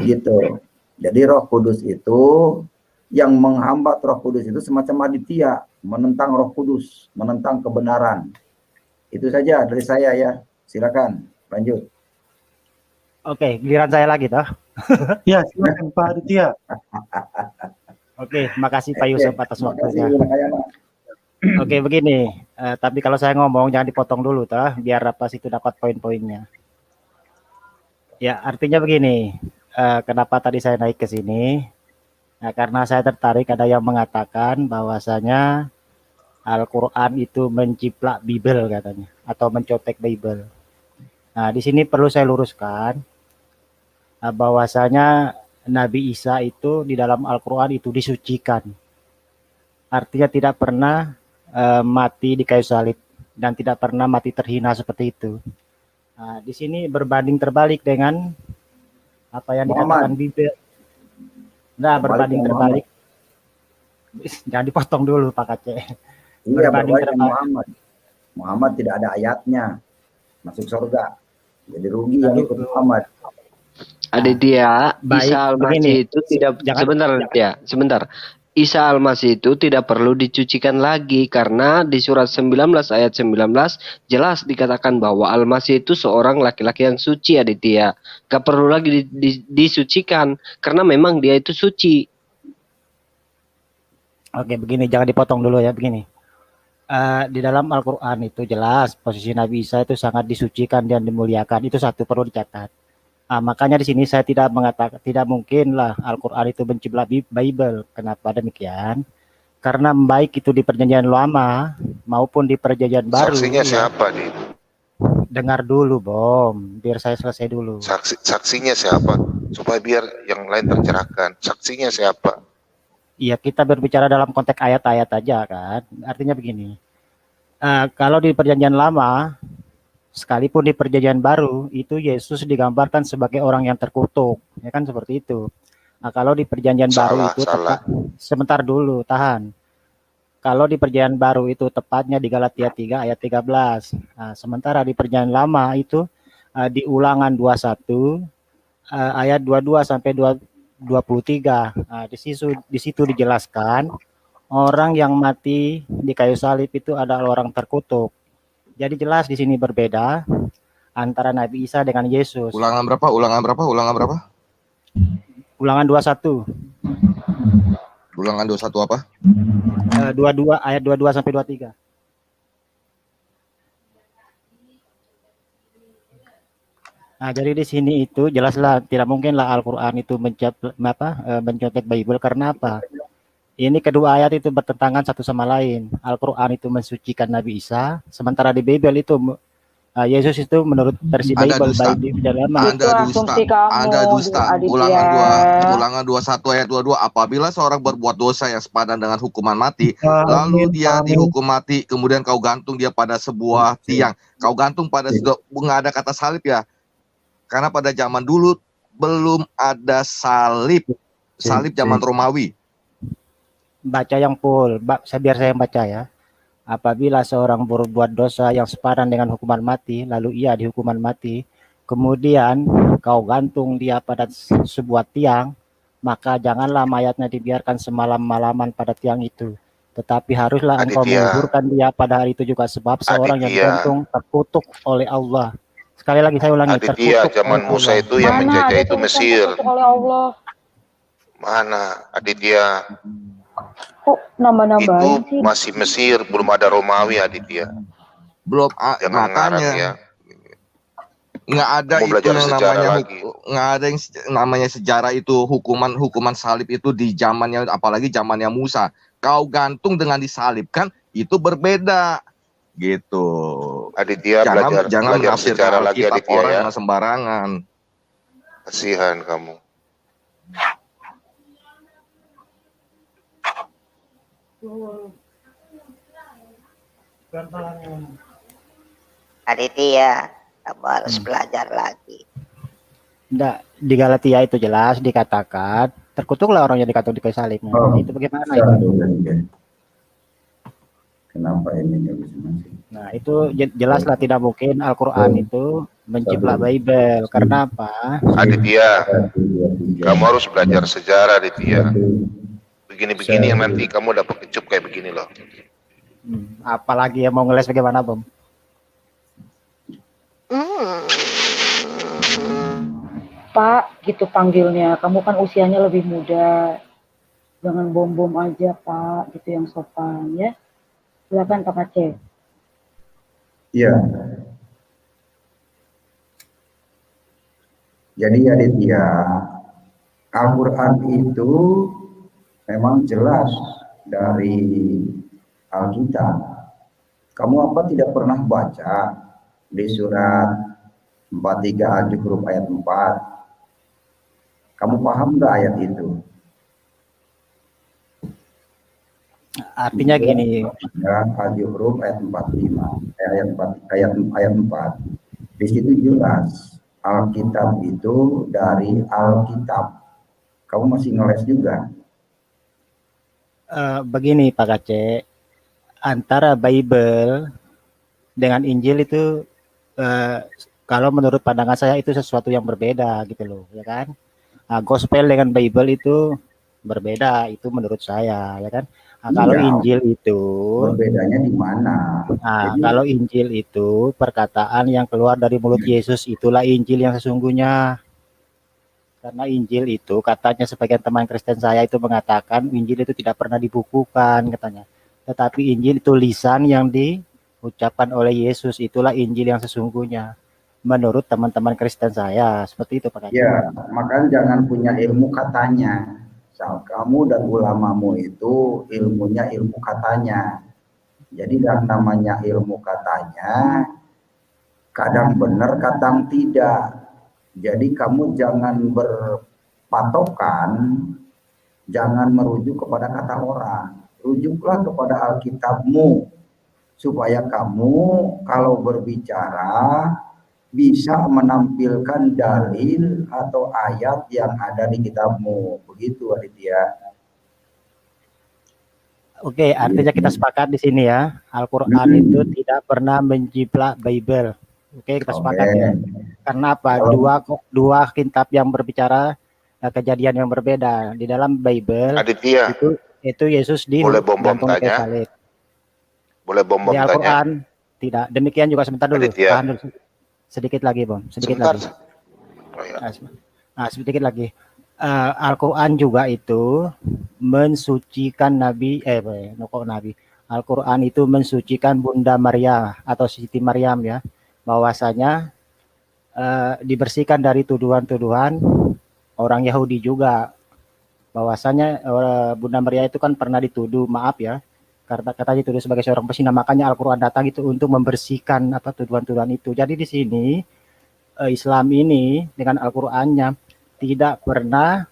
Gitu. Jadi Roh Kudus itu yang menghambat Roh Kudus itu semacam Aditya, menentang Roh Kudus, menentang kebenaran. Itu saja dari saya ya. Silakan lanjut. Oke, giliran saya lagi toh. Ya, silakan Pak Aditya. Oke, makasih Pak Yusuf atas waktunya. Makasih. Oke, begini. Tapi kalau saya ngomong jangan dipotong dulu toh, biar apa situ dapat poin-poinnya. Ya, artinya begini. Kenapa tadi saya naik ke sini? Nah, karena saya tertarik ada yang mengatakan bahwasanya Al-Quran itu menciplak Bible katanya, atau mencotek Bible. Nah, di sini perlu saya luruskan bahwasanya Nabi Isa itu di dalam Al-Quran itu disucikan. Artinya tidak pernah mati di kayu salib dan tidak pernah mati terhina seperti itu. Nah, di sini berbanding terbalik dengan apa yang dikatakan Bible. Nah, berbanding terbalik. Jangan dipotong dulu Pak Aceh. Iya, berbanding terbalik. Muhammad tidak ada ayatnya masuk surga. Jadi rugi yang ikut Muhammad. Aditya, Isa Al-Masih itu tidak sebentar. Isa Al-Masih itu tidak perlu dicucikan lagi karena di surat 19 ayat 19 jelas dikatakan bahwa Al-Masih itu seorang laki-laki yang suci, Aditya. Gak perlu lagi disucikan karena memang dia itu suci. Oke, begini, jangan dipotong dulu ya, begini. Di dalam Al-Quran itu jelas posisi Nabi Isa itu sangat disucikan dan dimuliakan. Itu satu perlu dicatat. Makanya di sini saya tidak mengatakan tidak mungkin lah Al-Quran itu menciplak Bible. Kenapa demikian? Karena baik itu di Perjanjian Lama maupun di Perjanjian Baru. Saksinya siapa nih? Dengar dulu, Bom. Biar saya selesai dulu. Saksinya siapa? Supaya biar yang lain tercerahkan. Saksinya siapa? Iya, kita berbicara dalam konteks ayat-ayat aja kan. Artinya begini. Kalau di Perjanjian Lama, sekalipun di Perjanjian Baru, itu Yesus digambarkan sebagai orang yang terkutuk. Ya kan seperti itu. Nah, kalau di Perjanjian Baru itu sebentar dulu, tahan. Kalau di Perjanjian Baru itu tepatnya di Galatia 3 ayat 13. Nah, sementara di Perjanjian Lama itu di Ulangan 21 ayat 22 sampai 23. Nah, di situ dijelaskan orang yang mati di kayu salib itu adalah orang terkutuk. Jadi jelas di sini berbeda antara Nabi Isa dengan Yesus. Ulangan berapa? Ulangan 21. Ulangan 21 apa? 22 ayat 22 sampai 23. Nah, jadi di sini itu jelaslah tidak mungkinlah Al-Quran itu mencontek Bible karena apa? Ini kedua ayat itu bertentangan satu sama lain. Al-Quran itu mensucikan Nabi Isa, sementara di Bible itu Yesus itu menurut versi Bible di dalam Anda dusta. Ulangan 21 ayat 22. Apabila seorang berbuat dosa yang sepadan dengan hukuman mati, lalu dia dihukum mati, kemudian kau gantung dia pada sebuah tiang. Kau gantung pada nggak ada kata salib ya. Karena pada zaman dulu belum ada salib zaman Romawi. Baca yang full, biar saya baca ya. Apabila seorang berbuat dosa yang sepadan dengan hukuman mati, lalu ia dihukuman mati, kemudian kau gantung dia pada sebuah tiang, maka janganlah mayatnya dibiarkan semalam-malaman pada tiang itu. Tetapi haruslah engkau menguburkan dia pada hari itu juga, sebab seorang yang digantung terkutuk oleh Allah. Sekali lagi saya ulangi, Aditya, zaman Musa itu yang menjajah itu Mesir. Mana Aditya? Kok nambah-nambahin sih? Itu masih Mesir, belum ada Romawi, Aditya. Belum, makanya ya. Nggak ada itu yang namanya nggak ada yang namanya sejarah itu hukuman salib itu di zamannya, apalagi zamannya Musa. Kau gantung dengan disalibkan itu berbeda. Gitu. Aditya, jangan belajar sejarah lagi, Aditya, orang ya. yang sembarangan. Kasihan kamu. Aditya, kamu harus belajar lagi. Enggak, di Galatia itu jelas dikatakan terkutuklah orang yang digantung di kayu salib. Itu bagaimana itu? Kenapa ini nggak bisa masuk? Nah, itu jelaslah tidak mungkin Al-Quran itu menjiplak Bible. Karena apa? Aditya, kamu harus belajar sejarah, Aditya. Begini-begini yang nanti kamu dapat kecup kayak begini loh. Apalagi yang mau ngeles bagaimana, Bom? Pak, gitu panggilnya. Kamu kan usianya lebih muda. Jangan bom-bom aja, Pak. Gitu yang sopan, ya. Silakan Pak Aceh. Iya. Jadi Aditya, Al-Quran itu memang jelas dari Alkitab. Kamu apa tidak pernah baca di surat 43 Al-Zukhruf ayat 4? Kamu paham nggak ayat itu? Artinya gini. Al-Zukhruf ayat 45, ayat 4. Di situ jelas Alkitab itu dari Alkitab. Kamu masih ngeles juga? Begini Pak Aceh, antara Bible dengan Injil itu kalau menurut pandangan saya itu sesuatu yang berbeda gitu loh, ya kan? Gospel dengan Bible itu berbeda, itu menurut saya, ya kan? Kalau Injil itu berbedanya di mana? Kalau Injil itu perkataan yang keluar dari mulut Yesus, itulah Injil yang sesungguhnya. Karena Injil itu katanya sebagian teman Kristen saya itu mengatakan Injil itu tidak pernah dibukukan katanya. Tetapi Injil itu lisan yang diucapkan oleh Yesus, itulah Injil yang sesungguhnya. Menurut teman-teman Kristen saya, seperti itu Pak Aceh. Ya, makanya jangan punya ilmu katanya. Kamu dan ulamamu itu ilmunya ilmu katanya. Jadi yang namanya ilmu katanya kadang benar, kadang tidak. Jadi kamu jangan berpatokan, jangan merujuk kepada kata orang. Rujuklah kepada Alkitabmu supaya kamu kalau berbicara bisa menampilkan dalil atau ayat yang ada di kitabmu. Begitu Aditya. Oke, artinya kita sepakat di sini ya. Al-Quran itu tidak pernah menjiplak Bible. Oke, kita sepakat ya. Karena apa? Dua kitab yang berbicara kejadian yang berbeda. Di dalam Bible Aditya, itu Yesus digantung ke salib. Boleh bom-bom di Al-Quran tidak. Demikian juga sebentar dulu. Tahan dulu. Sedikit lagi, Bom. Sedikit lagi. Sedikit lagi. Al-Quran juga itu mensucikan Nabi. Al-Quran itu mensucikan Bunda Maria atau Siti Maryam ya. Bahwasanya dibersihkan dari tuduhan-tuduhan orang Yahudi juga. Bahwasanya Bunda Maria itu kan pernah dituduh, maaf ya, karena katanya dituduh sebagai seorang pesina, makanya Al-Quran datang itu untuk membersihkan tuduhan-tuduhan itu. Jadi di sini Islam ini dengan Al-Qurannya tidak pernah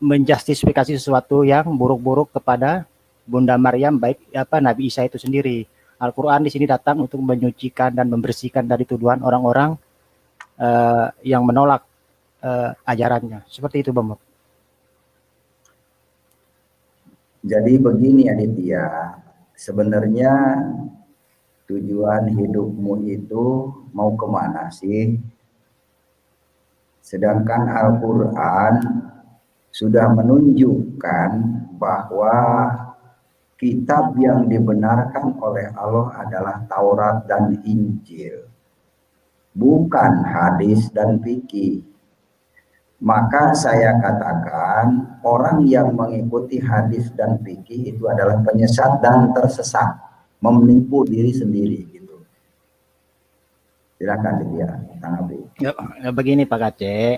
menjustifikasi sesuatu yang buruk-buruk kepada Bunda Maryam, baik Nabi Isa itu sendiri. Al-Quran di sini datang untuk menyucikan dan membersihkan dari tuduhan orang-orang yang menolak ajarannya. Seperti itu, Bang. Jadi begini Aditya, sebenarnya tujuan hidupmu itu mau kemana sih? Sedangkan Al-Quran sudah menunjukkan bahwa kitab yang dibenarkan oleh Allah adalah Taurat dan Injil, bukan hadis dan fikih. Maka saya katakan orang yang mengikuti hadis dan fikih itu adalah penyesat dan tersesat, menipu diri sendiri gitu. Silakan dia tanggapi. Ya, begini Pak Aceh,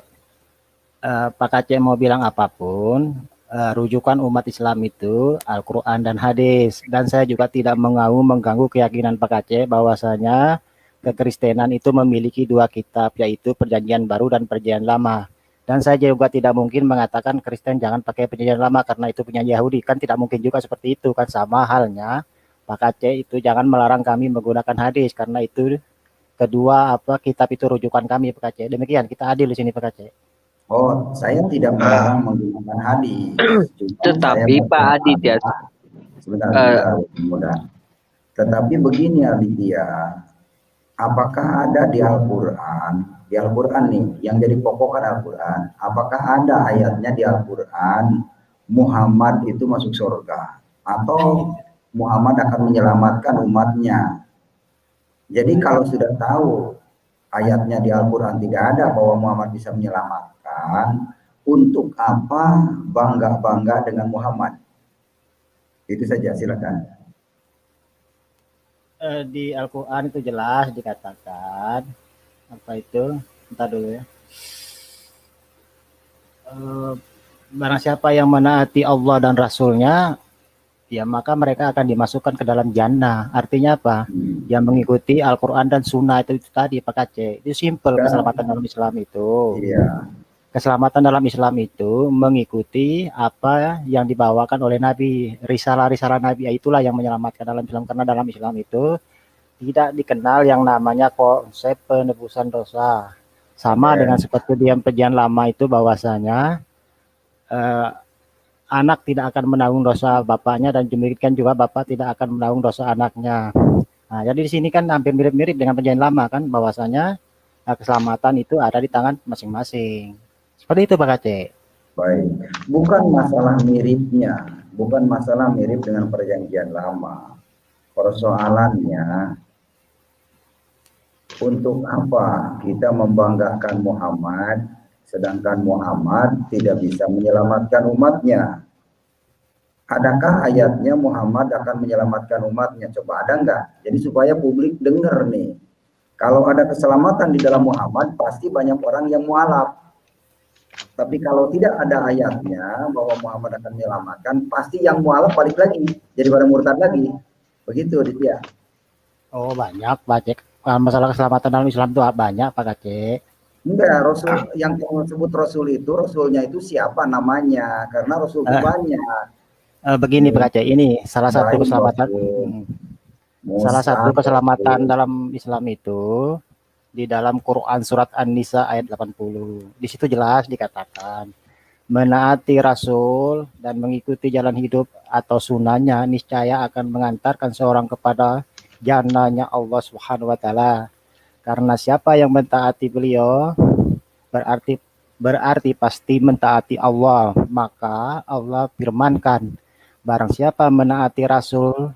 Pak Aceh mau bilang apapun, rujukan umat Islam itu Al-Quran dan hadis. Dan saya juga tidak mengganggu keyakinan Pak Aceh bahwasanya kekristenan itu memiliki dua kitab, yaitu Perjanjian Baru dan Perjanjian Lama. Dan saya juga tidak mungkin mengatakan Kristen jangan pakai Perjanjian Lama karena itu punya Yahudi. Kan tidak mungkin juga seperti itu. Kan sama halnya Pak Aceh itu jangan melarang kami menggunakan hadis karena itu kedua kitab itu rujukan kami Pak Aceh. Demikian, kita adil di sini Pak Aceh. Oh, saya tidak melarang menggunakan hadis. Tetapi Pak Aditya, sebentar. Tetapi begini Aditya, apakah ada di Al-Quran nih, yang jadi pokok kan Al-Quran, apakah ada ayatnya di Al-Quran Muhammad itu masuk surga atau Muhammad akan menyelamatkan umatnya? Jadi kalau sudah tahu ayatnya di Al-Quran tidak ada bahwa Muhammad bisa menyelamatkan, untuk apa bangga-bangga dengan Muhammad? Itu saja, silakan. Di Al-Quran itu jelas dikatakan, apa itu, entar dulu ya, barang siapa yang menaati Allah dan Rasulnya, ya maka mereka akan dimasukkan ke dalam jannah. Artinya apa? Yang mengikuti Al-Quran dan Sunnah itu tadi Pak Aceh. Itu simple keselamatan dalam Islam itu. Iya. Keselamatan dalam Islam itu mengikuti apa yang dibawakan oleh Nabi. Risalah-risalah Nabi itulah yang menyelamatkan dalam Islam. Karena dalam Islam itu tidak dikenal yang namanya konsep penebusan dosa. Sama dengan seperti di perjanjian lama itu bahwasanya anak tidak akan menanggung dosa bapaknya dan demikian juga bapak tidak akan menanggung dosa anaknya. Nah, jadi di sini kan hampir mirip-mirip dengan perjanjian lama kan, bahwasanya keselamatan itu ada di tangan masing-masing. Seperti itu Pak Aceh. Baik, bukan masalah miripnya, bukan masalah mirip dengan perjanjian lama. Persoalannya, untuk apa kita membanggakan Muhammad, sedangkan Muhammad tidak bisa menyelamatkan umatnya? Adakah ayatnya Muhammad akan menyelamatkan umatnya? Coba ada enggak? Jadi supaya publik dengar nih. Kalau ada keselamatan di dalam Muhammad, pasti banyak orang yang mualaf. Tapi kalau tidak ada ayatnya bahwa Muhammad akan menyelamatkan, pasti yang mualaf balik lagi, jadi pada murtad lagi. Begitu, Ditya. Oh banyak, Pak Aceh. Masalah keselamatan dalam Islam itu banyak, Pak Aceh. Enggak, Rasul yang disebut Rasul itu, Rasulnya itu siapa namanya? Karena Rasul itu banyak. Begini Pak Aceh, ini salah satu keselamatan. Salah satu keselamatan dalam Islam itu di dalam Quran surat An-Nisa ayat 80. Di situ jelas dikatakan, menaati Rasul dan mengikuti jalan hidup atau sunnahnya niscaya akan mengantarkan seorang kepada jannahnya Allah Subhanahu wa taala. Karena siapa yang mentaati beliau berarti pasti mentaati Allah. Maka Allah firmankan, barang siapa menaati Rasul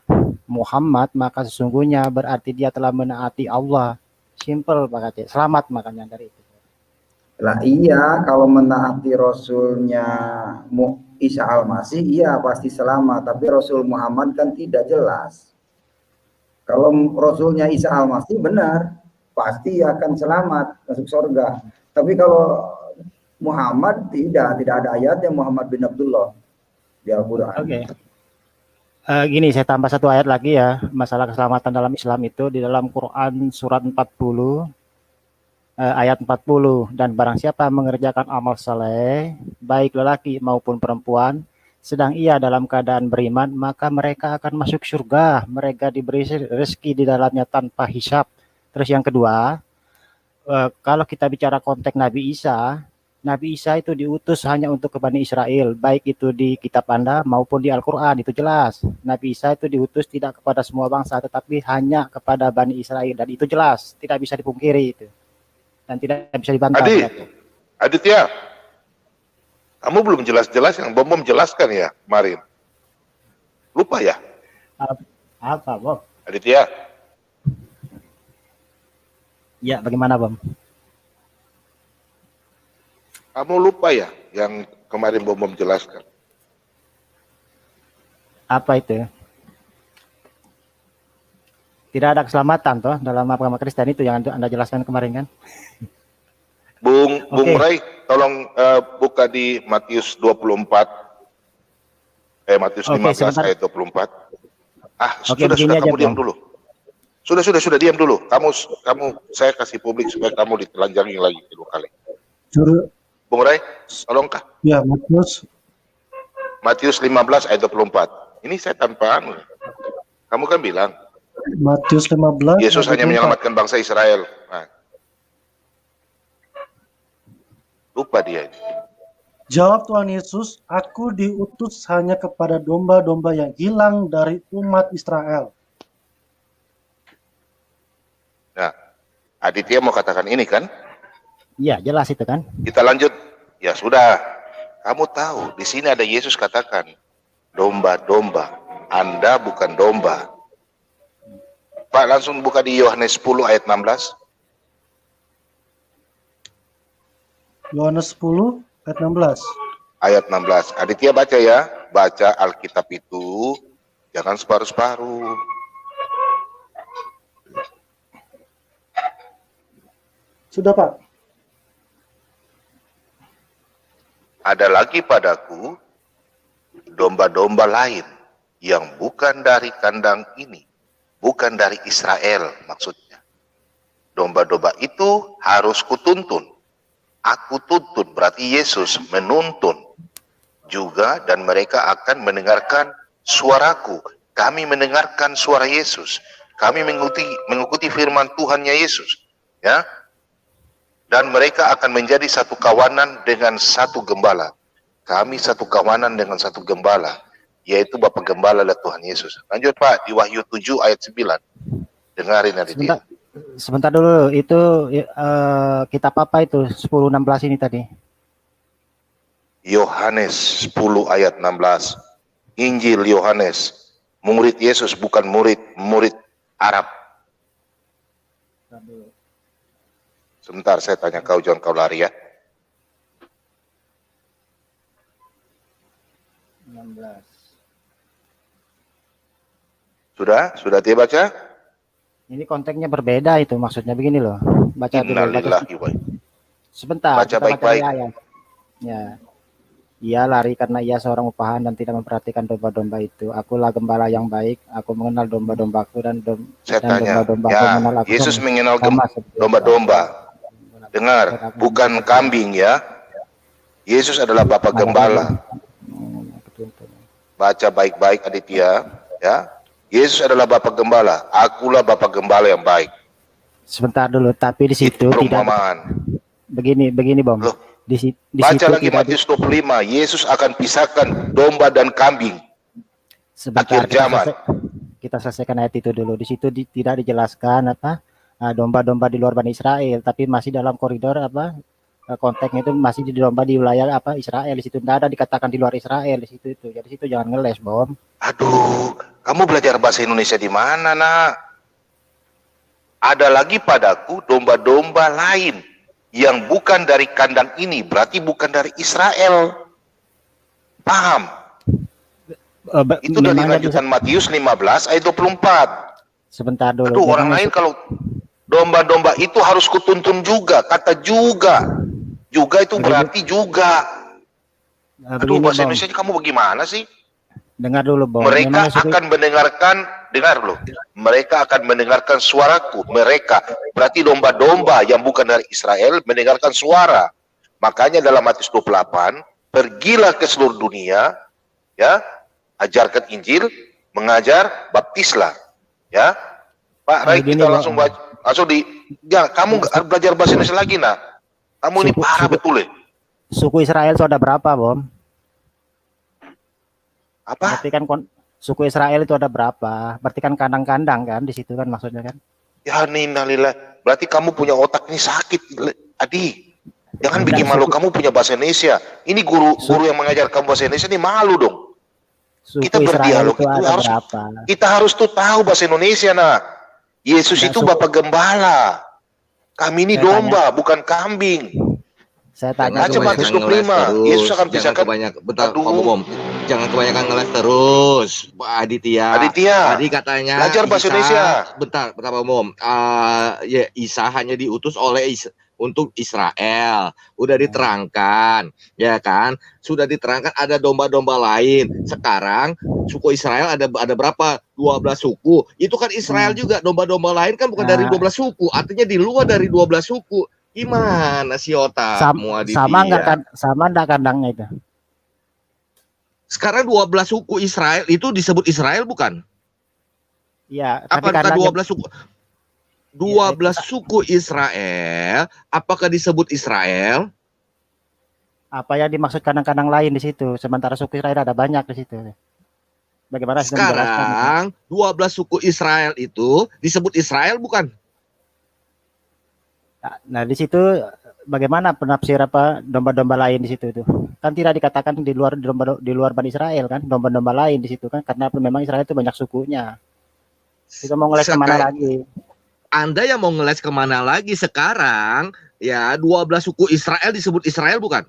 Muhammad maka sesungguhnya berarti dia telah menaati Allah. Simple Pak Aceh. Selamat makanya dari itu. Lah iya, kalau menaati Rasulnya Isa Al-Masih, iya pasti selamat. Tapi Rasul Muhammad kan tidak jelas. Kalau Rasulnya Isa Al-Masih benar, pasti akan selamat, masuk surga. Tapi kalau Muhammad tidak ada ayatnya Muhammad bin Abdullah di Al-Quran. Oke. Gini, saya tambah satu ayat lagi ya, masalah keselamatan dalam Islam itu di dalam Quran surat 40 ayat 40, dan barang siapa mengerjakan amal saleh baik lelaki maupun perempuan sedang ia dalam keadaan beriman, maka mereka akan masuk surga, mereka diberi rezeki di dalamnya tanpa hisab. Terus yang kedua, kalau kita bicara konteks Nabi Isa itu diutus hanya untuk ke Bani Israel, baik itu di kitab Anda maupun di Al-Quran, itu jelas. Nabi Isa itu diutus tidak kepada semua bangsa, tetapi hanya kepada Bani Israel, dan itu jelas, tidak bisa dipungkiri itu. Dan tidak bisa dibantah. Aditya, kamu belum jelas-jelas yang Bom jelaskan ya kemarin. Lupa ya? Apa, Bom? Aditya? Ya, bagaimana, Bom? Kamu lupa ya yang kemarin Bom jelaskan? Apa itu? Tidak ada keselamatan toh dalam agama Kristen itu yang Anda jelaskan kemarin kan? Bung Ray, tolong buka di Matius 24. Matius 15 ayat 24. Sudah kamu diam dulu. Sudah diam dulu. Kamu saya kasih publik supaya kamu ditelanjangi lagi 2 kali. Bung Ray, tolongkah? Ya, Matius 15 ayat 24. Ini saya tanpa kamu kan bilang Matius 15 Yesus hanya menyelamatkan bangsa Israel. Nah. Lupa dia ini. Jawab Tuhan Yesus, aku diutus hanya kepada domba-domba yang hilang dari umat Israel. Nah, Aditya mau katakan ini kan? Iya, jelas itu kan. Kita lanjut. Ya sudah. Kamu tahu, di sini ada Yesus katakan, domba-domba, Anda bukan domba. Pak, langsung buka di Yohanes 10 ayat 16. Yohanes 10 ayat 16. Ayat 16. Aditya baca ya. Baca Alkitab itu, jangan separuh-separuh. Sudah, Pak. Ada lagi padaku domba-domba lain yang bukan dari kandang ini, bukan dari Israel maksudnya. Domba-domba itu harus kutuntun. Aku tuntun, berarti Yesus menuntun juga, dan mereka akan mendengarkan suaraku. Kami mendengarkan suara Yesus. Kami mengikuti firman Tuhannya Yesus. Ya. Dan mereka akan menjadi satu kawanan dengan satu gembala. Kami satu kawanan dengan satu gembala, yaitu Bapak Gembala dan Tuhan Yesus. Lanjut Pak, di Wahyu 7 ayat 9. Dengarin Aditya. Sebentar dulu, itu kitab apa itu 10:16 ini tadi? Yohanes 10 ayat 16. Injil Yohanes. Murid Yesus bukan murid Arab. Sebentar, saya tanya kau, jangan kau lari ya. 16. Sudah dia baca? Ini konteksnya berbeda itu, maksudnya begini loh. Baca dulu. Sebentar. Baca baik-baik. Ya. Ia lari karena ia seorang upahan dan tidak memperhatikan domba-domba itu. Akulah gembala yang baik. Aku mengenal domba-dombaku dan domba-dombaku mengenal aku. Yesus mengenal domba-domba. Dengar, bukan kambing ya. Yesus adalah Bapak Gembala. Baca baik-baik Aditya, ya. Yesus adalah Bapak Gembala. Akulah Bapak Gembala yang baik. Sebentar dulu, tapi di situ tidak. Begini Bom. Loh, di baca situ lagi Matius 25. Yesus akan pisahkan domba dan kambing. Sebentar, akhir zaman. Kita selesaikan ayat itu dulu. Di situ tidak dijelaskan apa domba-domba di luar Bani Israel, tapi masih dalam koridor konteksnya itu masih di domba di wilayah Israel. Di situ tidak ada dikatakan di luar Israel di situ itu. Jadi situ jangan ngeles, Bom. Aduh, kamu belajar bahasa Indonesia di mana, Nak? Ada lagi padaku domba-domba lain yang bukan dari kandang ini, berarti bukan dari Israel. Paham? Itu dari lanjutan Matius 15 ayat 24. Sebentar dulu. Aduh, orang lain kalau domba-domba itu harus kutuntun juga. Kata juga. Juga itu berarti juga. Aduh, bahasa Indonesia kamu bagaimana sih? Dengar dulu, Bom. Mereka akan mendengarkan, dengar loh. Mereka akan mendengarkan suaraku. Mereka, berarti domba-domba yang bukan dari Israel mendengarkan suara. Makanya dalam Matius 28, pergilah ke seluruh dunia, ya, ajarkan Injil, mengajar, baptislah. Ya, Pak Rai, kita langsung ya, kamu belajar bahasa Indonesia lagi, nak. Kamu ini parah betul ya. Suku Israel itu ada berapa, Bom? Apa? Berarti kan suku Israel itu ada berapa? Berarti kan kandang-kandang kan di situ kan maksudnya kan? Ya ninnalillah. Berarti kamu punya otak ini sakit, Adi. Jangan bikin malu, kamu punya bahasa Indonesia. Ini guru yang mengajar kamu bahasa Indonesia ini malu dong. Kita berdialog itu harus berapa? Kita harus tuh tahu bahasa Indonesia, nah. Yesus itu Bapak Gembala. Kami ini domba, bukan kambing. Saya tanya baca Matius 25. Yesus akan pisahkan. Bentar, Pak Bom. Jangan kebanyakan ngeles terus, Pak Aditya. Tadi katanya belajar bahasa Indonesia. Bentar, Pak Bom. Ya, Isa hanya diutus oleh untuk Israel. Udah diterangkan, ya kan? Sudah diterangkan ada domba-domba lain. Sekarang suku Israel ada berapa? 12 suku. Itu kan Israel juga. Domba-domba lain kan bukan dari 12 suku. Artinya di luar dari 12 suku. Gimana sih otakmu, Aditya? Sama enggak kandangnya itu? Sekarang 12 suku Israel itu disebut Israel bukan? Iya, apakah 12 suku? 12 suku Israel, apakah disebut Israel? Apa yang dimaksud kandang-kandang lain di situ? Sementara suku Israel ada banyak di situ. Bagaimana sekarang 12 suku Israel itu disebut Israel bukan? Nah, di situ bagaimana penafsir apa domba-domba lain di situ itu? Kan tidak dikatakan di luar Bani Israel kan, domba-domba lain di situ kan, karena memang Israel itu banyak sukunya. Kita mau ngeles kemana lagi? Anda yang mau ngeles kemana lagi sekarang? Ya, 12 suku Israel disebut Israel bukan?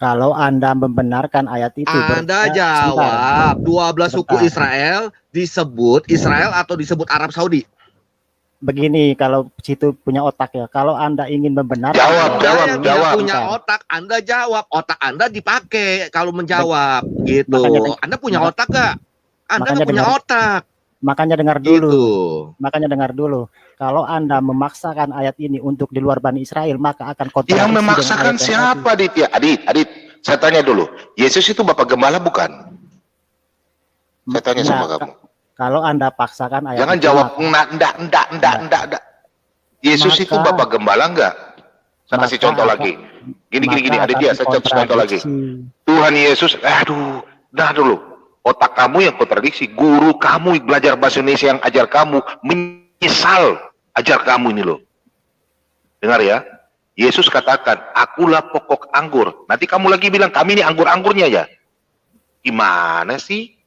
Kalau Anda membenarkan ayat itu, Anda jawab, 12 suku Israel disebut Israel atau disebut Arab Saudi? Begini, kalau situ punya otak ya. Kalau Anda ingin membenarkan, jawab. Punya otak, Anda jawab. Otak Anda dipakai kalau menjawab, gitu. Anda punya otak gak? Anda punya otak. Makanya dengar dulu. Gitu. Makanya dengar dulu. Kalau Anda memaksakan ayat ini untuk di luar Bani Israel, maka akan kontradiksi. Yang memaksakan siapa, Adit? Ya, Adit, saya tanya dulu. Yesus itu Bapak Gembala bukan? Saya tanya sama kamu. Kalau Anda paksakan ayat jangan jawab enggak. Yesus itu Bapak Gembala enggak? Saya kasih contoh lagi. Gini, Aditya, saya contoh lagi. Tuhan Yesus, aduh, dah dulu. Otak kamu yang kontradiksi. Guru kamu belajar bahasa Indonesia yang ajar kamu menyesal ajar kamu ini loh. Dengar ya. Yesus katakan, akulah pokok anggur. Nanti kamu lagi bilang, kami ini anggur-anggurnya ya. Gimana sih?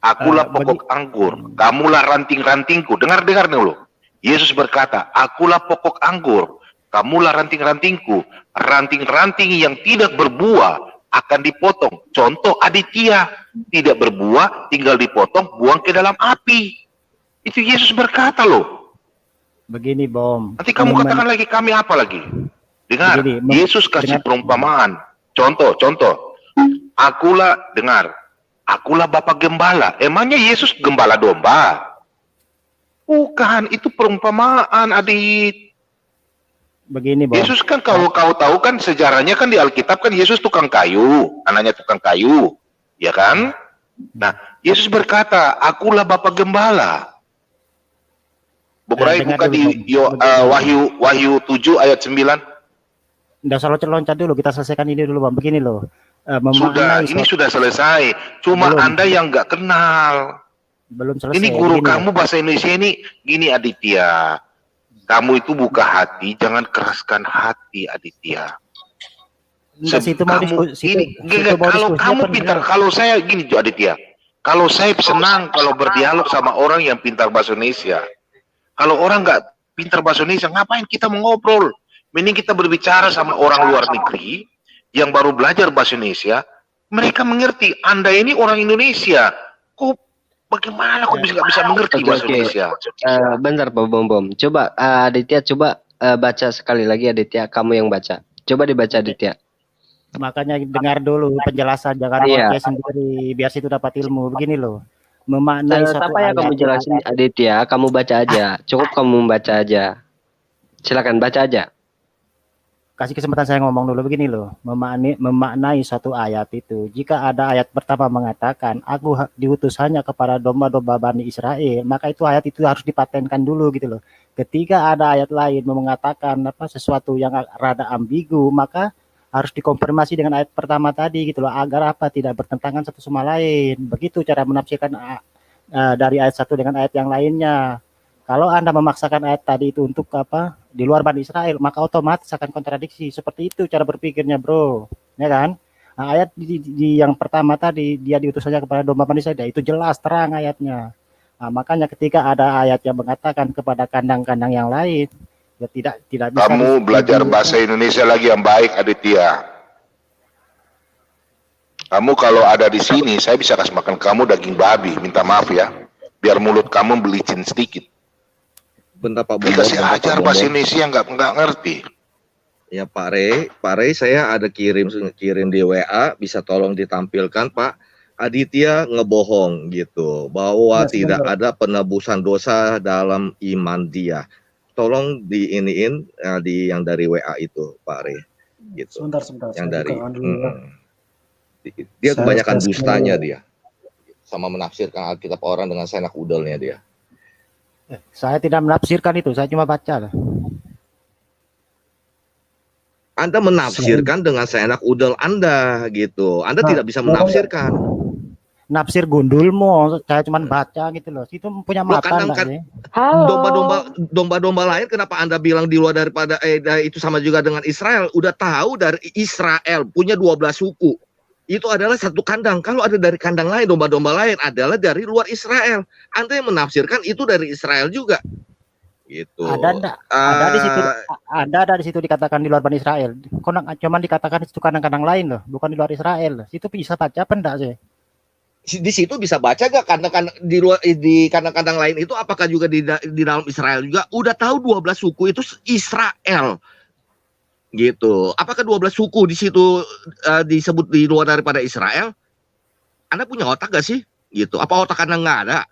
Akulah pokok anggur, kamulah ranting-rantingku. Dengar dulu. Yesus berkata, akulah pokok anggur, kamulah ranting-rantingku. Ranting-ranting yang tidak berbuah akan dipotong. Contoh Aditya, tidak berbuah, tinggal dipotong, buang ke dalam api. Itu Yesus berkata loh. Begini, Bom. Nanti kamu katakan lagi, kami apa lagi? Dengar, Yesus kasih perumpamaan. Contoh. Akulah, dengar. Akulah Bapak Gembala. Emangnya Yesus gembala domba? Bukan, itu perumpamaan, Adit. Begini, Bang. Yesus kan kalau kau tahu kan sejarahnya kan di Alkitab kan Yesus tukang kayu, anaknya tukang kayu, ya kan? Nah, Yesus berkata, akulah Bapak Gembala. Bung Rai buka di Wahyu 7 ayat 9. Nggak usah loncat dulu, kita selesaikan ini dulu, Bang. Begini loh. Sudah selesai. Cuma belum. Anda yang nggak kenal. Belum selesai. Ini guru kamu bahasa Indonesia ini gini, Aditya. Kamu itu buka hati, jangan keraskan hati, Aditya. Kalau kamu pintar, kalau saya gini, Aditya. Kalau saya senang kalau berdialog sama orang yang pintar bahasa Indonesia. Kalau orang nggak pintar bahasa Indonesia, ngapain kita mengobrol? Mending kita berbicara sama orang luar negeri yang baru belajar bahasa Indonesia. Mereka mengerti. Anda ini orang Indonesia. Bagaimana kok nggak bisa mengerti bahasa Indonesia? Bentar, Bom. Coba Aditya, baca sekali lagi, Aditya. Kamu yang baca. Coba dibaca, Aditya. Makanya dengar dulu penjelasan, jangan baca sendiri, biar situ dapat ilmu. Begini loh. Memaknai apa yang kamu jelasin, Aditya? Kamu baca aja. Cukup kamu membaca aja. Silakan baca aja. Kasih kesempatan saya ngomong dulu. Begini loh. Memaknai suatu ayat itu. Jika ada ayat pertama mengatakan, aku diutus hanya kepada domba-domba Bani Israel, maka itu ayat itu harus dipatenkan dulu gitu loh. Ketika ada ayat lain mengatakan sesuatu yang rada ambigu, maka harus dikonfirmasi dengan ayat pertama tadi gitu loh, agar tidak bertentangan satu sama lain. Begitu cara menafsirkan dari ayat satu dengan ayat yang lainnya. Kalau Anda memaksakan ayat tadi itu untuk di luar Bani Israel, maka otomatis akan kontradiksi. Seperti itu cara berpikirnya, bro, ya kan? Nah, ayat di yang pertama tadi, dia diutus saja kepada domba Bani Israel, itu jelas terang ayatnya. Nah, makanya ketika ada ayat yang mengatakan kepada kandang-kandang yang lain, ya tidak bisa. Kamu belajar bahasa Indonesia lagi yang baik, Aditya. Kamu kalau ada di sini, saya bisa kasih makan kamu daging babi. Minta maaf ya, biar mulut kamu belicin sedikit. Bentar Pak Bom. Dikasih ajar bahasa Indonesia nggak ngerti. Ya Pak Rey, saya ada kirim di WA, bisa tolong ditampilkan Pak. Aditya ngebohong gitu, bahwa tidak ada penebusan dosa dalam iman dia. Tolong diiniin di yang dari WA itu Pak Rey. Gitu. Sebentar. Yang dari dia kebanyakan dustanya dia. Sama menafsirkan Alkitab orang dengan senak udelnya dia. Saya tidak menafsirkan itu, saya cuma baca. Anda menafsirkan dengan seenak udel Anda gitu. Anda tidak bisa menafsirkan. nafsir gundulmu, saya cuma baca gitu loh. Itu punya mata enggak sih? Domba-domba lain kenapa Anda bilang di luar daripada itu sama juga dengan Israel? Udah tahu dari Israel punya 12 suku. Itu adalah satu kandang. Kalau ada dari kandang lain, domba-domba lain adalah dari luar Israel. Anda yang menafsirkan itu dari Israel juga. Gitu. Ada di situ, ada di situ dikatakan di luar Bani Israel. Cuman dikatakan itu kandang-kandang lain loh, bukan di luar Israel. Itu bisa baca apa enggak sih? Di situ bisa baca gak kandang-kandang di luar, di kandang-kandang lain itu apakah juga di dalam Israel juga? Udah tahu 12 suku itu Israel. Gitu. Apakah 12 suku di situ disebut di luar daripada Israel? Anda punya otak gak sih? Gitu. Apa otak Anda nggak ada?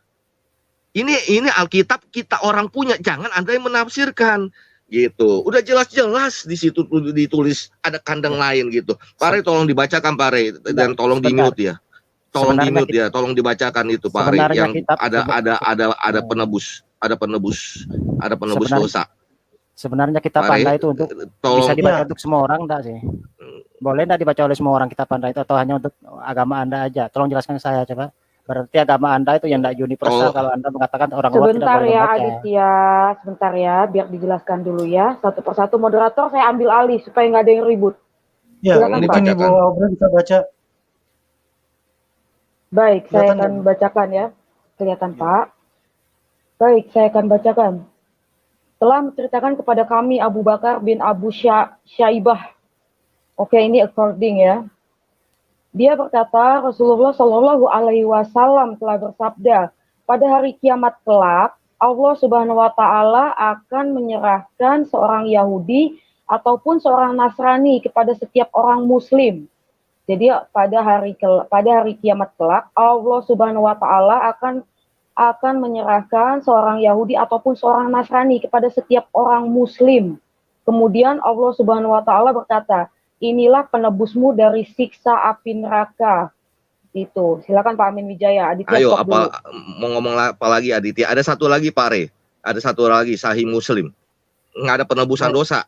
Ini Alkitab kita orang punya, jangan Anda yang menafsirkan. Gitu. Udah jelas-jelas di situ ditulis ada kandang lain gitu. Pare tolong dibacakan Pare dan tolong di-mute ya. Tolong di-mute ya, tolong dibacakan itu Pak Ari yang ada penebus dosa. Sebenarnya kitab pandai itu untuk bisa dibaca untuk semua orang enggak sih? Boleh enggak dibaca oleh semua orang kitab pandai itu atau hanya untuk agama Anda aja? Tolong jelaskan ke saya coba. Berarti agama Anda itu yang enggak universal kalau Anda mengatakan orang luar tidak boleh membaca. Aditya, sebentar ya, biar dijelaskan dulu ya. Satu persatu moderator saya ambil alih supaya nggak ada yang ribut. Ya, mungkin Ibu Aubra bisa baca. Baik, saya akan bacakan ya. Kelihatan Pak. Baik, saya akan bacakan. Telah menceritakan kepada kami Abu Bakar bin Abu Syaibah. Oke, ini according ya. Dia berkata, Rasulullah Shallallahu Alaihi Wasallam telah bersabda, pada hari kiamat kelak, Allah Subhanahu Wa Taala akan menyerahkan seorang Yahudi ataupun seorang Nasrani kepada setiap orang Muslim. Jadi pada hari kiamat kelak, Allah Subhanahu Wa Taala akan menyerahkan seorang Yahudi ataupun seorang Nasrani kepada setiap orang Muslim. Kemudian Allah Subhanahu Wa Taala berkata, inilah penebusmu dari siksa api neraka. Itu. Silakan Pak Amin Wijaya. Aditya, ayo mau ngomong apa lagi Aditya? Ada satu lagi Pare. Ada satu lagi Sahih Muslim. Nggak ada penebusan dosa.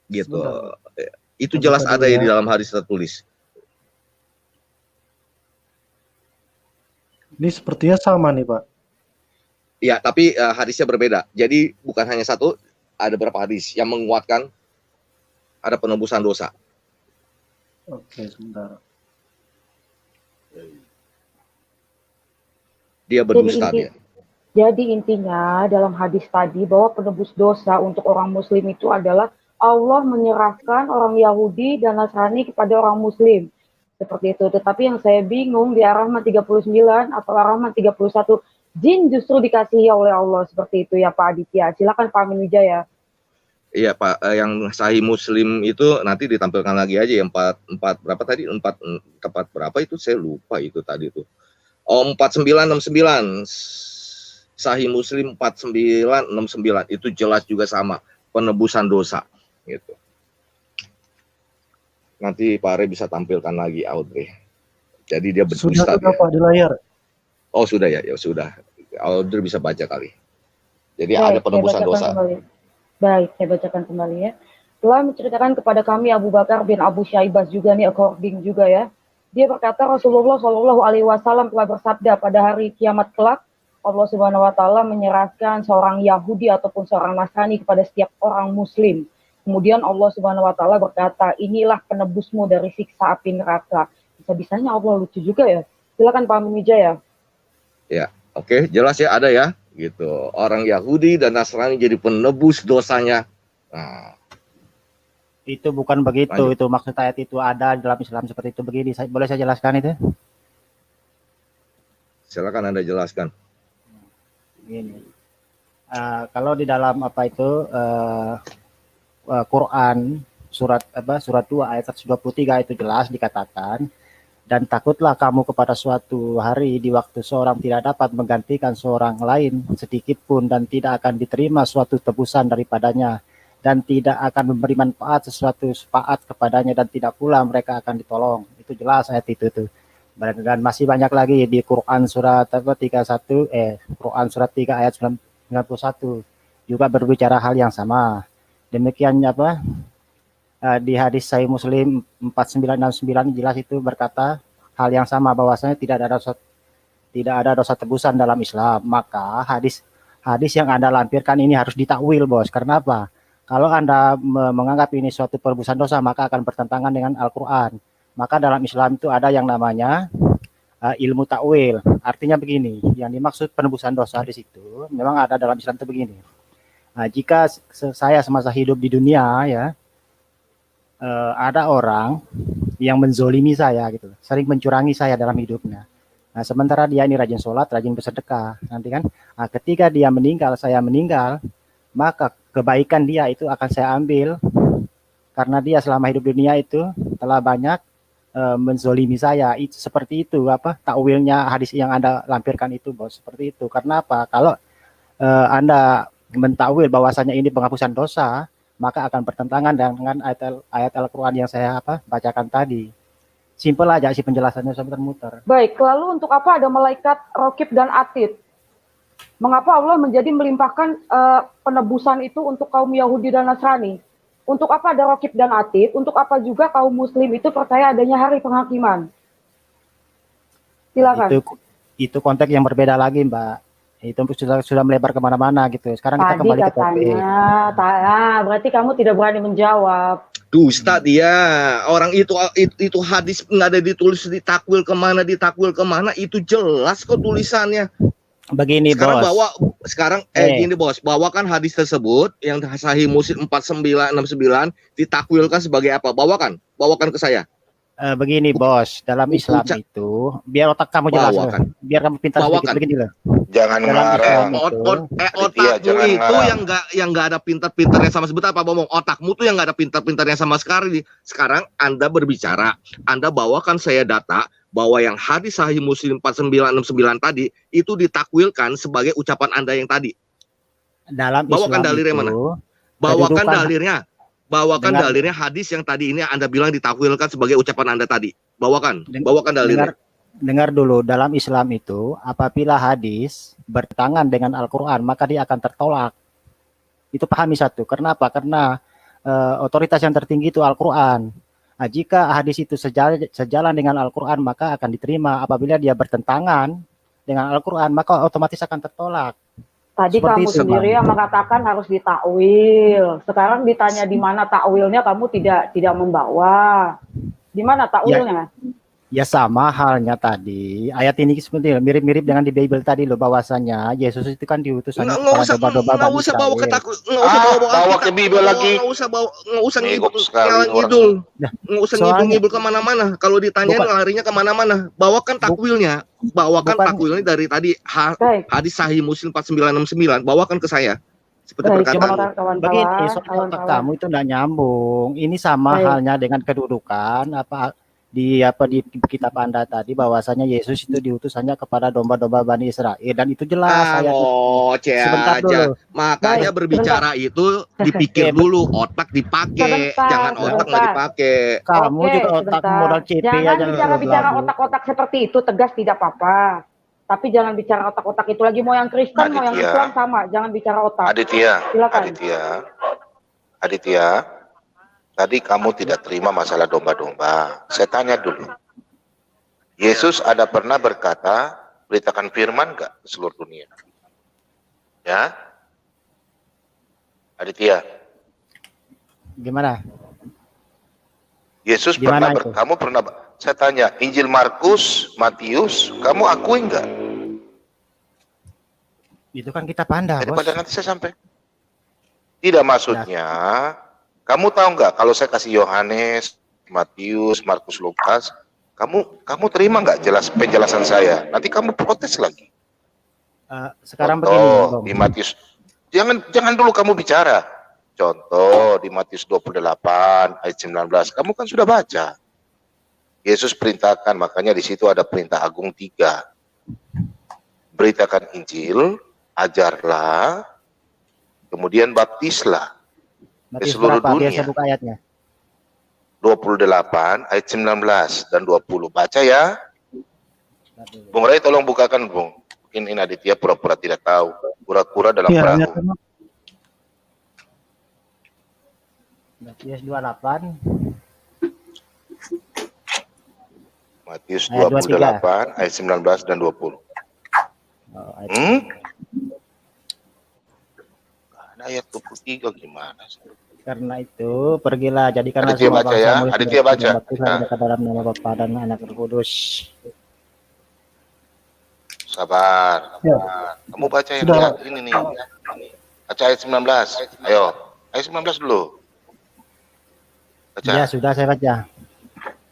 Gitu. Itu jelas ada ya di dalam hadis tertulis. Ini sepertinya sama nih Pak. Ya, tapi hadisnya berbeda. Jadi bukan hanya satu, ada beberapa hadis yang menguatkan ada penebusan dosa. Oke, sebentar. Dia berdusta dia. Jadi intinya dalam hadis tadi bahwa penebus dosa untuk orang Muslim itu adalah Allah menyerahkan orang Yahudi dan Nasrani kepada orang Muslim. Seperti itu. Tetapi yang saya bingung di Ar-Rahman 39 atau Ar-Rahman 31, jin justru dikasihi oleh Allah seperti itu ya Pak Aditya. Silakan Pak Amin Wijaya. Iya Pak, yang Sahih Muslim itu nanti ditampilkan lagi aja yang 4 berapa tadi? 4 berapa itu saya lupa itu tadi tuh. Oh 4969. Sahih Muslim 4969 itu jelas juga sama penebusan dosa gitu. Nanti Pak Are bisa tampilkan lagi Audrey. Jadi dia berdusta. Sudah Pak di layar. Oh sudah ya, ya sudah. Audrey bisa baca kali. Jadi ada penebusan dosa. Baik, saya bacakan kembali ya. Telah menceritakan kepada kami Abu Bakar bin Abu Syaibah juga nih according juga ya. Dia berkata Rasulullah Shallallahu Alaihi Wasallam telah bersabda pada hari kiamat kelak Allah Subhanahu Wa Taala menyerahkan seorang Yahudi ataupun seorang Nasrani kepada setiap orang Muslim. Kemudian Allah Subhanahu Wa Taala berkata, inilah penebusmu dari siksa api neraka. Bisa-bisanya Allah lucu juga ya. Silakan Pak Amin Wijaya. Ya, oke, jelas ya ada ya. Gitu, orang Yahudi dan Nasrani jadi penebus dosanya. Nah, itu bukan begitu. Lanjut. Itu maksud ayat itu ada dalam Islam seperti itu begini. Boleh saya jelaskan itu? Silakan Anda jelaskan. Gini, kalau di dalam apa itu Quran surat 2 ayat 123 itu jelas dikatakan. Dan takutlah kamu kepada suatu hari di waktu seorang tidak dapat menggantikan seorang lain sedikit pun dan tidak akan diterima suatu tebusan daripadanya dan tidak akan memberi manfaat sesuatu syafaat kepadanya dan tidak pula mereka akan ditolong. Itu jelas ayat itu tuh. Dan masih banyak lagi di Quran surat 31 Quran surat 3 ayat 91 juga berbicara hal yang sama. Demikian di hadis Sahih Muslim 4969 jelas itu berkata hal yang sama bahwasanya tidak ada tidak ada dosa tebusan dalam Islam, maka hadis yang Anda lampirkan ini harus ditakwil, Bos. Karena apa? Kalau Anda menganggap ini suatu penebusan dosa, maka akan bertentangan dengan Al-Quran. Maka dalam Islam itu ada yang namanya ilmu takwil. Artinya begini, yang dimaksud penebusan dosa di situ memang ada dalam Islam itu begini. Nah, jika saya semasa hidup di dunia ya, ada orang yang menzolimi saya gitu, sering mencurangi saya dalam hidupnya. Nah, sementara dia ini rajin sholat, rajin bersedekah, nanti kan, ketika dia meninggal, saya meninggal, maka kebaikan dia itu akan saya ambil karena dia selama hidup dunia itu telah banyak menzolimi saya. Itu seperti itu apa takwilnya hadis yang Anda lampirkan itu, Bos. Seperti itu. Karena apa? Kalau Anda mentakwil bahwasanya ini penghapusan dosa, maka akan bertentangan dengan ayat Al-Qur'an yang saya bacakan tadi. Simpel aja sih penjelasannya, muter-muter. Baik, lalu untuk apa ada malaikat Raqib dan Atid? Mengapa Allah menjadi melimpahkan penebusan itu untuk kaum Yahudi dan Nasrani? Untuk apa ada Raqib dan Atid? Untuk apa juga kaum Muslim itu percaya adanya hari penghakiman? Silakan. Itu konteks yang berbeda lagi, Mbak. Itu sudah melebar kemana-mana gitu. Sekarang kita kembali ke topik. Berarti kamu tidak berani menjawab. Dusta dia. Orang itu hadis nggak ada ditulis ditakwil kemana itu jelas kok tulisannya. Begini, sekarang Bos. Gini, Bos, bawakan hadis tersebut yang Sahih Muslim 4969 ditakwilkan sebagai apa? Bawakan ke saya. Begini, Bos, dalam Islam itu biar otak kamu jelas, biar kamu pintar sedikit begini loh. Jangan marah. Otakmu itu yang nggak ada pintar-pintarnya sama sebentar apa ngomong. Otakmu tuh yang nggak ada pintar-pintarnya sama sekali. Sekarang Anda berbicara, Anda bawakan saya data bahwa yang hadis Sahih Muslim 4969 tadi itu ditakwilkan sebagai ucapan Anda yang tadi. Dalam bawakan Islam dalilnya mana? Bawakan dalilnya hadis yang tadi ini Anda bilang ditakwilkan sebagai ucapan Anda tadi. Bawakan dalilnya. Dengar dulu, dalam Islam itu apabila hadis bertentangan dengan Al-Qur'an maka dia akan tertolak. Itu pahami satu. Kenapa? Karena otoritas yang tertinggi itu Al-Qur'an. Nah, jika hadis itu sejalan dengan Al-Qur'an maka akan diterima. Apabila dia bertentangan dengan Al-Qur'an maka otomatis akan tertolak. Tadi seperti kamu sendiri yang mengatakan harus ditakwil. Sekarang ditanya di mana takwilnya, kamu tidak membawa. Di mana takwilnya? Ya sama halnya tadi. Ayat ini seperti mirip-mirip dengan di Bible tadi loh, bahwasanya Yesus itu kan diutus hanya kepada domba-domba Bani Israel. Nggak usah bawa ke Bible lagi. Nggak usah ngibul kemana-mana. Kalau ditanyain larinya kemana-mana. Bawakan takwilnya. Takwilnya dari tadi hadis Sahih Muslim 4969. Bawakan ke saya. Seperti perkataan. Begini, otak kamu itu nggak nyambung. Ini sama halnya dengan kedudukan di kitab Anda tadi bahwasanya Yesus itu diutus hanya kepada domba-domba Bani Israel, dan itu jelas sebentar dulu. Makanya berbicara itu dipikir dulu, otak dipakai, jangan otak nggak dipakai. Kamu juga otak modal CP aja. Jangan bicara otak-otak seperti itu, tegas tidak apa-apa. Tapi jangan bicara otak-otak itu lagi, mau yang Kristen mau yang Islam sama, jangan bicara otak. Aditya. Tadi kamu tidak terima masalah domba-domba. Saya tanya dulu. Yesus ada pernah berkata, beritakan firman nggak ke seluruh dunia? Ya? Aditya. Gimana? Yesus kamu pernah, saya tanya, Injil Markus, Matius, kamu akui nggak? Itu kan kita pandang, Bos. Daripada nanti saya sampai. Tidak, maksudnya... Kamu tahu nggak kalau saya kasih Yohanes, Matius, Markus, Lukas, kamu terima nggak penjelasan saya? Nanti kamu protes lagi. Sekarang contoh, begini, di Matius, jangan dulu kamu bicara. Contoh di Matius 28 ayat 19, kamu kan sudah baca. Yesus perintahkan, makanya di situ ada perintah agung 3. Beritakan Injil, ajarlah, kemudian baptislah. Di seluruh dunia. 28 ayat 19 dan 20. Baca ya. Bung Ray tolong bukakan, Bung. Mungkin ini Aditya pura-pura tidak tahu. Pura-pura dalam perahu. Matius 28. Matius 28 ayat 19 dan 20. Ayat 23 gimana sih? Karena itu pergilah jadikanlah Aditya baca ya, Aditya baca. Ke dalam nama Bapa dan Anak Roh Kudus. Sabar. Kamu baca yang lihat ini nih. Baca ayat 19. Ayo, ayat 19 dulu. Baca. Ya sudah saya baca.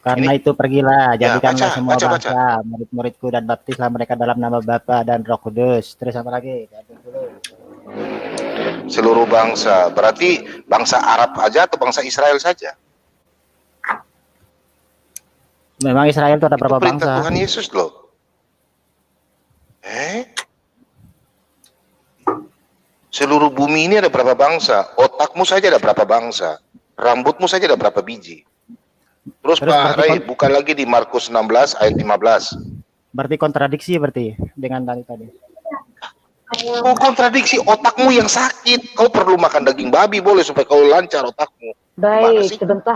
Karena itu pergilah jadikanlah semua bangsa murid-muridku dan baptislah mereka dalam nama Bapa dan Roh Kudus. Terus apa lagi? Seluruh bangsa, berarti bangsa Arab aja atau bangsa Israel saja? Memang Israel itu ada berapa bangsa? Tuhan Yesus loh. Seluruh bumi ini ada berapa bangsa? Otakmu saja ada berapa bangsa? Rambutmu saja ada berapa biji? Terus Pak Ray, buka lagi di Markus 16 ayat 15. Berarti kontradiksi berarti dengan tadi. Oh, kontradiksi, otakmu yang sakit. Kau perlu makan daging babi boleh supaya kau lancar otakmu. Baik, sebentar.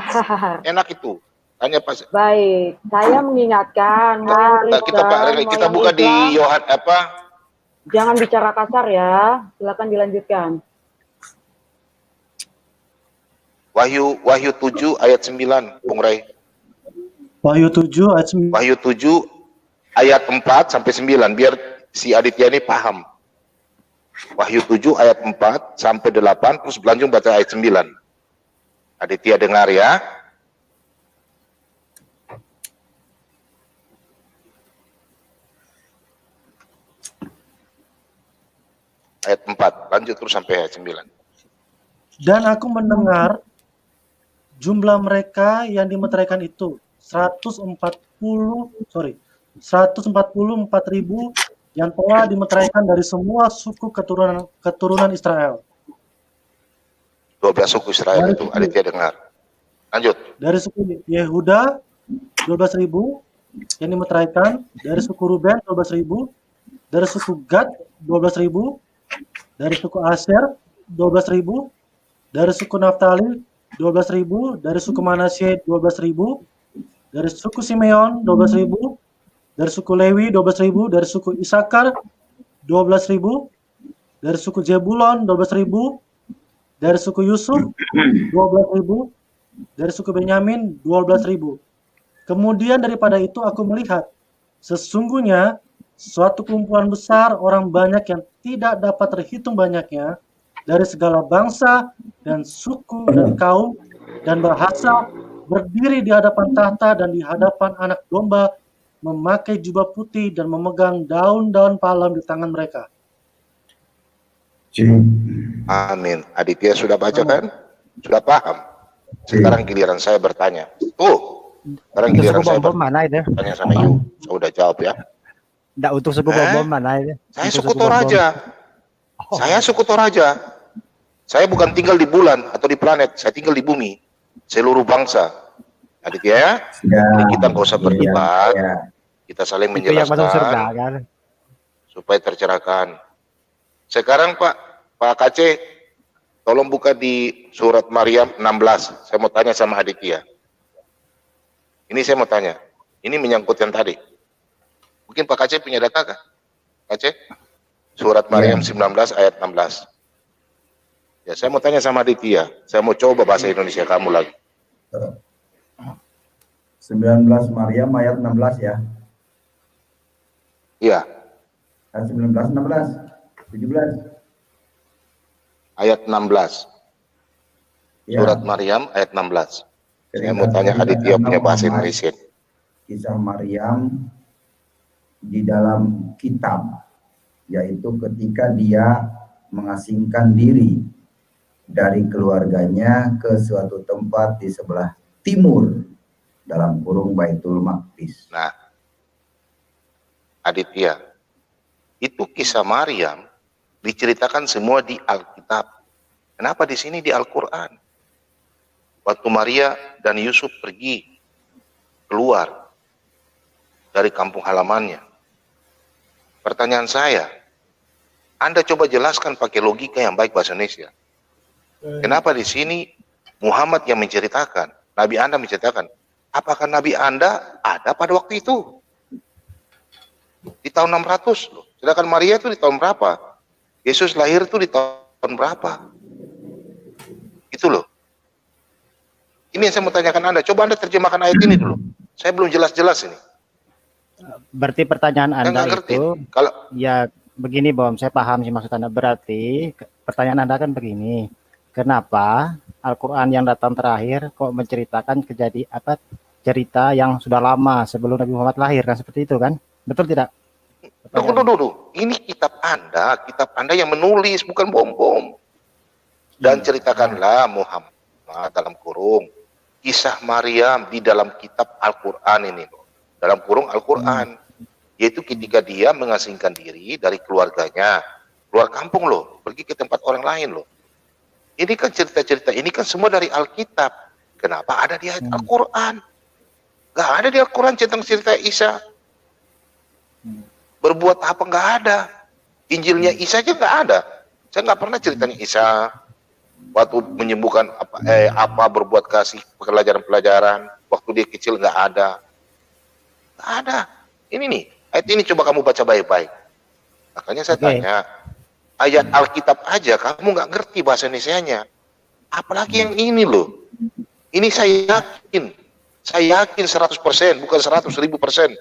Enak itu. Tanya Pak. Baik, saya mengingatkan. Kita buka di Yohan apa? Jangan bicara kasar ya. Silakan dilanjutkan. Wahyu 7 ayat 9, Bung Ray. Wahyu 7 ayat 9. Wahyu 7 ayat 4 sampai 9 biar si Aditya ini paham. Wahyu 7 ayat 4 sampai 8 terus berlanjut baca ayat 9. Aditya dengar ya. Ayat 4 lanjut terus sampai ayat 9. Dan aku mendengar jumlah mereka yang dimeteraikan itu 144.000 yang telah dimeteraikan dari semua suku keturunan Israel. 12 suku Israel dari itu Aditya dengar. Lanjut. Dari suku Yehuda 12.000 yang dimeteraikan, dari suku Ruben 12.000, dari suku Gad 12.000, dari suku Aser 12.000, dari suku Naftali 12.000, dari suku Manasye 12.000, dari suku Simeon 12.000, dari suku Lewi 12.000, dari suku Isakar 12.000, dari suku Zebulon 12.000, dari suku Yusuf 12.000, dari suku Benyamin 12.000. Kemudian daripada itu aku melihat sesungguhnya suatu kumpulan besar orang banyak yang tidak dapat terhitung banyaknya dari segala bangsa dan suku dan kaum dan bahasa berdiri di hadapan tahta dan di hadapan Anak Domba, memakai jubah putih dan memegang daun-daun palem di tangan mereka. Amin. Aditya sudah baca kan? Sudah paham? Sekarang giliran saya bertanya. Sekarang giliran saya bertanya sama Yu. Saya udah jawab ya. Nggak untuk suku Bom mana itu? Saya suku Toraja. Saya suku Toraja. Saya bukan tinggal di bulan atau di planet. Saya tinggal di bumi. Seluruh bangsa. Aditya ya? Kita nggak usah berdebat. Kita saling menjelaskan supaya tercerahkan. Sekarang Pak KC, tolong buka di surat Maryam 16. Saya mau tanya sama Aditya. Ini saya mau tanya. Ini menyangkut yang tadi. Mungkin Pak KC punya data kah? KC? Surat Maryam 19 ayat 16. Ya, saya mau tanya sama Aditya. Saya mau coba bahasa Indonesia kamu lagi. 19 Maryam ayat 16 ya. Iya. Ayat 19, 16, 17. Ayat 16. Ya. Surat Maryam ayat 16. Saya mau tanya Aditya punya bahasa Indonesia. Kisah Maryam di dalam kitab, yaitu ketika dia mengasingkan diri dari keluarganya ke suatu tempat di sebelah timur dalam kurung Baitul Maqdis. Nah, Aditya, itu kisah Maryam diceritakan semua di Alkitab. Kenapa di sini di Al-Quran? Waktu Maria dan Yusuf pergi keluar dari kampung halamannya. Pertanyaan saya, Anda coba jelaskan pakai logika yang baik bahasa Indonesia. Kenapa di sini Muhammad yang menceritakan, Nabi Anda menceritakan? Apakah Nabi Anda ada pada waktu itu? Di tahun 600 loh. Sedangkan Maria itu di tahun berapa? Yesus lahir itu di tahun berapa? Itu loh. Ini yang saya mau tanyakan Anda. Coba Anda terjemahkan ayat ini dulu. Saya belum jelas-jelas ini. Berarti pertanyaan Anda itu, kalau ya begini Bom, saya paham sih maksud Anda. Berarti pertanyaan Anda kan begini, kenapa Al-Quran yang datang terakhir kok menceritakan cerita yang sudah lama sebelum Nabi Muhammad lahir, kan seperti itu kan? Betul tidak? Tunggu. Ini kitab Anda yang menulis, bukan Bom. Dan ceritakanlah Muhammad dalam kurung kisah Maryam di dalam kitab Al-Quran ini loh. Dalam kurung Al-Quran, yaitu ketika dia mengasingkan diri dari keluarganya, keluar kampung loh, pergi ke tempat orang lain loh. Ini kan cerita-cerita, ini kan semua dari Alkitab. Kenapa ada di ayat Al-Quran? Gak ada di Al-Quran tentang cerita Isa. Berbuat apa nggak ada. Injilnya Isa aja nggak ada. Saya nggak pernah ceritanya Isa waktu menyembuhkan apa berbuat kasih pelajaran-pelajaran waktu dia kecil, nggak ada. Nggak ada. Ini nih, ayat ini coba kamu baca baik-baik. Makanya saya tanya, ayat Alkitab aja kamu nggak ngerti bahasa Indonesianya, apalagi yang ini loh. Ini saya yakin 100%, bukan 100.000%.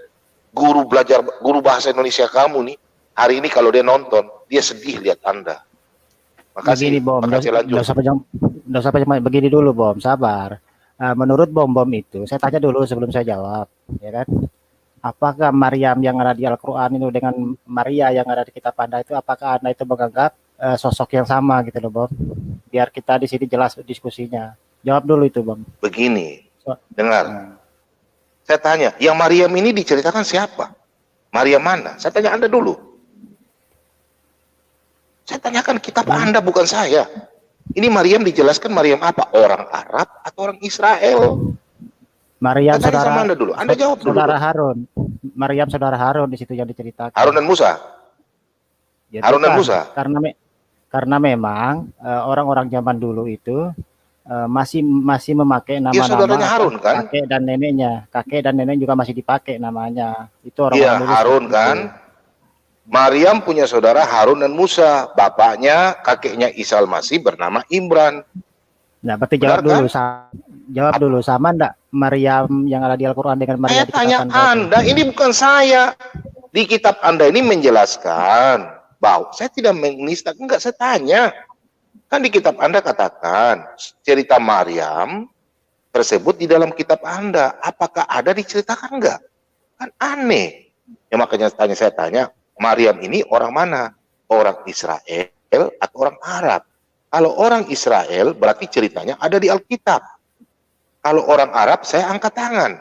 Guru bahasa Indonesia kamu nih, hari ini kalau dia nonton, dia sedih lihat Anda. Makasih. Begini Bom, nggak usah begini dulu Bom, sabar. Menurut Bom itu, saya tanya dulu sebelum saya jawab, ya kan? Apakah Maryam yang ada di Al-Quran itu dengan Maria yang ada di kitab Anda itu, apakah Anda itu menganggap sosok yang sama gitu loh Bom? Biar kita di sini jelas diskusinya. Jawab dulu itu Bom. Begini, dengar. Saya tanya, yang Maryam ini diceritakan siapa? Maryam mana? Saya tanya Anda dulu. Saya tanyakan kitab Anda, bukan saya. Ini Maryam dijelaskan Maryam apa? Orang Arab atau orang Israel? Maryam saudara sama Anda dulu. Anda jawab dulu. Saudara Harun. Maryam saudara Harun di situ yang diceritakan. Harun dan Musa. Ya, Harun dan Musa. Karena memang orang-orang zaman dulu itu masih memakai nama-nama saudaranya Harun kan? Kakek dan nenek juga masih dipakai namanya. Itu orang. Iya, Harun kan? Maryam punya saudara Harun dan Musa. Bapaknya, kakeknya Isa Al-Masih bernama Imran. Nah, berarti jawab dulu sama enggak Maryam yang ada di Al-Quran dengan Maryam saya tanya Anda, ini bukan saya. Di kitab Anda ini menjelaskan bahwa saya tidak menista, enggak, saya tanya. Kan di kitab Anda katakan cerita Maryam tersebut di dalam kitab Anda. Apakah ada diceritakan enggak? Kan aneh. Ya makanya saya tanya, Maryam ini orang mana? Orang Israel atau orang Arab? Kalau orang Israel berarti ceritanya ada di Alkitab. Kalau orang Arab saya angkat tangan.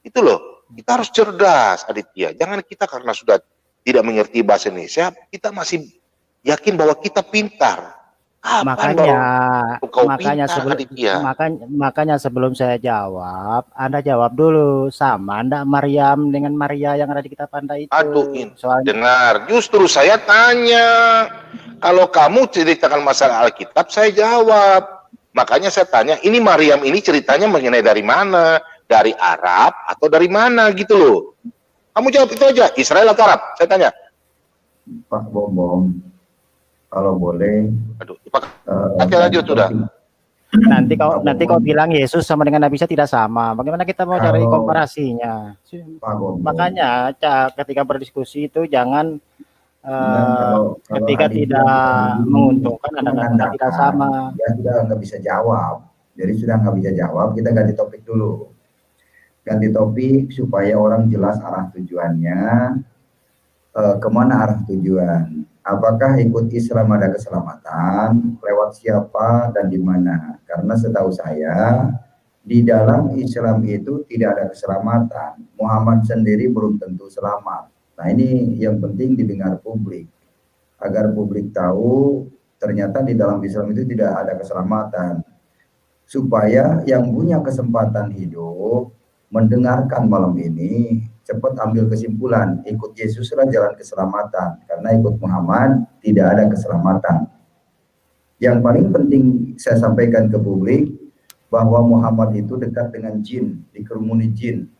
Itu loh, kita harus cerdas Aditya. Jangan kita karena sudah tidak mengerti bahasa Indonesia, kita masih yakin bahwa kita pintar. Makanya sebelum saya jawab, Anda jawab dulu, sama Anda Maryam dengan Maria yang ada di kitab Anda itu. Dengar, justru saya tanya, kalau kamu ceritakan masalah Alkitab, saya jawab. Makanya saya tanya, ini Maryam ini ceritanya mengenai dari mana? Dari Arab atau dari mana gitu loh? Kamu jawab itu aja, Israel atau Arab? Saya tanya. Pak Bom, kalau boleh. Aduh, lanjut sudah. Nanti kau bilang Yesus sama dengan Nabi Isa tidak sama. Bagaimana kita mau cari komparasinya? Makanya ketika berdiskusi itu jangan ketika tidak menguntungkan ada tidak sama. Ya sudah nggak bisa jawab. Jadi sudah nggak bisa jawab, kita ganti topik dulu. Ganti topik supaya orang jelas arah tujuannya. Kemana arah tujuan? Apakah ikut Islam ada keselamatan, lewat siapa dan di mana? Karena setahu saya, di dalam Islam itu tidak ada keselamatan. Muhammad sendiri belum tentu selamat. Nah ini yang penting didengar publik. Agar publik tahu, ternyata di dalam Islam itu tidak ada keselamatan. Supaya yang punya kesempatan hidup, mendengarkan malam ini, cepat ambil kesimpulan, ikut Yesuslah jalan keselamatan, karena ikut Muhammad tidak ada keselamatan. Yang paling penting saya sampaikan ke publik, bahwa Muhammad itu dekat dengan jin, dikerumuni jin.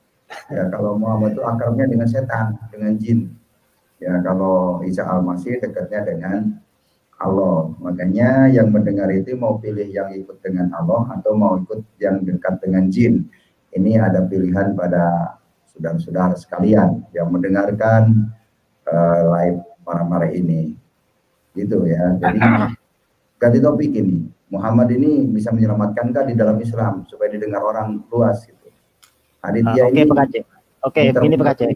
Ya, kalau Muhammad itu akrabnya dengan setan, dengan jin. Ya, kalau Isa Al-Masih dekatnya dengan Allah. Makanya yang mendengar itu mau pilih yang ikut dengan Allah atau mau ikut yang dekat dengan jin. Ini ada pilihan pada saudara-saudara sekalian yang mendengarkan live malam hari ini. Gitu ya. Jadi ganti topik ini. Muhammad ini bisa menyelamatkankah di dalam Islam supaya didengar orang luas gitu. Aditya Oke, ini Pak Aceh. Oke, begini Pak Aceh.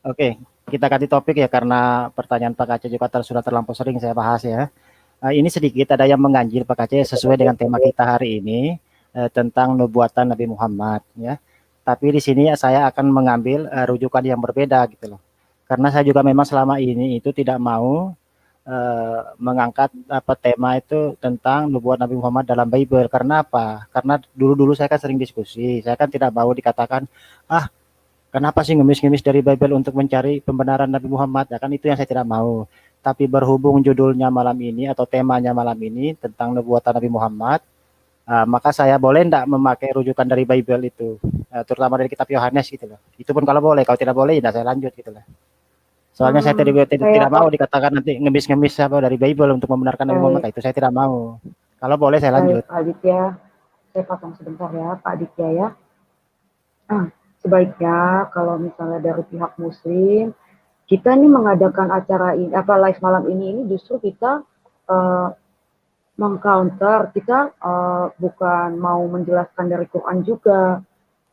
Oke, kita ganti topik ya karena pertanyaan Pak Aceh juga sudah terlampau sering saya bahas ya. Ini sedikit ada yang mengganjil Pak Aceh sesuai dengan tema kita hari ini tentang nubuatan Nabi Muhammad ya. Tapi di sini saya akan mengambil rujukan yang berbeda gitu loh. Karena saya juga memang selama ini itu tidak mau mengangkat tema itu tentang nubuat Nabi Muhammad dalam Bible. Karena apa? Karena dulu-dulu saya kan sering diskusi. Saya kan tidak mau dikatakan, kenapa sih ngemis-ngemis dari Bible untuk mencari pembenaran Nabi Muhammad? Ya kan itu yang saya tidak mau. Tapi berhubung judulnya malam ini atau temanya malam ini tentang nubuatan Nabi Muhammad, maka saya boleh tidak memakai rujukan dari Bible itu, terutama dari kitab Yohanes gitu loh. Itu pun kalau boleh, kalau tidak boleh, ya saya lanjut gitu loh. Soalnya saya tidak mau dikatakan nanti ngemis-ngemis dari Bible untuk membenarkan Nabi Muhammad. Itu saya tidak mau. Kalau boleh saya lanjut. Pak Aditya, saya potong sebentar ya Pak Aditya ya. Sebaiknya kalau misalnya dari pihak Muslim, kita ini mengadakan acara ini, live malam ini justru kita mengcounter, kita bukan mau menjelaskan dari Quran juga,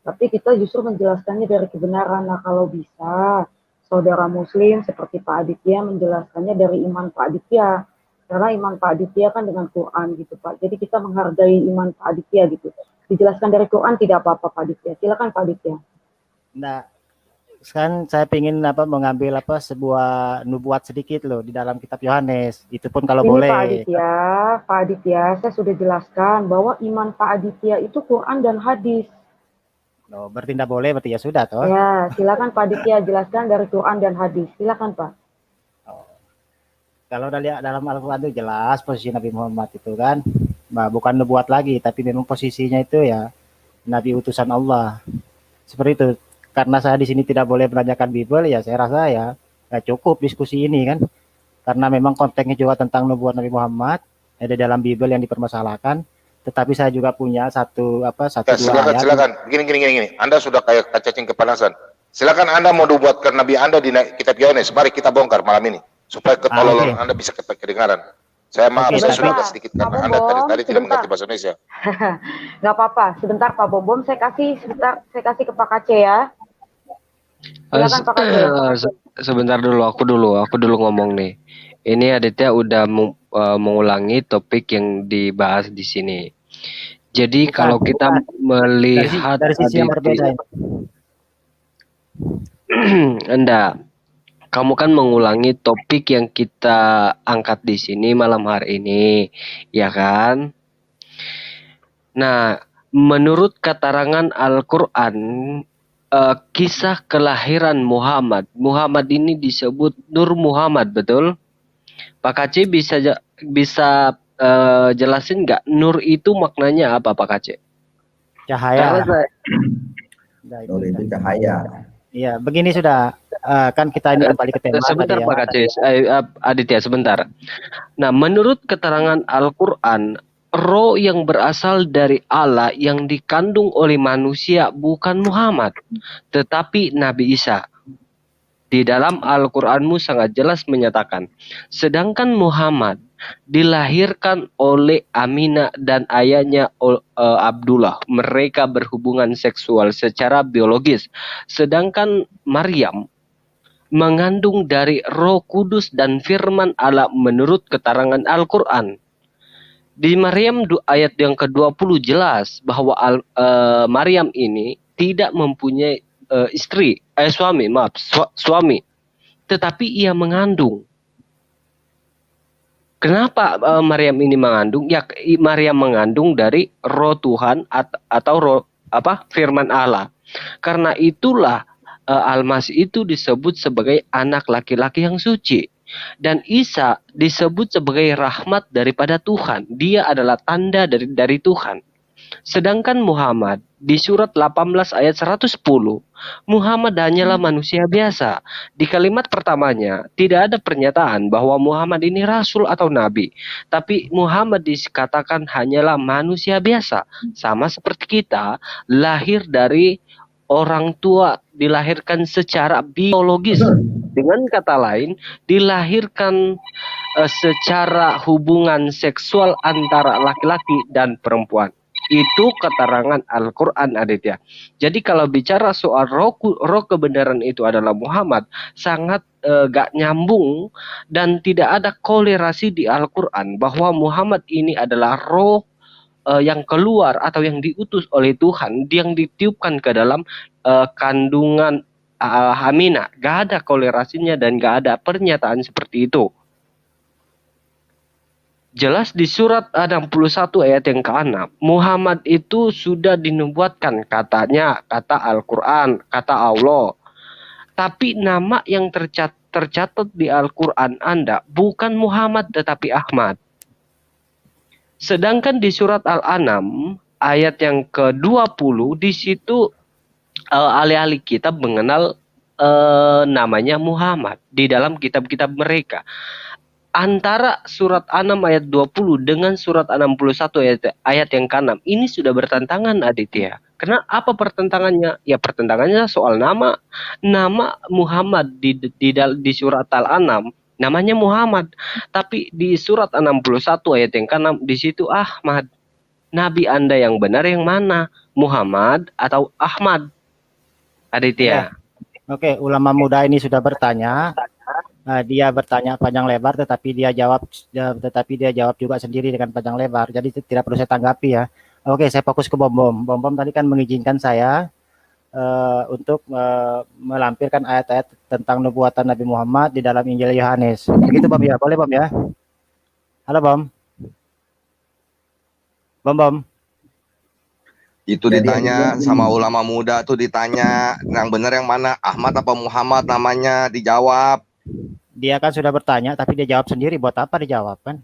tapi kita justru menjelaskannya dari kebenaran. Nah kalau bisa, saudara Muslim seperti Pak Aditya menjelaskannya dari iman Pak Aditya, karena iman Pak Aditya kan dengan Quran gitu Pak. Jadi kita menghargai iman Pak Aditya gitu. Dijelaskan dari Quran tidak apa-apa Pak Aditya. Silakan Pak Aditya. Nah, sekarang saya ingin mengambil sebuah nubuat sedikit loh di dalam kitab Yohanes. Itu pun kalau boleh. Pak Aditya, saya sudah jelaskan bahwa iman Pak Aditya itu Quran dan hadis. Oh, berarti tidak boleh, berarti ya sudah toh. Ya, silakan Pak Aditya jelaskan dari Quran dan hadis. Silakan Pak. Kalau dalam Al-Quran itu jelas posisi Nabi Muhammad itu kan, bukan nubuat lagi, tapi memang posisinya itu ya Nabi utusan Allah. Seperti itu. Karena saya di sini tidak boleh menanyakan Bible, ya saya rasa ya cukup diskusi ini kan. Karena memang konteksnya juga tentang nubuat Nabi Muhammad, ada dalam Bible yang dipermasalahkan. Tetapi saya juga punya satu silakan. Gini. Anda sudah kayak cacing kepanasan. Silakan Anda mau dibuatkan Nabi Anda di kitab Yohanes. Mari kita bongkar malam ini supaya ketololan Anda bisa kedengaran. Saya maaf, saya sudah agak sedikit karena Anda tadi tidak mengerti bahasa Indonesia. Nggak apa-apa. Sebentar Pak Bom, saya kasih ke Pak Aceh ya. Silakan Pak Aceh. Sebentar dulu, aku dulu ngomong nih. Ini Aditya udah mengulangi topik yang dibahas di sini. Jadi kalau kita melihat dari sisi yang berbeda. Enggak. Kamu kan mengulangi topik yang kita angkat di sini malam hari ini, ya kan? Nah, menurut keterangan Al-Qur'an, kisah kelahiran Muhammad ini disebut Nur Muhammad, betul? Pak Aceh bisa jelasin nggak Nur itu maknanya apa Pak Aceh? Cahaya. Nur itu cahaya. Iya, begini sudah. Kan kita ini kembali ke tema. Sebentar Pak Aceh, Aditya sebentar. Nah, menurut keterangan Al-Quran, roh yang berasal dari Allah yang dikandung oleh manusia bukan Muhammad, tetapi Nabi Isa. Di dalam Al-Quranmu sangat jelas menyatakan, sedangkan Muhammad dilahirkan oleh Aminah dan ayahnya Abdullah. Mereka berhubungan seksual secara biologis. Sedangkan Maryam mengandung dari Roh Kudus dan firman Allah menurut keterangan Al-Quran. Di Maryam ayat yang ke-20 jelas bahwa Maryam ini tidak mempunyai suami, tetapi ia mengandung. Kenapa Maryam ini mengandung? Ya, Maryam mengandung dari roh Tuhan atau roh firman Allah. Karena itulah Al-Masih itu disebut sebagai anak laki-laki yang suci. Dan Isa disebut sebagai rahmat daripada Tuhan. Dia adalah tanda dari Tuhan. Sedangkan Muhammad di surat 18 ayat 110, Muhammad hanyalah manusia biasa. Di kalimat pertamanya tidak ada pernyataan bahwa Muhammad ini rasul atau nabi, tapi Muhammad dikatakan hanyalah manusia biasa, sama seperti kita, lahir dari orang tua, dilahirkan secara biologis. Dengan kata lain, dilahirkan secara hubungan seksual antara laki-laki dan perempuan. Itu keterangan Al-Quran, Aditya. Jadi kalau bicara soal roh kebenaran itu adalah Muhammad, sangat gak nyambung dan tidak ada kolerasi di Al-Quran bahwa Muhammad ini adalah roh yang keluar atau yang diutus oleh Tuhan, yang ditiupkan ke dalam kandungan Aminah. Gak ada kolerasinya dan gak ada pernyataan seperti itu. Jelas di surat 61 ayat yang ke-6, Muhammad itu sudah dinubuatkan, katanya, kata Al-Quran, kata Allah. Tapi nama yang tercatat di Al-Quran Anda bukan Muhammad tetapi Ahmad. Sedangkan di surat Al-An'am ayat yang ke-20, di situ ahli-ahli kitab mengenal namanya Muhammad di dalam kitab-kitab mereka. Antara surat 6 ayat 20 dengan surat 61 ayat yang ke-6 ini sudah bertentangan, Aditya. Karena apa pertentangannya? Ya pertentangannya soal nama. Nama Muhammad di surat Al-An'am namanya Muhammad, tapi di surat 61 ayat yang ke-6 di situ Ahmad. Nabi Anda yang benar yang mana? Muhammad atau Ahmad? Aditya. Oke, ulama muda ini sudah bertanya. Dia bertanya panjang lebar, tetapi dia jawab juga sendiri dengan panjang lebar. Jadi tidak perlu saya tanggapi ya. Oke, saya fokus ke Bom Bom. Bom Bom tadi kan mengizinkan saya untuk melampirkan ayat-ayat tentang nubuatan Nabi Muhammad di dalam Injil Yohanes. Begitu Bom ya? Boleh Bom ya? Halo Bom. Bom Bom. Itu ditanya sama ulama muda tuh, ditanya yang benar yang mana, Ahmad apa Muhammad namanya, dijawab. Dia kan sudah bertanya, tapi dia jawab sendiri. Buat apa dijawab kan?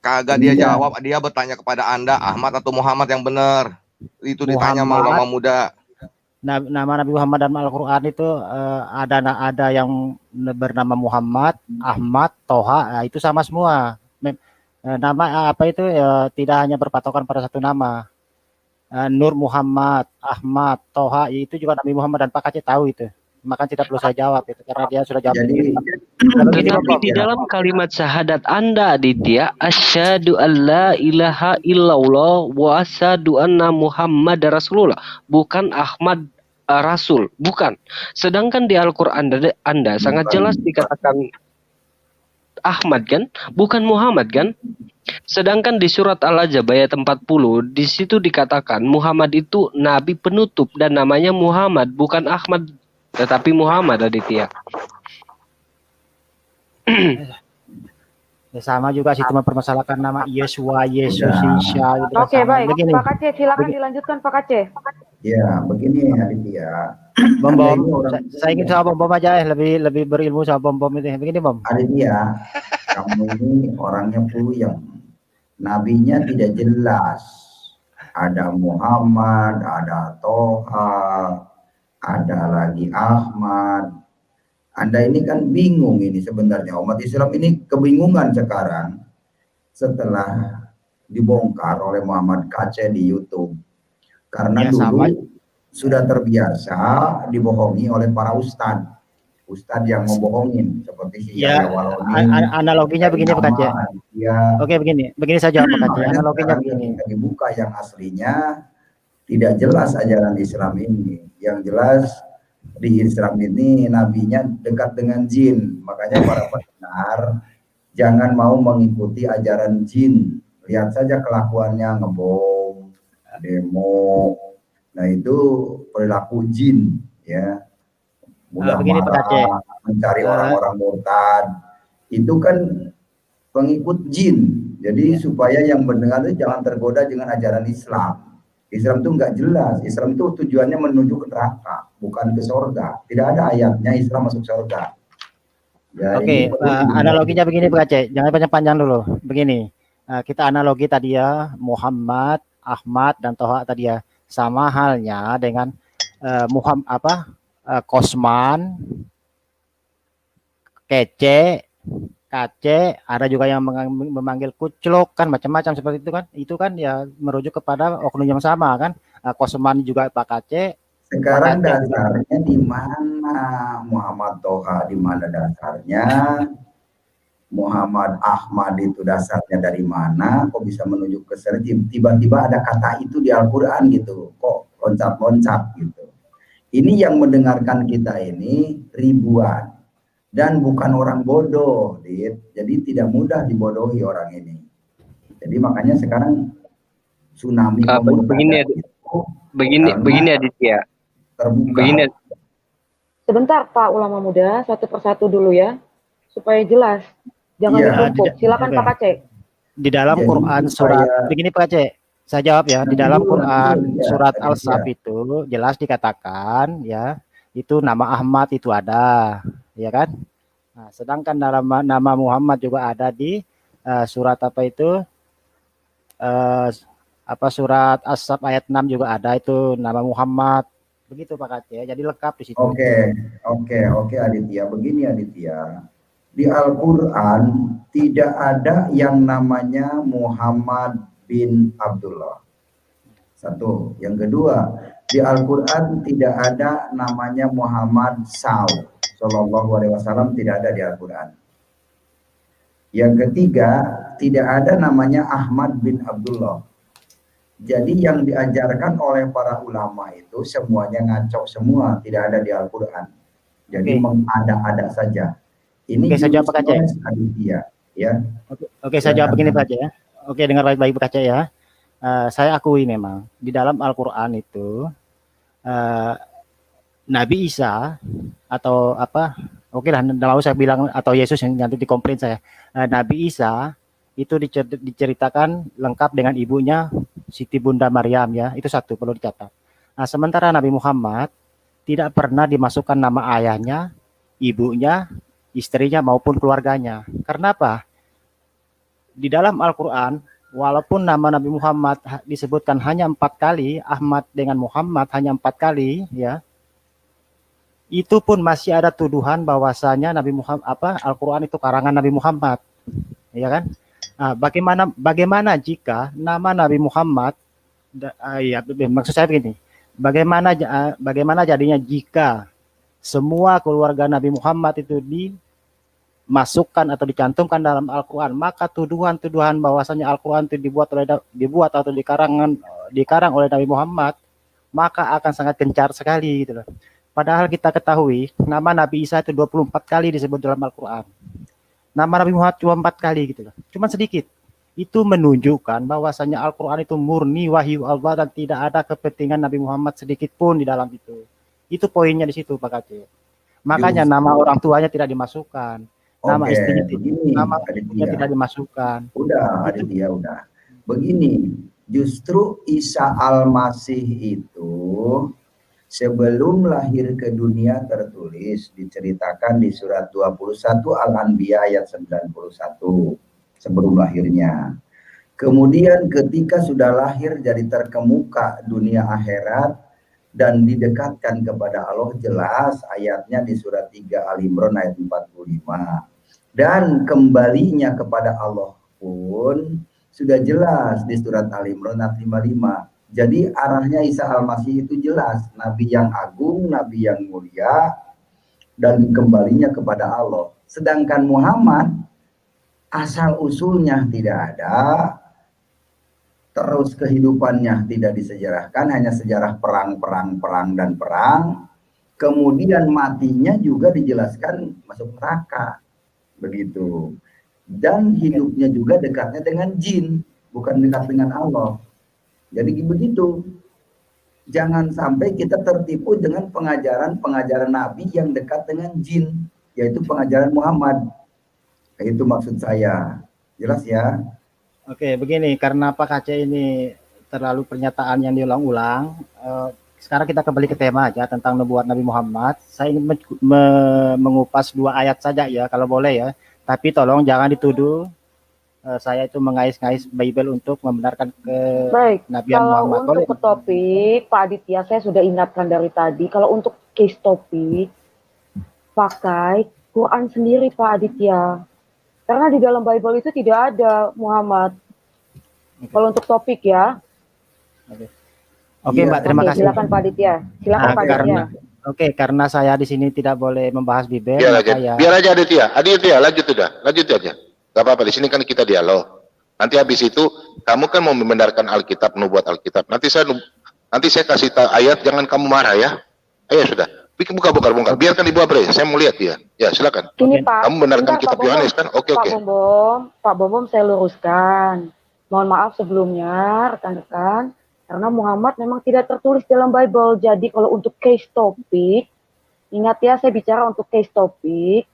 Kagak dia jawab, dia bertanya kepada Anda, Ahmad atau Muhammad yang benar. Itu ditanya sama ulama muda. Nama Nabi Muhammad dalam Al-Quran itu ada yang bernama Muhammad, Ahmad, Toha, itu sama semua. Nama apa itu tidak hanya berpatokan pada satu nama. Nur Muhammad, Ahmad, Toha, itu juga Nabi Muhammad, dan Pak Aceh tahu itu. Maka tidak perlu saya jawab itu karena dia sudah jawab sendiri. Tetapi di dalam kalimat syahadat Anda, Aditya, asyhadu alla ilaha illallah wa asyhadu anna Muhammad Rasulullah, bukan Ahmad Rasul, bukan. Sedangkan di Al-Qur'an Anda sangat jelas dikatakan Ahmad kan, bukan Muhammad kan? Sedangkan di surat Al-Ahzab ayat 40 di situ dikatakan Muhammad itu nabi penutup dan namanya Muhammad, bukan Ahmad tetapi Muhammad, Aditya. Ya, sama juga sih, cuma mempermasalahkan nama Yesua, Yesus, Isa. Oke, baik. Begini. Pak Aceh, silakan dilanjutkan Pak Aceh. Ya, begini Aditya. Bom Bom, saya ingin sama Bom Bom aja, lebih berilmu sama Bom Bom itu. Begini Bom. Aditya, kamu ini orangnya puyeng. Nabinya tidak jelas. Ada Muhammad, ada Toha, ada lagi Ahmad. Anda ini kan bingung ini sebenarnya. Umat Islam ini kebingungan sekarang setelah dibongkar oleh Muhammad Aceh di YouTube. Karena dulu sudah terbiasa dibohongi oleh para ustadz yang membohongin seperti si analoginya begini Pak Aceh. Oke, begini saya jawab Pak Aceh. Analoginya begini. Dibuka yang aslinya tidak jelas ajaran Islam ini. Yang jelas di Islam ini nabinya dekat dengan jin. Makanya para pendengar jangan mau mengikuti ajaran jin. Lihat saja kelakuannya, ngebom, demo. Nah itu perilaku jin ya. Mudah marah, mencari orang-orang murtad. Itu kan pengikut jin. Jadi supaya yang mendengar itu jangan tergoda dengan ajaran Islam. Islam itu enggak jelas. Islam itu tujuannya menuju ke neraka, bukan ke surga. Tidak ada ayatnya Islam masuk surga. Ya, oke, analoginya begini Pak Aceh. Jangan panjang-panjang dulu. Begini, kita analogi tadi ya, Muhammad, Ahmad dan Toha tadi ya. Sama halnya dengan Kosman, Kece, Kace, ada juga yang memanggil Kucluk kan, macam-macam seperti itu kan. Itu kan ya merujuk kepada oknum yang sama kan. Kosman juga Pak Kace. Sekarang dasarnya di mana Muhammad Toha, di mana dasarnya Muhammad Ahmad itu dasarnya dari mana? Kok bisa menunjuk ke sana? Tiba-tiba ada kata itu di Al-Quran gitu. Kok loncat-loncat gitu. Ini yang mendengarkan kita ini ribuan. Dan bukan orang bodoh, Dit. Jadi tidak mudah dibodohi orang ini. Jadi makanya sekarang tsunami begini Aditya. Terbuka. Begini. Sebentar Pak Ulama Muda, satu persatu dulu ya, supaya jelas. Jangan ditumpuk. Silakan Pak Aceh. Di dalam Quran surat begini Pak Aceh, saya jawab ya. Di dalam Quran surat Al-Saf itu jelas dikatakan ya, itu nama Ahmad itu ada, ya kan? Nah, sedangkan dalam nama Muhammad juga ada di surat apa itu? Surat As-Saf ayat 6 juga ada itu nama Muhammad. Begitu Pak Aceh. Jadi lengkap di situ. Oke Aditya. Begini Aditya. Di Al-Quran tidak ada yang namanya Muhammad bin Abdullah. Satu. Yang kedua, di Al-Quran tidak ada namanya Muhammad Sallallahu Alaihi Wasallam, tidak ada di Al-Quran. Yang ketiga, tidak ada namanya Ahmad bin Abdullah. Jadi yang diajarkan oleh para ulama itu semuanya ngaco semua, tidak ada di Al-Quran. Jadi mengada-ada saja. Ini saya jawab Pak Aceh. Ya. Oke, saya jawab begini Pak Aceh ya. Oke, dengar baik-baik Pak Aceh ya. Saya akui memang di dalam Al-Quran itu Nabi Isa atau oke lah, mau saya bilang atau Yesus yang nanti dikomplain saya. Nabi Isa itu diceritakan lengkap dengan ibunya Siti Bunda Maryam ya. Itu satu perlu dicatat. Nah, sementara Nabi Muhammad tidak pernah dimasukkan nama ayahnya, ibunya, istrinya maupun keluarganya. Karena apa? Di dalam Al-Quran, walaupun nama Nabi Muhammad disebutkan hanya 4 kali, Ahmad dengan Muhammad hanya 4 kali, ya, itu pun masih ada tuduhan bahwasanya Nabi Muhammad Al-Quran itu karangan Nabi Muhammad, ya kan? Nah, bagaimana jika nama Nabi Muhammad, ya maksud saya begini, bagaimana jadinya jika semua keluarga Nabi Muhammad itu dimasukkan atau dicantumkan dalam Al-Quran, maka tuduhan-tuduhan bahwasanya Al-Quran itu dibuat atau dikarang oleh Nabi Muhammad, maka akan sangat gencar sekali gitu loh. Padahal kita ketahui nama Nabi Isa itu 24 kali disebut dalam Al-Quran. Nama Nabi Muhammad cuma 4 kali gitu loh. Cuma sedikit. Itu menunjukkan bahwasanya Al-Quran itu murni wahyu Allah dan tidak ada kepentingan Nabi Muhammad sedikit pun di dalam itu. Itu poinnya di situ Pak Aceh. Makanya nama orang tuanya tidak dimasukkan. Nama istrinya tidak dimasukkan. Udah, Aditya udah. Begini, justru Isa Al-Masih itu sebelum lahir ke dunia tertulis, diceritakan di surat 21 Al-Anbiya ayat 91 sebelum lahirnya. Kemudian ketika sudah lahir jadi terkemuka dunia akhirat dan didekatkan kepada Allah, jelas ayatnya di surat 3 Al-Imran ayat 45. Dan kembalinya kepada Allah pun sudah jelas di surat Al-Imran ayat 55. Jadi arahnya Isa Al-Masih itu jelas, Nabi yang agung, Nabi yang mulia, dan kembalinya kepada Allah. Sedangkan Muhammad asal usulnya tidak ada, terus kehidupannya tidak disejarahkan, hanya sejarah perang, dan perang. Kemudian matinya juga dijelaskan masuk neraka, begitu. Dan hidupnya juga dekatnya dengan jin, bukan dekat dengan Allah. Jadi begitu. Jangan sampai kita tertipu dengan pengajaran Nabi yang dekat dengan jin, yaitu pengajaran Muhammad. Itu maksud saya. Jelas ya? Oke, begini, karena Pak Aceh ini terlalu pernyataan yang diulang-ulang, sekarang kita kembali ke tema aja tentang nubuat Nabi Muhammad. Saya ingin mengupas 2 ayat saja ya, kalau boleh ya. Tapi tolong jangan dituduh saya itu mengais-ngais Bible untuk membenarkan Nabi Muhammad. Kalau untuk ke topik, Pak Aditya, saya sudah ingatkan dari tadi, kalau untuk case topik, pakai Quran sendiri Pak Aditya. Karena di dalam Bible itu tidak ada Muhammad. Kalau untuk topik ya. Oke, Mbak, terima kasih. Silakan Pak Aditya. Silakan Pak Aditya. Oke, karena saya di sini tidak boleh membahas Bible, biar aja Aditya. Aditya, lanjut aja. Gak apa-apa, di sini kan kita dialog. Nanti habis itu kamu kan mau membenarkan Alkitab, nubuat Alkitab. Nanti saya kasih ayat, jangan kamu marah ya. Ayo sudah. Buka. Biarkan Ibu Abre, saya mau lihat dia. Ya, silakan. Ini Pak. Kamu benarkan kitab Yohanes kan? Oke. Pak Bom saya luruskan. Mohon maaf sebelumnya rekan-rekan, karena Muhammad memang tidak tertulis dalam Bible. Jadi kalau untuk case topik, ingat ya, saya bicara untuk case topik,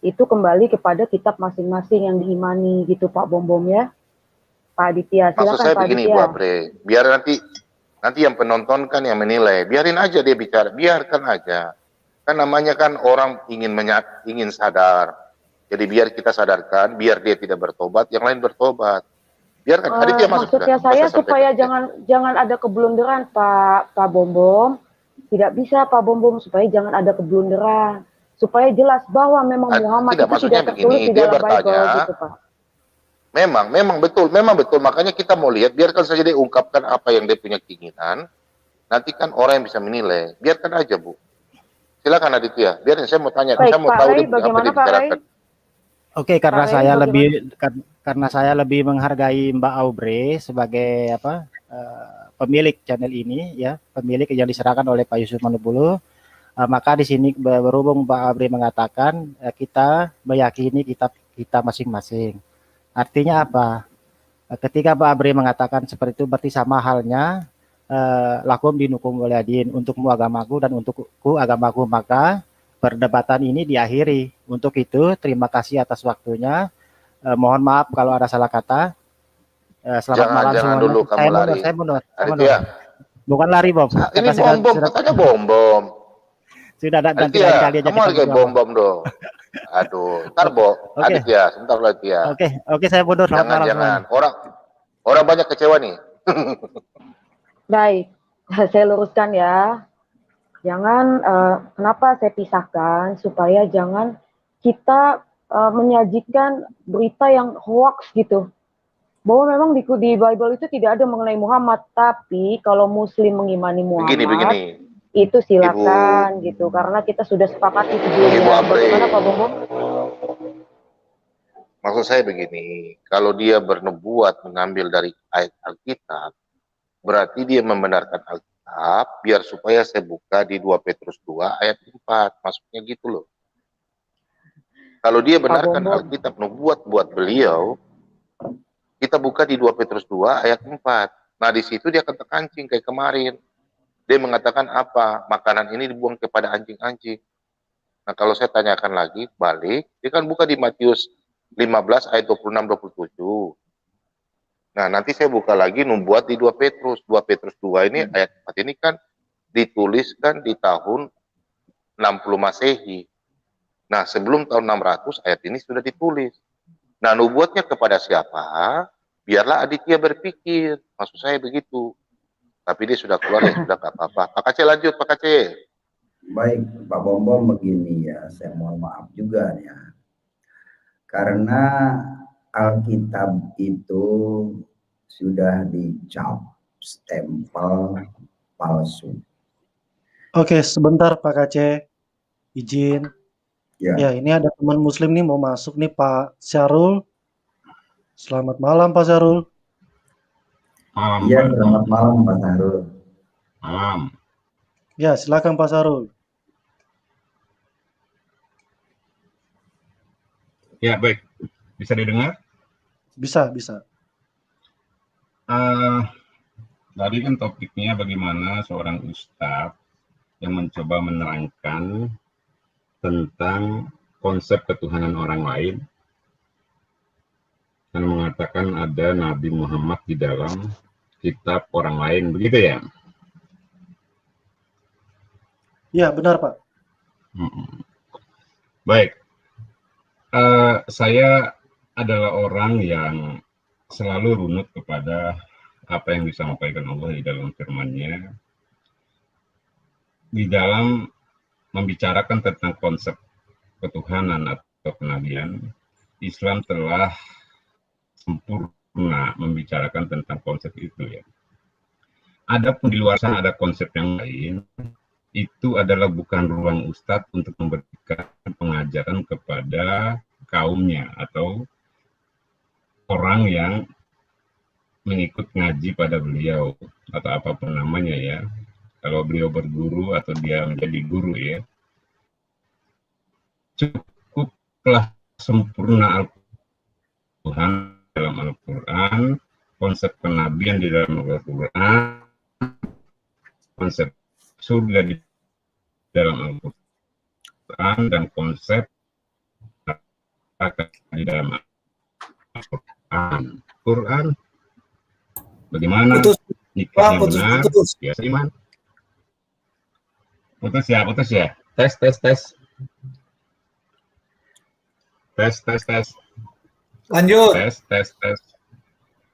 itu kembali kepada kitab masing-masing yang diimani gitu Pak Bom ya. Pak Aditya, silakan. Maksud saya Pak begini Aditya. Bu Abre, biar nanti yang penonton kan yang menilai, biarin aja dia bicara, biarkan aja. Kan namanya kan orang ingin sadar. Jadi biar kita sadarkan, biar dia tidak bertobat, yang lain bertobat. Biarkan. Aditya masuk. Maksudnya saya supaya jangan ada keblunderan Pak Bom. Tidak bisa Pak Bom, supaya jangan ada keblunderan. Supaya jelas bahwa memang Muhammad itu tidak tertulis di dalam Bible gitu Pak. Memang betul. Makanya kita mau lihat, biarkan saja dia ungkapkan apa yang dia punya keinginan. Nanti kan orang yang bisa menilai. Biarkan aja Bu. Silakan Aditya. Biarin, saya mau tanya. Baik, saya mau tahu dia apa dia bicarakan. Oke, karena saya lebih menghargai Mbak Aubrey sebagai pemilik channel ini ya, pemilik yang diserahkan oleh Pak Yusuf Manubulu. Maka di sini berhubung Mbak Aubrey mengatakan kita meyakini kitab kita masing-masing. Artinya apa? Ketika Pak Aubrey mengatakan seperti itu, berarti sama halnya lakum dinukum waliadin, untukmu agamaku dan untukku agamaku. Maka perdebatan ini diakhiri. Untuk itu, terima kasih atas waktunya. Mohon maaf kalau ada salah kata. Selamat malam semuanya. Jangan dulu kamu lari. Saya mundur. Bukan lari, Bom. Ini katanya bom. Sudah ada ganti kali aja. Kamu harus bom dong. Aduh, ntar Aditya, sebentar lagi ya. Oke, saya mundur. Jangan. Orang banyak kecewa nih. Baik, saya luruskan ya. Jangan, kenapa saya pisahkan, supaya jangan kita menyajikan berita yang hoax gitu. Bahwa memang di Bible itu tidak ada mengenai Muhammad, tapi kalau Muslim mengimani Muhammad, begini. Itu silakan gitu, karena kita sudah sepakati sebelumnya. Bagaimana Pak Bom? Maksud saya begini, kalau dia bernubuat mengambil dari ayat Alkitab, berarti dia membenarkan Alkitab, biar supaya saya buka di 2 Petrus 2 ayat 4, maksudnya gitu loh. Kalau dia benarkan Alkitab nubuat buat beliau, kita buka di 2 Petrus 2 ayat 4. Nah di situ dia akan terkancing kayak kemarin. Dia mengatakan apa? Makanan ini dibuang kepada anjing-anjing. Nah kalau saya tanyakan lagi, balik, dia kan buka di Matius 15 ayat 26-27. Nah nanti saya buka lagi nubuat di 2 Petrus. 2 Petrus 2 ini ayat 4 ini kan dituliskan di tahun 60 Masehi. Nah sebelum tahun 600 ayat ini sudah ditulis. Nah nubuatnya kepada siapa? Biarlah Aditya berpikir. Maksud saya begitu. Tapi dia sudah keluar, ya sudah gak apa-apa. Pak Kace lanjut, Pak Kace. Baik, Pak Bom begini ya, saya mohon maaf juga ya. Karena Alkitab itu sudah dicap stempel palsu. Oke, sebentar Pak Kace. Izin. Ya, ini ada teman muslim nih mau masuk nih, Pak Syarul. Selamat malam Pak Syarul. Iya, selamat malam Pak Syarul. Malam. Ya, silakan Pak Syarul. Ya, baik. Bisa didengar? Bisa. Tadi kan topiknya bagaimana seorang ustadz yang mencoba menerangkan tentang konsep ketuhanan orang lain dan mengatakan ada Nabi Muhammad di dalam kitab orang lain, begitu ya? Ya, benar Pak. Baik, saya adalah orang yang selalu runut kepada apa yang disampaikan Allah di dalam firman-Nya, di dalam membicarakan tentang konsep ketuhanan atau kenabian. Islam telah sempurna membicarakan tentang konsep itu ya. Adapun di luar sana ada konsep yang lain, itu adalah bukan ruang ustadz untuk memberikan pengajaran kepada kaumnya atau orang yang mengikut ngaji pada beliau atau apapun namanya ya. Kalau beliau berguru atau dia menjadi guru ya, cukuplah sempurna Tuhan dalam Al-Quran, konsep kenabian di dalam Al-Quran, konsep surga di dalam Al-Quran, dan konsep di dalam Al-Quran. Bagaimana nikah yang benar? Ya seiman. Putus ya. Tes. Lanjut. Tes.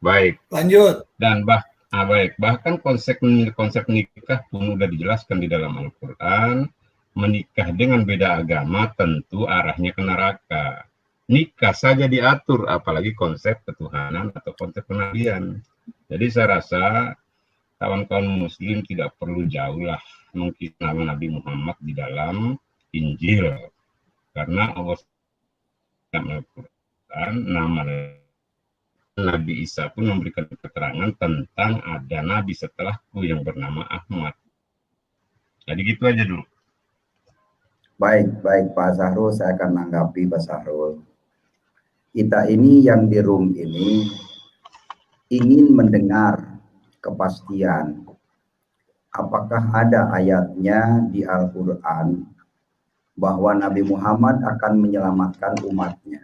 Baik. Lanjut. Dan baik. Bahkan konsep nikah pun sudah dijelaskan di dalam Al-Quran. Menikah dengan beda agama tentu arahnya ke neraka. Nikah saja diatur, apalagi konsep ketuhanan atau konsep kenabian. Jadi saya rasa kawan-kawan muslim tidak perlu jauh lah mungkin nama Nabi Muhammad di dalam Injil. Karena Allah dalam Al-Quran, nama Nabi Isa pun memberikan keterangan tentang ada Nabi setelahku yang bernama Ahmad. Jadi gitu aja dulu. Baik Pak Sahrul, saya akan menanggapi Pak Sahrul. Kita ini yang di room ini ingin mendengar kepastian apakah ada ayatnya di Al-Quran bahwa Nabi Muhammad akan menyelamatkan umatnya.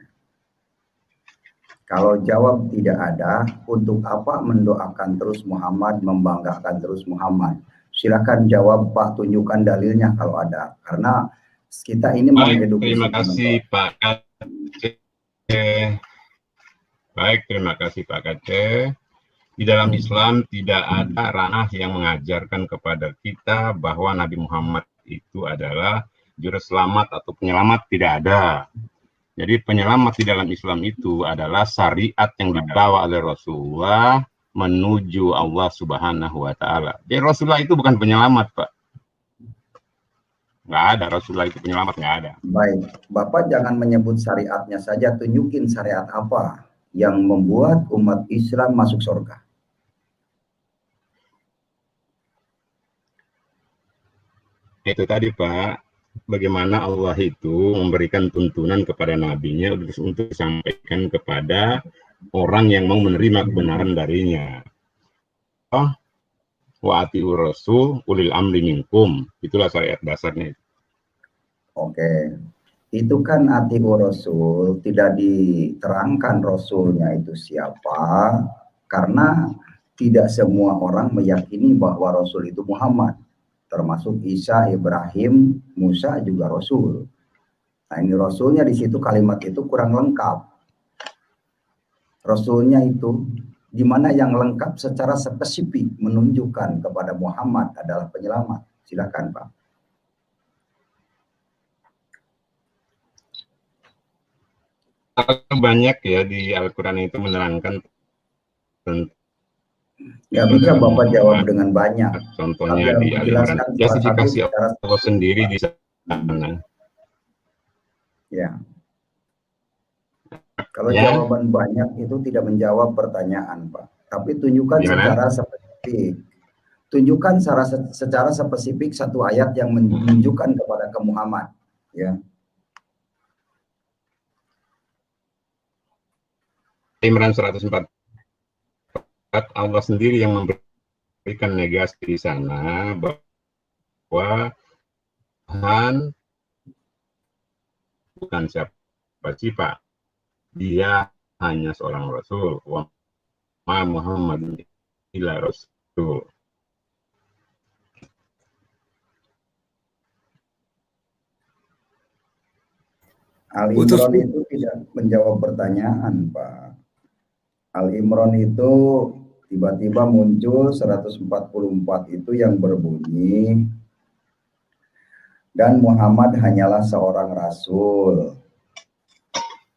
Kalau jawab tidak ada, untuk apa mendoakan terus Muhammad, membanggakan terus Muhammad? Silakan jawab Pak, tunjukkan dalilnya kalau ada. Karena kita ini mengedukasi. Terima kasih Pak Kaceh. Baik, terima kasih Pak Kaceh. Di dalam Islam tidak ada ranah yang mengajarkan kepada kita bahwa Nabi Muhammad itu adalah juru selamat atau penyelamat, tidak ada. Jadi penyelamat di dalam Islam itu adalah syariat yang dibawa oleh Rasulullah menuju Allah Subhanahu wa Ta'ala. Jadi Rasulullah itu bukan penyelamat, Pak. Nggak ada, Rasulullah itu penyelamat, nggak ada. Baik, Bapak jangan menyebut syariatnya saja, tunjukin syariat apa yang membuat umat Islam masuk surga. Itu tadi Pak, bagaimana Allah itu memberikan tuntunan kepada nabinya untuk disampaikan kepada orang yang mau menerima kebenaran darinya. Wa ati'ur rasul ulil amri minkum. Itulah syariat dasarnya. Oke. Itu kan ati'ur rasul, tidak diterangkan rasulnya itu siapa, karena tidak semua orang meyakini bahwa rasul itu Muhammad. Termasuk Isa, Ibrahim, Musa juga rasul. Nah ini rasulnya di situ kalimat itu kurang lengkap. Rasulnya itu di mana yang lengkap secara spesifik menunjukkan kepada Muhammad adalah penyelamat. Silakan Pak. Banyak ya di Al-Quran itu menerangkan tentang. Ya bisa Bapak jawab dengan banyak. Contohnya di Al-Imran, justifikasi Allah sendiri di sana. Ya. Kalau jawaban banyak itu tidak menjawab pertanyaan, Pak. Tapi tunjukkan secara spesifik. Tunjukkan secara spesifik satu ayat yang menunjukkan kepada ke Muhammad. Ya. Imran 104. Allah sendiri yang memberikan negasi di sana bahwa Tuhan bukan siapa, dia hanya seorang Rasul. Wa ma Muhammad illa Rasul. Al-Imran itu tidak menjawab pertanyaan, Pak. Al-Imran itu tiba-tiba muncul 144 itu yang berbunyi, dan Muhammad hanyalah seorang rasul.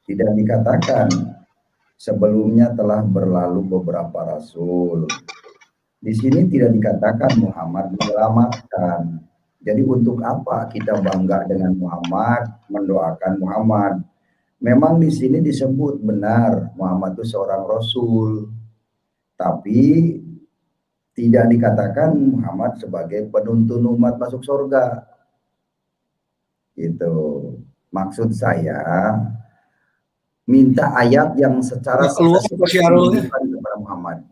Tidak dikatakan sebelumnya telah berlalu beberapa rasul. Di sini tidak dikatakan Muhammad menyelamatkan. Jadi untuk apa kita bangga dengan Muhammad, mendoakan Muhammad? Memang di sini disebut benar Muhammad itu seorang rasul, tapi tidak dikatakan Muhammad sebagai penuntun umat masuk surga. Itu maksud saya, minta ayat yang secara keluar Pak Syahrulnya. kepada Muhammad.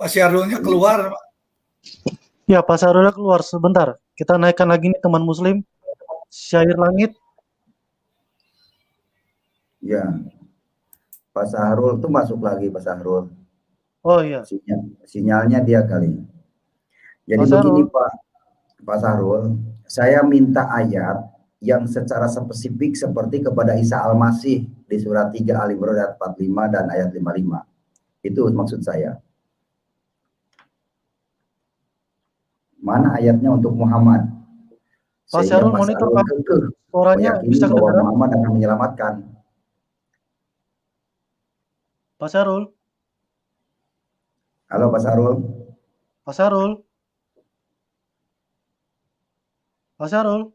Pak Syahrulnya keluar. Ya, Pak Syahrulnya keluar sebentar. Kita naikkan lagi nih teman muslim. Syair langit. Ya. Pak Syahrul tuh masuk lagi, Pak Syahrul. Oh iya. Sinyalnya dia kali. Jadi Pak begini Syahrul. Pak Syahrul, saya minta ayat yang secara spesifik seperti kepada Isa Al-Masih di surat 3 Al-Imran ayat 45 dan ayat 55. Itu maksud saya. Mana ayatnya untuk Muhammad? Pak Syahrul monitor Pak. Suaranya bisa kedengaran. Muhammad akan menyelamatkan. Pak Syahrul. Halo Pak Syahrul. Pak Syahrul. Pak Syahrul.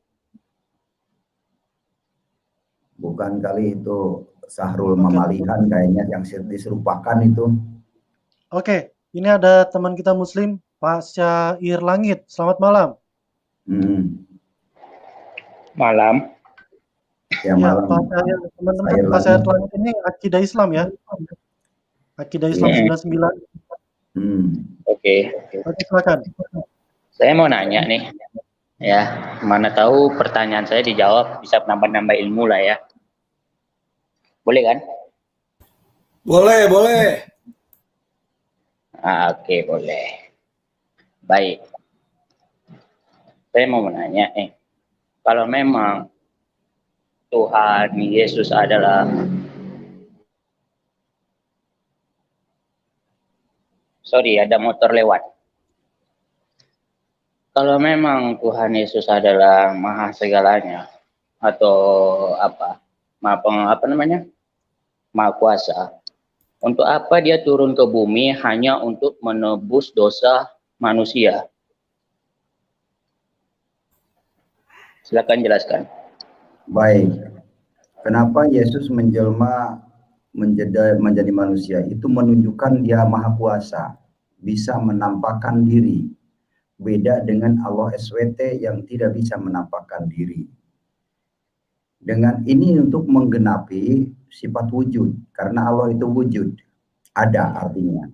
Bukan kali itu Syahrul Mamalihan kayaknya yang diserupakan itu. Oke, ini ada teman kita muslim, Pak Syair Langit. Selamat malam. Malam. Ya, malam. Pak Syair, teman-teman, Pak Syair Langit ini akidah Islam ya. Akidah Islam 99. Oke. Silakan. Saya mau nanya nih. Ya, mana tahu pertanyaan saya dijawab, bisa nambah-nambah ilmu lah ya. Boleh kan? Boleh, boleh. Oke, boleh. Baik. Saya mau menanya nih. Kalau memang Tuhan Yesus adalah ada motor lewat. Kalau memang Tuhan Yesus adalah maha segalanya atau maha kuasa, untuk apa dia turun ke bumi hanya untuk menebus dosa manusia? Silakan jelaskan. Baik. Kenapa Yesus menjelma menjadi manusia? Itu menunjukkan dia maha kuasa, bisa menampakkan diri. Beda dengan Allah SWT yang tidak bisa menampakkan diri. Dengan ini untuk menggenapi sifat wujud, karena Allah itu wujud, ada artinya.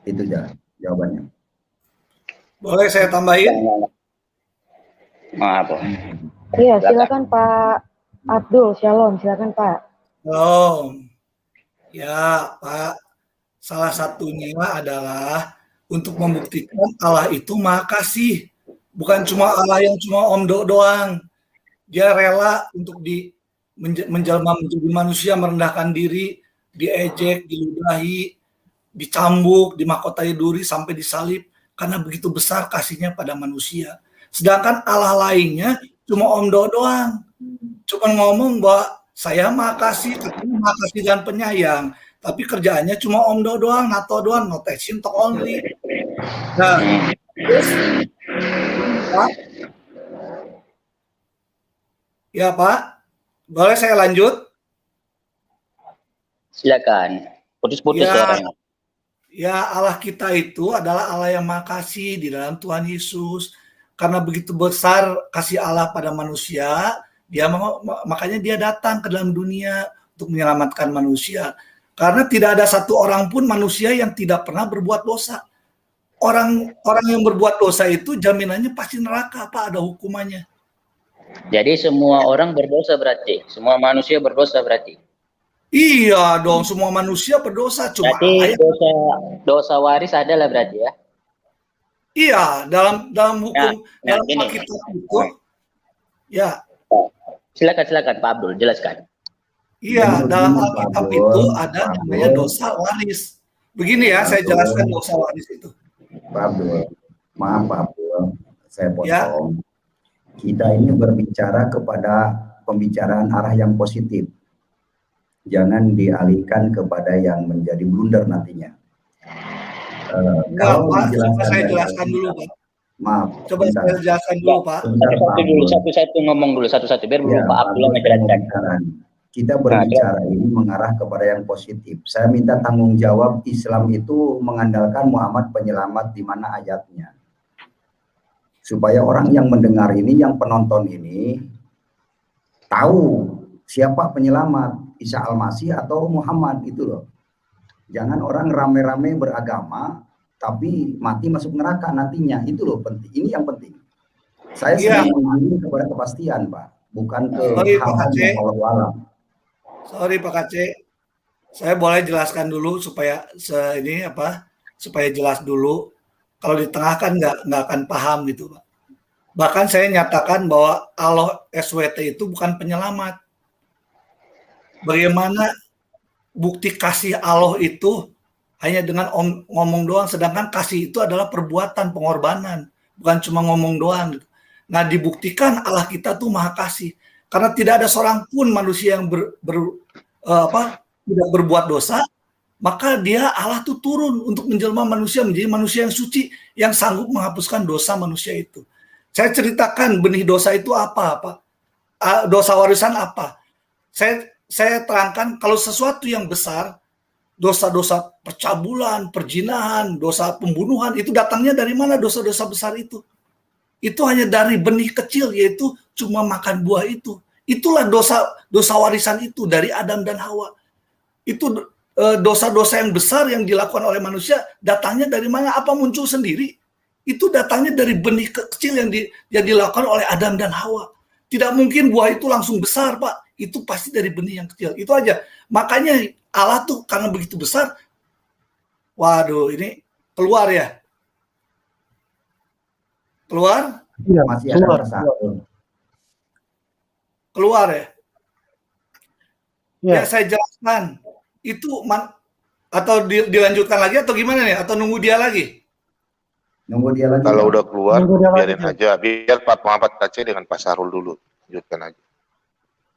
Itu jawabannya. Boleh saya tambahin? Maaf. Iya, silakan Pak Abdul. Shalom, silakan Pak. Shalom. Ya, Pak. Salah satunya adalah untuk membuktikan Allah itu maha kasih. Bukan cuma Allah yang cuma omdo doang. Dia rela untuk menjelma menjadi manusia, merendahkan diri, diejek, diludahi, dicambuk, dimahkotai duri, sampai disalib. Karena begitu besar kasihnya pada manusia. Sedangkan Allah lainnya cuma omdo doang. Cuma ngomong bahwa saya maha kasih dan penyayang. Tapi kerjaannya cuma omdo doang, nato doang, not action, talk only. Nah, terus, Pak. Ya Pak, boleh saya lanjut? Silakan. Putus-putus suaranya. Ya, Allah kita itu adalah Allah yang maha kasih di dalam Tuhan Yesus. Karena begitu besar kasih Allah pada manusia, makanya dia datang ke dalam dunia untuk menyelamatkan manusia. Karena tidak ada satu orang pun manusia yang tidak pernah berbuat dosa. Orang yang berbuat dosa itu jaminannya pasti neraka, Pak, ada hukumannya. Jadi semua orang berdosa berarti? Semua manusia berdosa berarti? Iya dong, semua manusia berdosa. Cuma berarti dosa waris adalah berarti ya? Iya, dalam hukum, dalam Alkitab itu, ya. Silakan Pak Abdul, jelaskan. Iya, dalam Alkitab itu ada namanya dosa waris. Begini ya, saya jelaskan dosa waris itu. Pak Abdul, maaf Pak Abdul, saya potong. Kita ini berbicara kepada pembicaraan arah yang positif. Jangan dialihkan kepada yang menjadi blunder nantinya. Kalau Pak, coba saya jelaskan dulu Pak. Maaf. Coba saya jelaskan dulu Pak. Satu-satu ngomong dulu, satu-satu biar belum Pak Abdul menjelaskan. Kita berbicara ini mengarah kepada yang positif. Saya minta tanggung jawab. Islam itu mengandalkan Muhammad penyelamat di mana ayatnya. Supaya orang yang mendengar ini, yang penonton ini tahu siapa penyelamat, Isa Al-Masih atau Muhammad itu loh. Jangan orang rame-rame beragama tapi mati masuk neraka nantinya, itu loh penting. Ini yang penting. Saya sedang mengirim kepada kepastian Pak, bukan ke hal-hal yang walau-walau. Sorry Pak Kace, saya boleh jelaskan dulu supaya supaya jelas dulu. Kalau di tengah kan nggak akan paham gitu Pak. Bahkan saya nyatakan bahwa Allah SWT itu bukan penyelamat. Bagaimana bukti kasih Allah itu hanya dengan ngomong doang, sedangkan kasih itu adalah perbuatan pengorbanan, bukan cuma ngomong doang. Nah, dibuktikan Allah kita tuh maha kasih. Karena tidak ada seorang pun manusia yang tidak berbuat dosa, maka Allah tuh turun untuk menjelma manusia menjadi manusia yang suci, yang sanggup menghapuskan dosa manusia itu. Saya ceritakan benih dosa itu apa, Pak? Dosa warisan apa? Saya terangkan kalau sesuatu yang besar, dosa-dosa percabulan, perzinahan, dosa pembunuhan, itu datangnya dari mana dosa-dosa besar itu? Itu hanya dari benih kecil, yaitu cuma makan buah itu. Itulah dosa warisan itu dari Adam dan Hawa. Itu dosa-dosa yang besar yang dilakukan oleh manusia, datangnya dari mana? Apa muncul sendiri? Itu datangnya dari benih kecil yang dilakukan oleh Adam dan Hawa. Tidak mungkin buah itu langsung besar, Pak. Itu pasti dari benih yang kecil. Itu aja. Makanya Allah tuh karena begitu besar, waduh, ini keluar ya. Keluar? Iya, masih keluar. Keluar ya? Ya, saya jelaskan. Itu atau dilanjutkan lagi atau gimana nih? Atau nunggu dia lagi? Nunggu dia lagi. Kalau udah keluar, biarin aja. Biar Pak Muhammad Kace dengan Pak Sahrul dulu. Lanjutkan aja.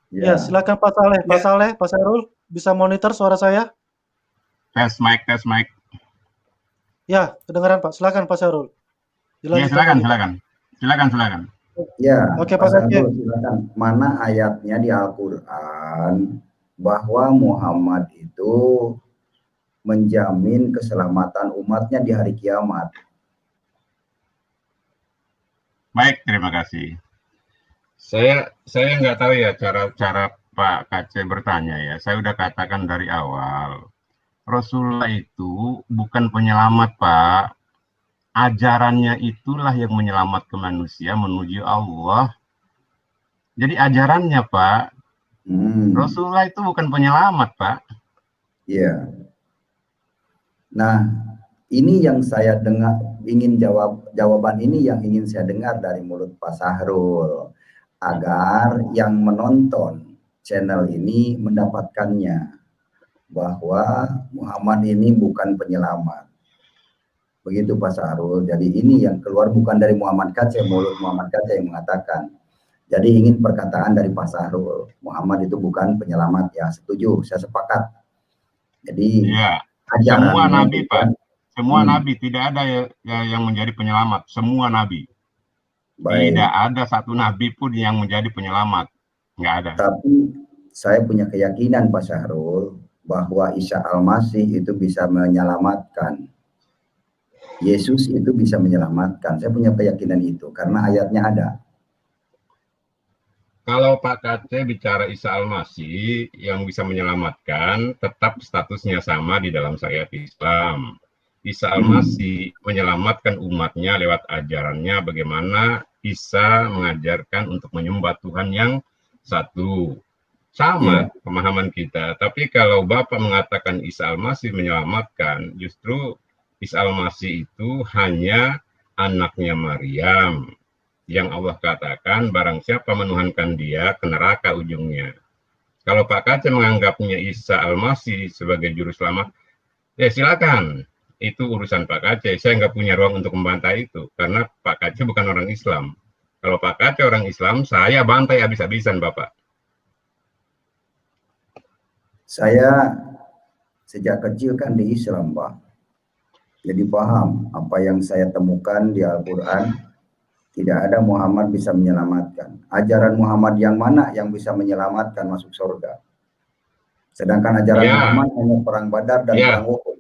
Ya, silakan Pak Saleh. Pak Saleh, Pak Sahrul, bisa monitor suara saya? Tes mic. Ya, kedengaran Pak. Silakan Pak Sahrul. Ya, silakan. Ya, oke, Pak Sahrul, silakan. Mana ayatnya di Al-Quran bahwa Muhammad itu menjamin keselamatan umatnya di hari kiamat? Baik, terima kasih. Saya nggak tahu ya cara Pak Kace bertanya ya. Saya udah katakan dari awal, Rasulullah itu bukan penyelamat, Pak. Ajarannya itulah yang menyelamatkan manusia menuju Allah. Jadi ajarannya, Pak. Rasulullah itu bukan penyelamat, Pak. Iya. Nah, ini yang saya dengar, jawaban ini yang ingin saya dengar dari mulut Pak Sahrul, agar yang menonton channel ini mendapatkannya, bahwa Muhammad ini bukan penyelamat. Begitu Pak Sahrul. Jadi ini yang keluar bukan dari Muhammad Kace, mulut Muhammad Kace yang mengatakan. Jadi ingin perkataan dari Pak Sahrul, Muhammad itu bukan penyelamat. Ya, setuju, saya sepakat. Jadi ya, semua nabi, Pak. Semua nabi, tidak ada yang menjadi penyelamat. Semua nabi. Baik. Tidak ada satu nabi pun yang menjadi penyelamat. Nggak ada. Tapi saya punya keyakinan Pak Sahrul bahwa Isa Al-Masih itu bisa menyelamatkan. Yesus itu bisa menyelamatkan. Saya punya keyakinan itu karena ayatnya ada. Kalau Pak Kace bicara Isa Al-Masih yang bisa menyelamatkan, tetap statusnya sama di dalam syariat Islam. Isa Al-Masih menyelamatkan umatnya lewat ajarannya bagaimana Isa mengajarkan untuk menyembah Tuhan yang satu. Sama pemahaman kita. Tapi kalau Bapak mengatakan Isa Al-Masih menyelamatkan, justru Isa Al-Masih itu hanya anaknya Maryam. yang Allah katakan barang siapa menuhankan dia ke neraka ujungnya. Kalau Pak Kace menganggapnya Isa Al-Masih sebagai juru selamat, ya silakan. Itu urusan Pak Kace. Saya nggak punya ruang untuk membantah itu karena Pak Kace bukan orang Islam. Kalau Pak Kace orang Islam, saya bantai habis-habisan Bapak. Saya sejak kecil kan di Islam, Pak. Jadi paham apa yang saya temukan di Al-Quran, tidak ada Muhammad bisa menyelamatkan. Ajaran Muhammad yang mana yang bisa menyelamatkan masuk surga? Sedangkan ajaran Muhammad hanya perang Badar dan perang Uhud.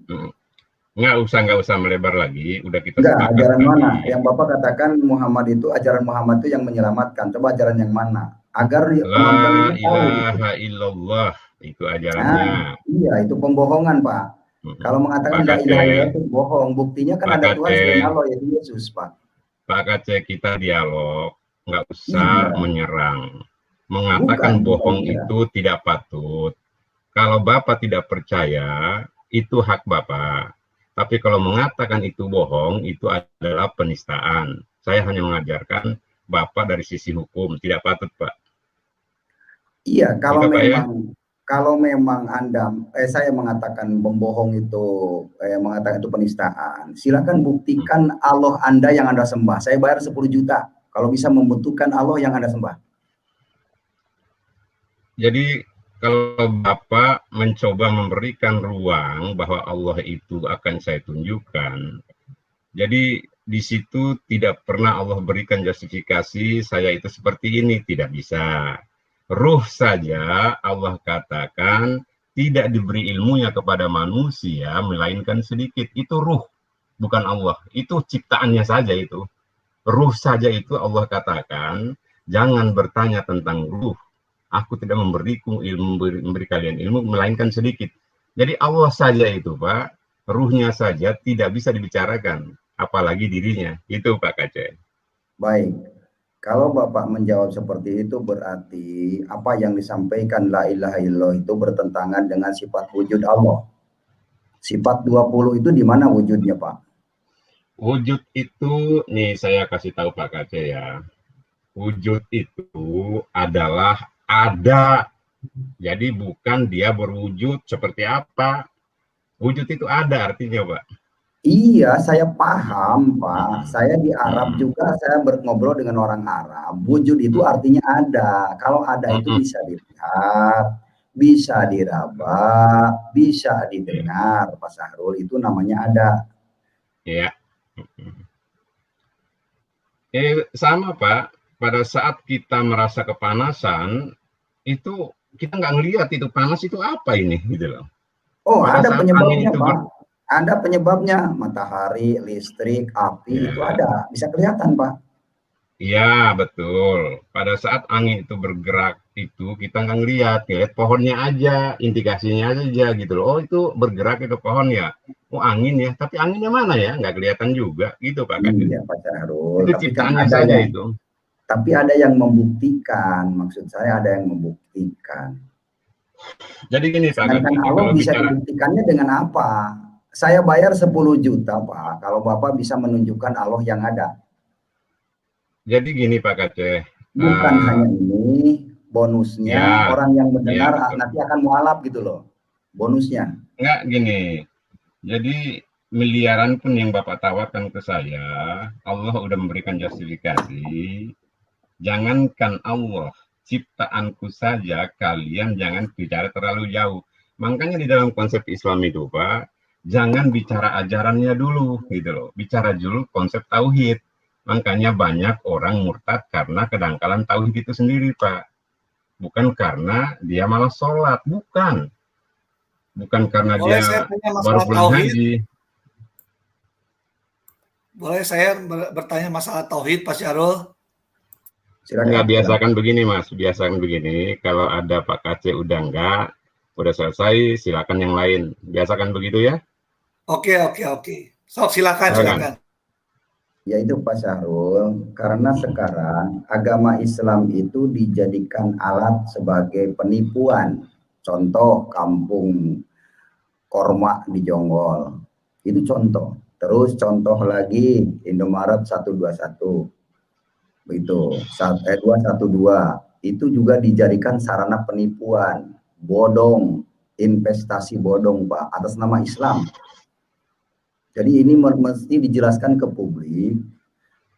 Nggak usah melebar lagi. Udah kita sepakat. Ajaran mana? Yang Bapak katakan Muhammad itu, ajaran Muhammad itu yang menyelamatkan. Coba ajaran yang mana? Agar La ilaha illallah. Itu ajarannya. Iya, itu pembohongan, Pak. Kalau mengatakan la ilaha illallah itu bohong, buktinya kan ada Tuhan selain Allah, yaitu Yesus, Pak. Pak Kace, kita dialog, nggak usah menyerang. Mengatakan bohong itu tidak patut. Kalau Bapak tidak percaya, itu hak Bapak. Tapi kalau mengatakan itu bohong, itu adalah penistaan. Saya hanya mengajarkan Bapak dari sisi hukum, tidak patut, Pak. Iya, kalau memang Anda, saya mengatakan pembohong itu, mengatakan itu penistaan, silakan buktikan Allah Anda yang Anda sembah. Saya bayar 10 juta kalau bisa membutuhkan Allah yang Anda sembah. Jadi kalau Bapak mencoba memberikan ruang bahwa Allah itu akan saya tunjukkan, jadi di situ tidak pernah Allah berikan justifikasi saya itu seperti ini, tidak bisa. Ruh saja Allah katakan tidak diberi ilmunya kepada manusia melainkan sedikit. Itu ruh, bukan Allah. Itu ciptaannya saja itu. Ruh saja itu Allah katakan jangan bertanya tentang ruh. Aku tidak memberiku ilmu, memberi kalian ilmu melainkan sedikit. Jadi Allah saja itu, Pak, ruhnya saja tidak bisa dibicarakan, apalagi dirinya. Itu Pak Kace. Baik. Kalau Bapak menjawab seperti itu berarti apa yang disampaikan la ilaha illallah itu bertentangan dengan sifat wujud Allah. Sifat 20 itu di mana wujudnya, Pak? Wujud itu, nih saya kasih tahu Pak Kace ya. Wujud itu adalah ada. Jadi bukan dia berwujud seperti apa. Wujud itu ada artinya, Pak. Iya, saya paham, Pak. Saya di Arab juga, saya ngobrol dengan orang Arab. Wujud itu artinya ada. Kalau ada itu bisa dilihat, bisa diraba, bisa didengar. Pak Sahrul, itu namanya ada. Iya. Sama, Pak. Pada saat kita merasa kepanasan, itu kita nggak ngelihat itu panas itu apa ini, gitu loh. Oh, ada penyebabnya, Pak. Ada penyebabnya, matahari, listrik, api, itu ada. Bisa kelihatan, Pak. Iya, betul. Pada saat angin itu bergerak, itu kita nggak ngelihat. Lihat pohonnya aja, indikasinya aja gitu loh. Oh, itu bergerak itu pohon ya. Oh, angin ya. Tapi anginnya mana ya? Nggak kelihatan juga. Gitu, Pak. Iya, Pak Syahrul. Itu ciptaannya saja itu. Tapi ada yang membuktikan. Maksud saya ada yang membuktikan. Jadi gini, Pak. Allah bisa dibuktikannya dengan apa? Saya bayar 10 juta, Pak, kalau Bapak bisa menunjukkan Allah yang ada. Jadi gini, Pak Kace. Bukan hanya ini, bonusnya orang yang mendengar nanti akan mualaf gitu loh. Bonusnya. Enggak gini. Jadi miliaran pun yang Bapak tawarkan ke saya, Allah udah memberikan justifikasi. Jangankan Allah, ciptaanku saja, kalian jangan bicara terlalu jauh. Makanya di dalam konsep Islam itu, Pak, jangan bicara ajarannya dulu, gitu loh. Bicara dulu konsep tauhid. Makanya banyak orang murtad karena kedangkalan tauhid itu sendiri, Pak. Bukan karena dia malah sholat, bukan. Bukan karena boleh dia baru pulang haji. Boleh saya bertanya masalah tauhid, Pak Syahrul? Nggak, biasakan begini, Mas. Biasakan begini. Kalau ada Pak Kace udah enggak, udah selesai, silakan yang lain. Biasakan begitu ya. Oke. Sok, silakan. Ya itu Pak Syahrul, karena sekarang agama Islam itu dijadikan alat sebagai penipuan. Contoh kampung Korma di Jonggol. Itu contoh. Terus contoh lagi Indomaret 121. Begitu. 212 itu juga dijadikan sarana penipuan, bodong, investasi bodong, Pak, atas nama Islam. Jadi ini mesti dijelaskan ke publik.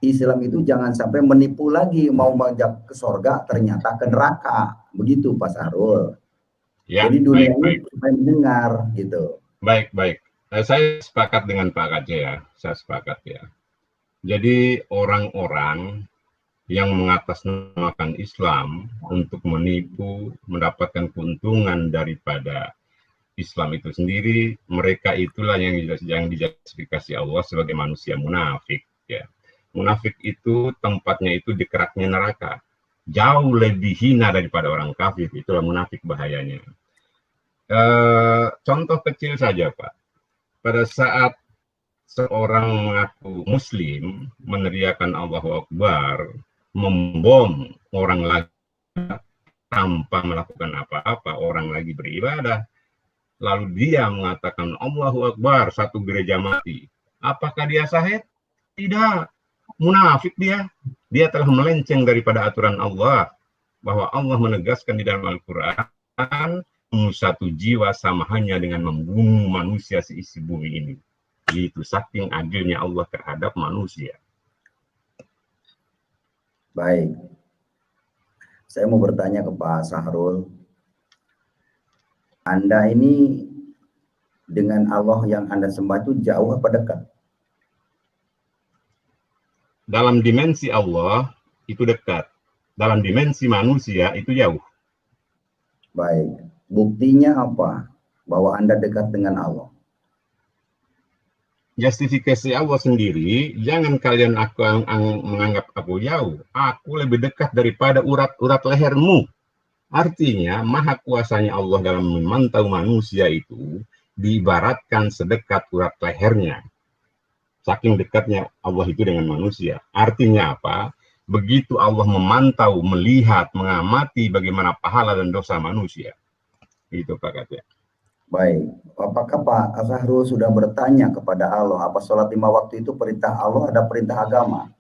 Islam itu jangan sampai menipu lagi, mau mengajak ke surga ternyata ke neraka. Begitu Pak Sahrul. Ya, jadi dunia ini supaya mendengar gitu. Baik. Saya sepakat dengan Pak Kaceh ya. Saya sepakat ya. Jadi orang-orang yang mengatasnamakan Islam untuk menipu, mendapatkan keuntungan daripada Islam itu sendiri, mereka itulah yang dijustifikasi Allah sebagai manusia munafik. Ya. Munafik itu tempatnya itu di keraknya neraka. Jauh lebih hina daripada orang kafir. Itulah munafik bahayanya. Contoh kecil saja Pak. Pada saat seorang mengaku Muslim meneriakan Allahu Akbar, membom orang lagi tanpa melakukan apa-apa, orang lagi beribadah, lalu dia mengatakan Allahu Akbar, satu gereja mati. Apakah dia sahih? Tidak. Munafik dia. Dia telah melenceng daripada aturan Allah, bahwa Allah menegaskan di dalam Al-Quran, satu jiwa sama hanya dengan membunuh manusia seisi bumi ini. Itu saking adilnya Allah terhadap manusia. Baik. Saya mau bertanya ke Pak Sahrul. Anda ini dengan Allah yang Anda sembah itu jauh apa dekat? Dalam dimensi Allah itu dekat. Dalam dimensi manusia itu jauh. Baik. Buktinya apa? Bahwa Anda dekat dengan Allah. Justifikasi Allah sendiri, jangan kalian menganggap aku jauh. Aku lebih dekat daripada urat-urat lehermu. Artinya, maha kuasanya Allah dalam memantau manusia itu diibaratkan sedekat urat lehernya. Saking dekatnya Allah itu dengan manusia. Artinya apa? Begitu Allah memantau, melihat, mengamati bagaimana pahala dan dosa manusia. Itu Pak Kaceh. Baik, apakah Pak Sahrul sudah bertanya kepada Allah, apa sholat 5 waktu itu perintah Allah, ada perintah agama?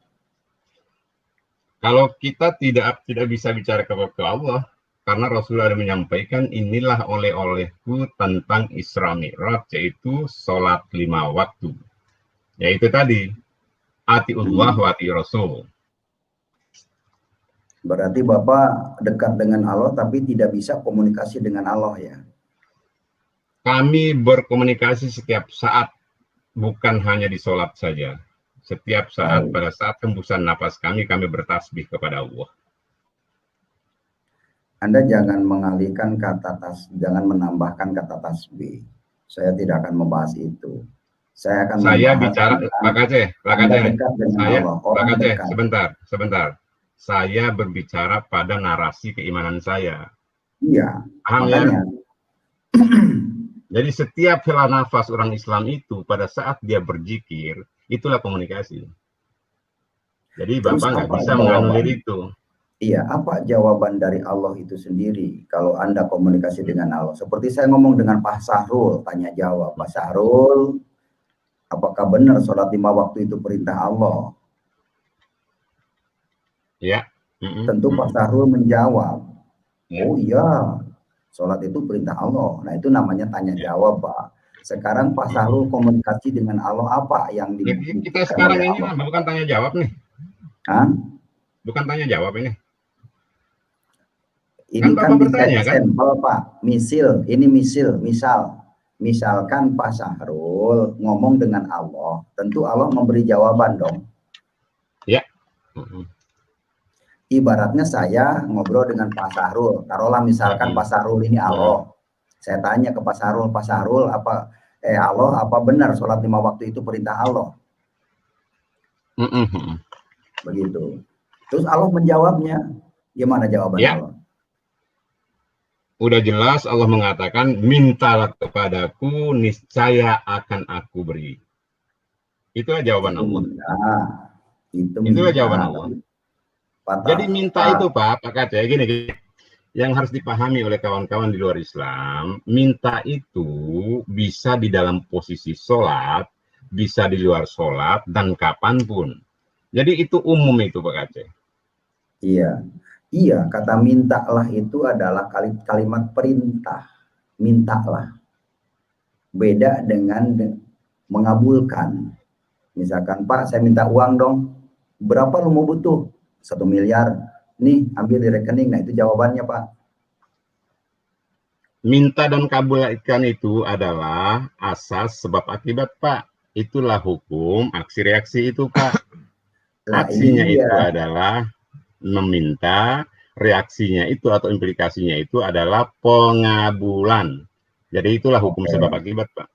Kalau kita tidak bisa bicara ke Allah, karena Rasulullah ada menyampaikan, inilah oleh-olehku tentang Isra Mi'raj, yaitu sholat 5 waktu. Yaitu tadi, atiullah wa ati Rasul. Berarti Bapak dekat dengan Allah tapi tidak bisa komunikasi dengan Allah ya? Kami berkomunikasi setiap saat, bukan hanya di sholat saja. Setiap saat, pada saat hembusan napas kami bertasbih kepada Allah. Anda jangan mengalihkan jangan menambahkan kata tasbih. Saya tidak akan membahas itu. Saya akan bicara, Pak Kaceh, sebentar. Saya berbicara pada narasi keimanan saya. Iya. Makanya. Jadi setiap hela nafas orang Islam itu pada saat dia berzikir, itulah komunikasi. Jadi Bapak nggak bisa menganulir itu. Iya, apa jawaban dari Allah itu sendiri kalau Anda komunikasi dengan Allah? Seperti saya ngomong dengan Pak Sahrul, tanya jawab. Pak Sahrul, apakah benar sholat 5 waktu itu perintah Allah? Ya. Tentu Pak Sahrul menjawab, oh iya, sholat itu perintah Allah. Nah itu namanya tanya jawab Pak. Sekarang Pak Sahrul komunikasi dengan Allah apa yang dibuktikan? Kita sekarang ini bukan tanya jawab nih. Hah? Bukan tanya jawab ini. Ini kan bertanya, sampel Pak. Misalkan Pak Sahrul ngomong dengan Allah, tentu Allah memberi jawaban dong. Ya. Ibaratnya saya ngobrol dengan Pak Sahrul, taruhlah misalkan Pak Sahrul ini Allah. Saya tanya ke Pak Sahrul apa Allah apa benar sholat 5 waktu itu perintah Allah? Begitu. Terus Allah menjawabnya, gimana jawaban Allah? Udah jelas Allah mengatakan, mintalah kepadaku, niscaya akan aku beri. Itulah jawaban Allah. Itulah jawaban Allah. Jadi minta itu Pak Kaceh, gini, yang harus dipahami oleh kawan-kawan di luar Islam, minta itu bisa di dalam posisi sholat, bisa di luar sholat, dan kapanpun. Jadi itu umum itu Pak Kaceh. Iya, iya, kata mintalah itu adalah kalimat perintah, mintalah. Beda dengan mengabulkan. Misalkan, Pak, saya minta uang dong. Berapa lu mau butuh? 1 miliar. Nih, ambil di rekening. Nah, itu jawabannya, Pak. Minta dan kabulkan itu adalah asas sebab akibat, Pak. Itulah hukum aksi reaksi itu, Pak. Aksinya itu adalah meminta, reaksinya itu atau implikasinya itu adalah pengabulan. Jadi itulah hukum sebab akibat, Pak.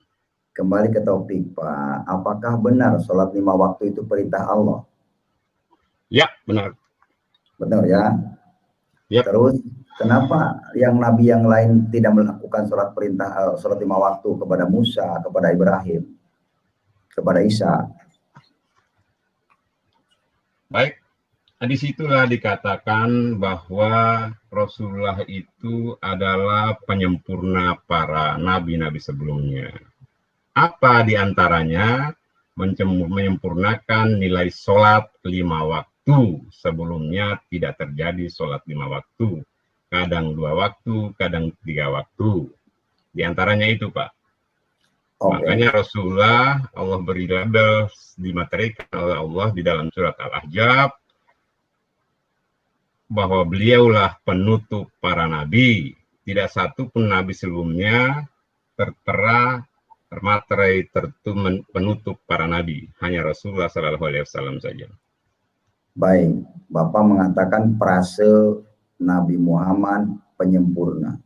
Kembali ke topik, Pak. Apakah benar sholat 5 waktu itu perintah Allah? Ya, benar. Benar ya? Yep. Terus, kenapa yang nabi yang lain tidak melakukan sholat perintah, sholat 5 waktu kepada Musa, kepada Ibrahim, kepada Isa? Baik, disitulah dikatakan bahwa Rasulullah itu adalah penyempurna para nabi-nabi sebelumnya. Apa diantaranya? Menyempurnakan nilai sholat 5 waktu. Sebelumnya tidak terjadi sholat 5 waktu. Kadang 2 waktu, kadang 3 waktu. Di antaranya itu, Pak. Makanya Rasulullah, Allah beri label, dimaterikan oleh Allah di dalam surat Al-Ahzab, bahwa beliaulah penutup para nabi. Tidak satu pun nabi sebelumnya tertera termaterai penutup para nabi, hanya Rasulullah SAW saja. Baik, Bapak mengatakan frase Nabi Muhammad penyempurna.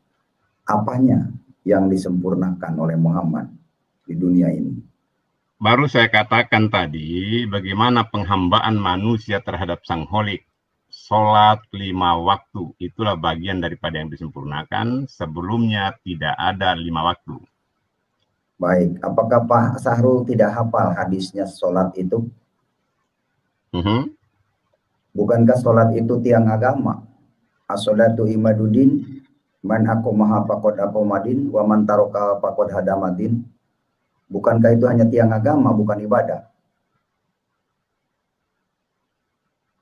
Apanya yang disempurnakan oleh Muhammad di dunia ini? Baru saya katakan tadi bagaimana penghambaan manusia terhadap Sang Holik. Sholat 5 waktu, itulah bagian daripada yang disempurnakan. Sebelumnya tidak ada 5 waktu. Baik, apakah Pak Sahrul tidak hafal hadisnya sholat itu? Bukankah sholat itu tiang agama? As-sholatu imaduddin, man aqamaha faqad aqamadin, wa man taraka faqad hadamadin. Bukankah itu hanya tiang agama, bukan ibadah?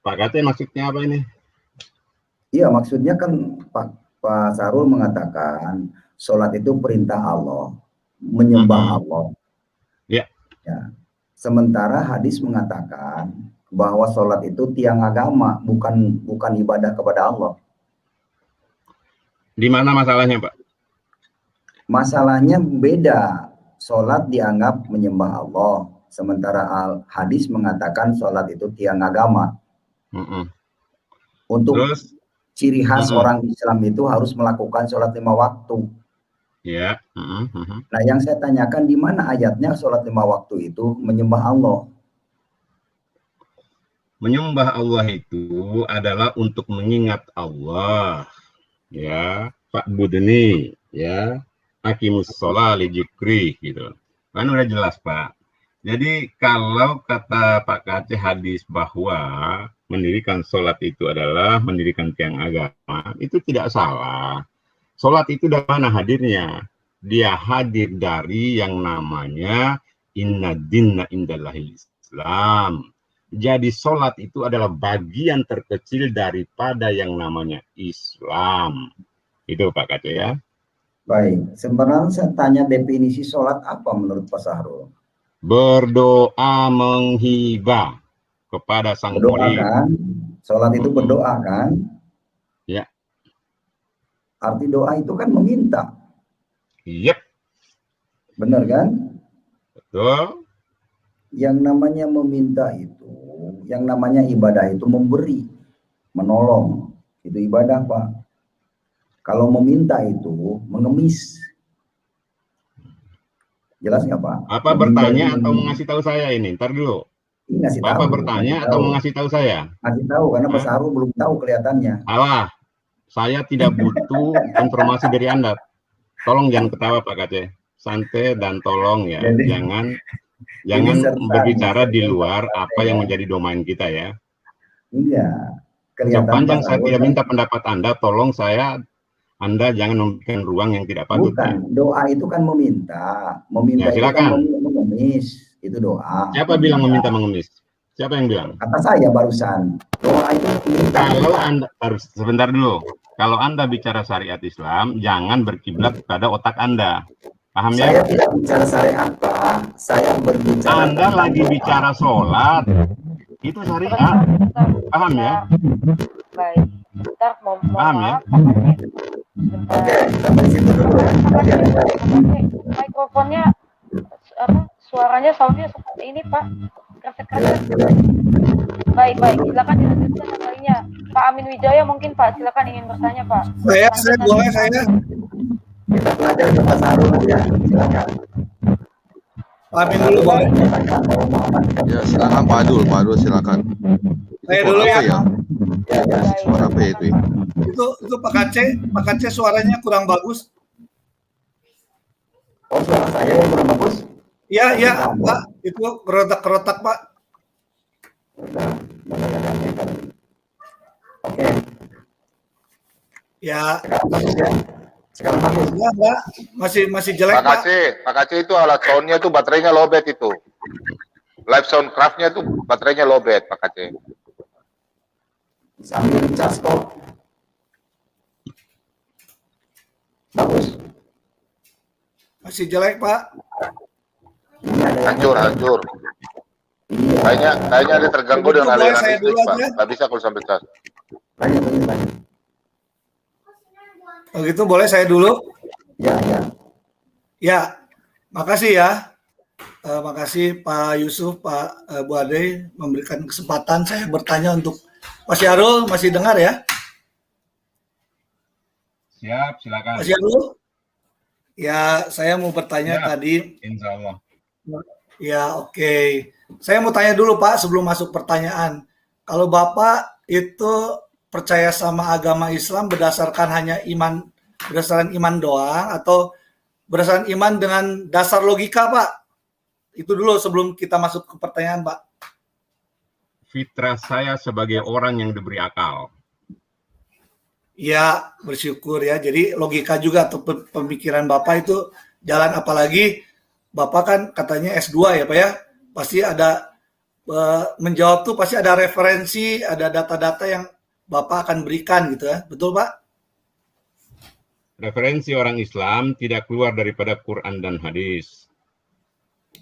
Pak Kate, maksudnya apa ini? Iya, maksudnya kan Pak Sahrul mengatakan sholat itu perintah Allah, menyembah Allah. Ya. Ya. Sementara hadis mengatakan bahwa sholat itu tiang agama, bukan ibadah kepada Allah. Di mana masalahnya, Pak? Masalahnya beda. Sholat dianggap menyembah Allah, sementara hadis mengatakan sholat itu tiang agama. Untuk ciri khas orang Islam itu harus melakukan sholat 5 waktu. Ya. Nah, yang saya tanyakan di mana ayatnya sholat 5 waktu itu menyembah Allah? Menyembah Allah itu adalah untuk mengingat Allah. Ya, Pak Budeni, ya, aqimus sholat li dzikri gitu. Kan udah jelas, Pak. Jadi kalau kata Pak Kaceh hadis bahwa mendirikan sholat itu adalah mendirikan tiang agama, itu tidak salah. Sholat itu dari mana hadirnya? Dia hadir dari yang namanya inna dinna indallahil Islam. Jadi sholat itu adalah bagian terkecil daripada yang namanya Islam. Itu Pak Kaceh ya. Baik, sebenarnya saya tanya definisi sholat apa menurut Pak Sahrul? Berdoa menghibah kepada Sang Berdoa Holik. kan? Sholat itu berdoa kan? Ya. Arti doa itu kan meminta. Yep. Benar kan? Betul. Yang namanya meminta itu, yang namanya ibadah itu memberi, menolong. Itu ibadah, Pak. Kalau meminta itu mengemis. Jelas nggak, Pak? Apa bertanya atau mengasih tahu saya ini? Ntar dulu. Ngasih tahu. Bapak bertanya atau mengasih tahu saya? Ngasih tahu, karena Pak Sahrul belum tahu kelihatannya. Salah. Saya tidak butuh informasi dari Anda. Tolong jangan ketawa Pak Kaceh. Santai dan tolong ya. Jadi, jangan berbicara di luar apa yang menjadi domain kita ya. Iya. Sepanjang saya tidak minta pendapat Anda, tolong Anda jangan memberikan ruang yang tidak patut. Bukan, doa itu kan meminta. Meminta ya, silakan. Itu kan mengemis. Itu doa. Siapa bilang meminta mengemis? Siapa yang bilang? Kata saya barusan. Doa itu Kalau Anda harus sebentar dulu. Kalau Anda bicara syariat Islam, jangan berkiblat pada otak Anda. Paham ya? Saya tidak bicara syariat, Pak. Saya berbicara. Anda lagi bicara sholat. Itu syariat. Paham ya? Baik. Bentar, Paham ya? Oke, sampai situ dulu. Mikrofonnya suaranya soundnya seperti ini, Pak. Kresek-kresek. Baik, silakan dilanjutkan yang lainnya. Pak Amin Wijaya mungkin, Pak, silakan ingin bertanya, Pak. Saya boleh. Kita belajar ke Mas Harun ya. Silakan. Pak Amin dulu boleh. Ya, silakan Pak Adul silakan. Saya dulu ya. Suara apa ya itu? Itu Pak KC suaranya kurang bagus. Oh, suara saya yang kurang bagus? Iya, Pak. Itu kerotak-kerotak, Pak. Oke. Ya. Sekarang bagus. Ya, Pak. Masih jelek, Pak. Pak KC itu alat soundnya tuh baterainya lowbat itu. Live Soundcraft-nya tuh baterainya lowbat, Pak KC. Sambil cas kok. Bagus. Masih jelek, Pak. Hancur. Kayaknya ada terganggu dengan aliran listrik, Pak. Nggak bisa kalau sampai cas. Kalau gitu boleh saya dulu? Ya. Ya, makasih ya. Makasih Pak Yusuf, Pak Bu Ade memberikan kesempatan saya bertanya untuk Pak Syahrul. Masih dengar ya? Siap, silakan. Pak Syahrul? Ya, saya mau bertanya tadi. Insya Allah. Ya, oke. Saya mau tanya dulu Pak sebelum masuk pertanyaan. Kalau Bapak itu percaya sama agama Islam berdasarkan iman doang atau berdasarkan iman dengan dasar logika, Pak? Itu dulu sebelum kita masuk ke pertanyaan, Pak. Fitrah saya sebagai orang yang diberi akal. Ya, bersyukur ya. Jadi logika juga atau pemikiran Bapak itu jalan, apalagi Bapak kan katanya S2 ya, Pak ya. Pasti ada menjawab tuh pasti ada referensi, ada data-data yang Bapak akan berikan gitu ya. Betul, Pak? Referensi orang Islam tidak keluar daripada Quran dan hadis.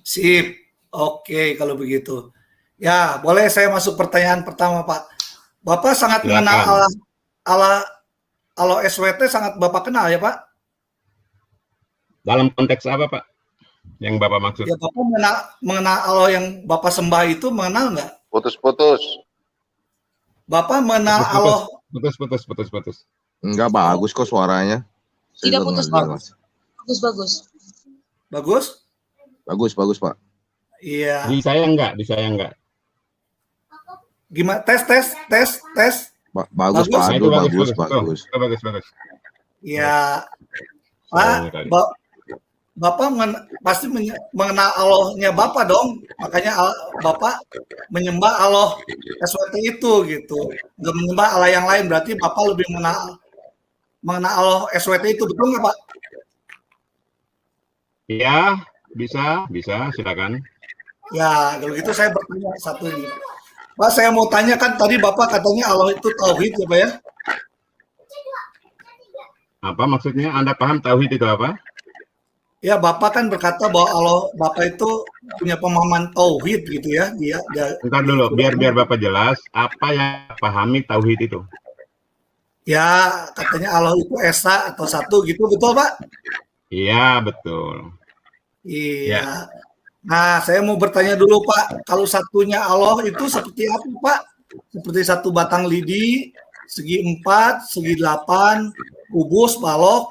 Sip. Oke, kalau begitu. Ya, boleh saya masuk pertanyaan pertama, Pak. Bapak sangat mengenal Allah SWT, sangat Bapak kenal ya, Pak? Dalam konteks apa, Pak? Yang Bapak maksud? Ya, Bapak mengenal Allah yang Bapak sembah itu mengenal nggak? Putus. Bapak mengenal Allah. Putus. Enggak bagus kok suaranya. Tidak putus. Bagus. Bagus, Pak. Iya. Di saya enggak. Gimana? Tes. Bagus, Pak. Bagus. Iya. Pak, Bapak pasti mengenal Allahnya Bapak dong. Makanya Bapak menyembah Allah SWT itu gitu. Nggak menyembah Allah yang lain. Berarti Bapak lebih mengenal Allah SWT itu. Betul nggak, Pak? Iya, bisa, silakan. Ya, kalau gitu saya bertanya satu ini. Pak, saya mau tanya kan tadi Bapak katanya Allah itu tauhid ya, Pak ya? Apa maksudnya? Anda paham tauhid itu apa? Ya, Bapak kan berkata bahwa Allah Bapak itu punya pemahaman tauhid gitu ya. Dia Bentar dulu, biar Bapak jelas apa yang pahami tauhid itu. Ya, katanya Allah itu esa atau satu gitu, betul Pak? Iya, betul. Iya. Ya. Nah, saya mau bertanya dulu Pak, kalau satunya Allah itu seperti apa Pak? Seperti satu batang lidi, segi 4, segi 8, kubus, balok,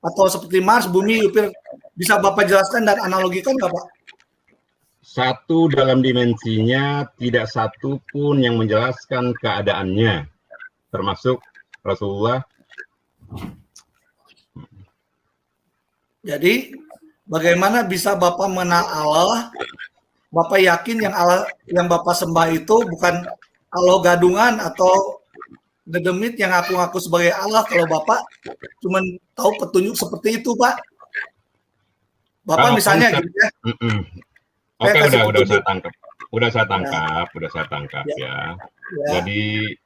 atau seperti Mars, bumi, Jupiter? Bisa Bapak jelaskan dan analogikan nggak Pak? Satu dalam dimensinya, tidak satu pun yang menjelaskan keadaannya, termasuk Rasulullah. Jadi, bagaimana bisa Bapak mengenal Allah? Bapak yakin yang Bapak sembah itu bukan Allah gadungan atau dedemit yang ngaku-ngaku sebagai Allah, kalau Bapak cuma tahu petunjuk seperti itu, Pak. Bapak Kalau misalnya konsep, gitu ya. Oke, udah saya tangkap. Udah saya tangkap ya. Jadi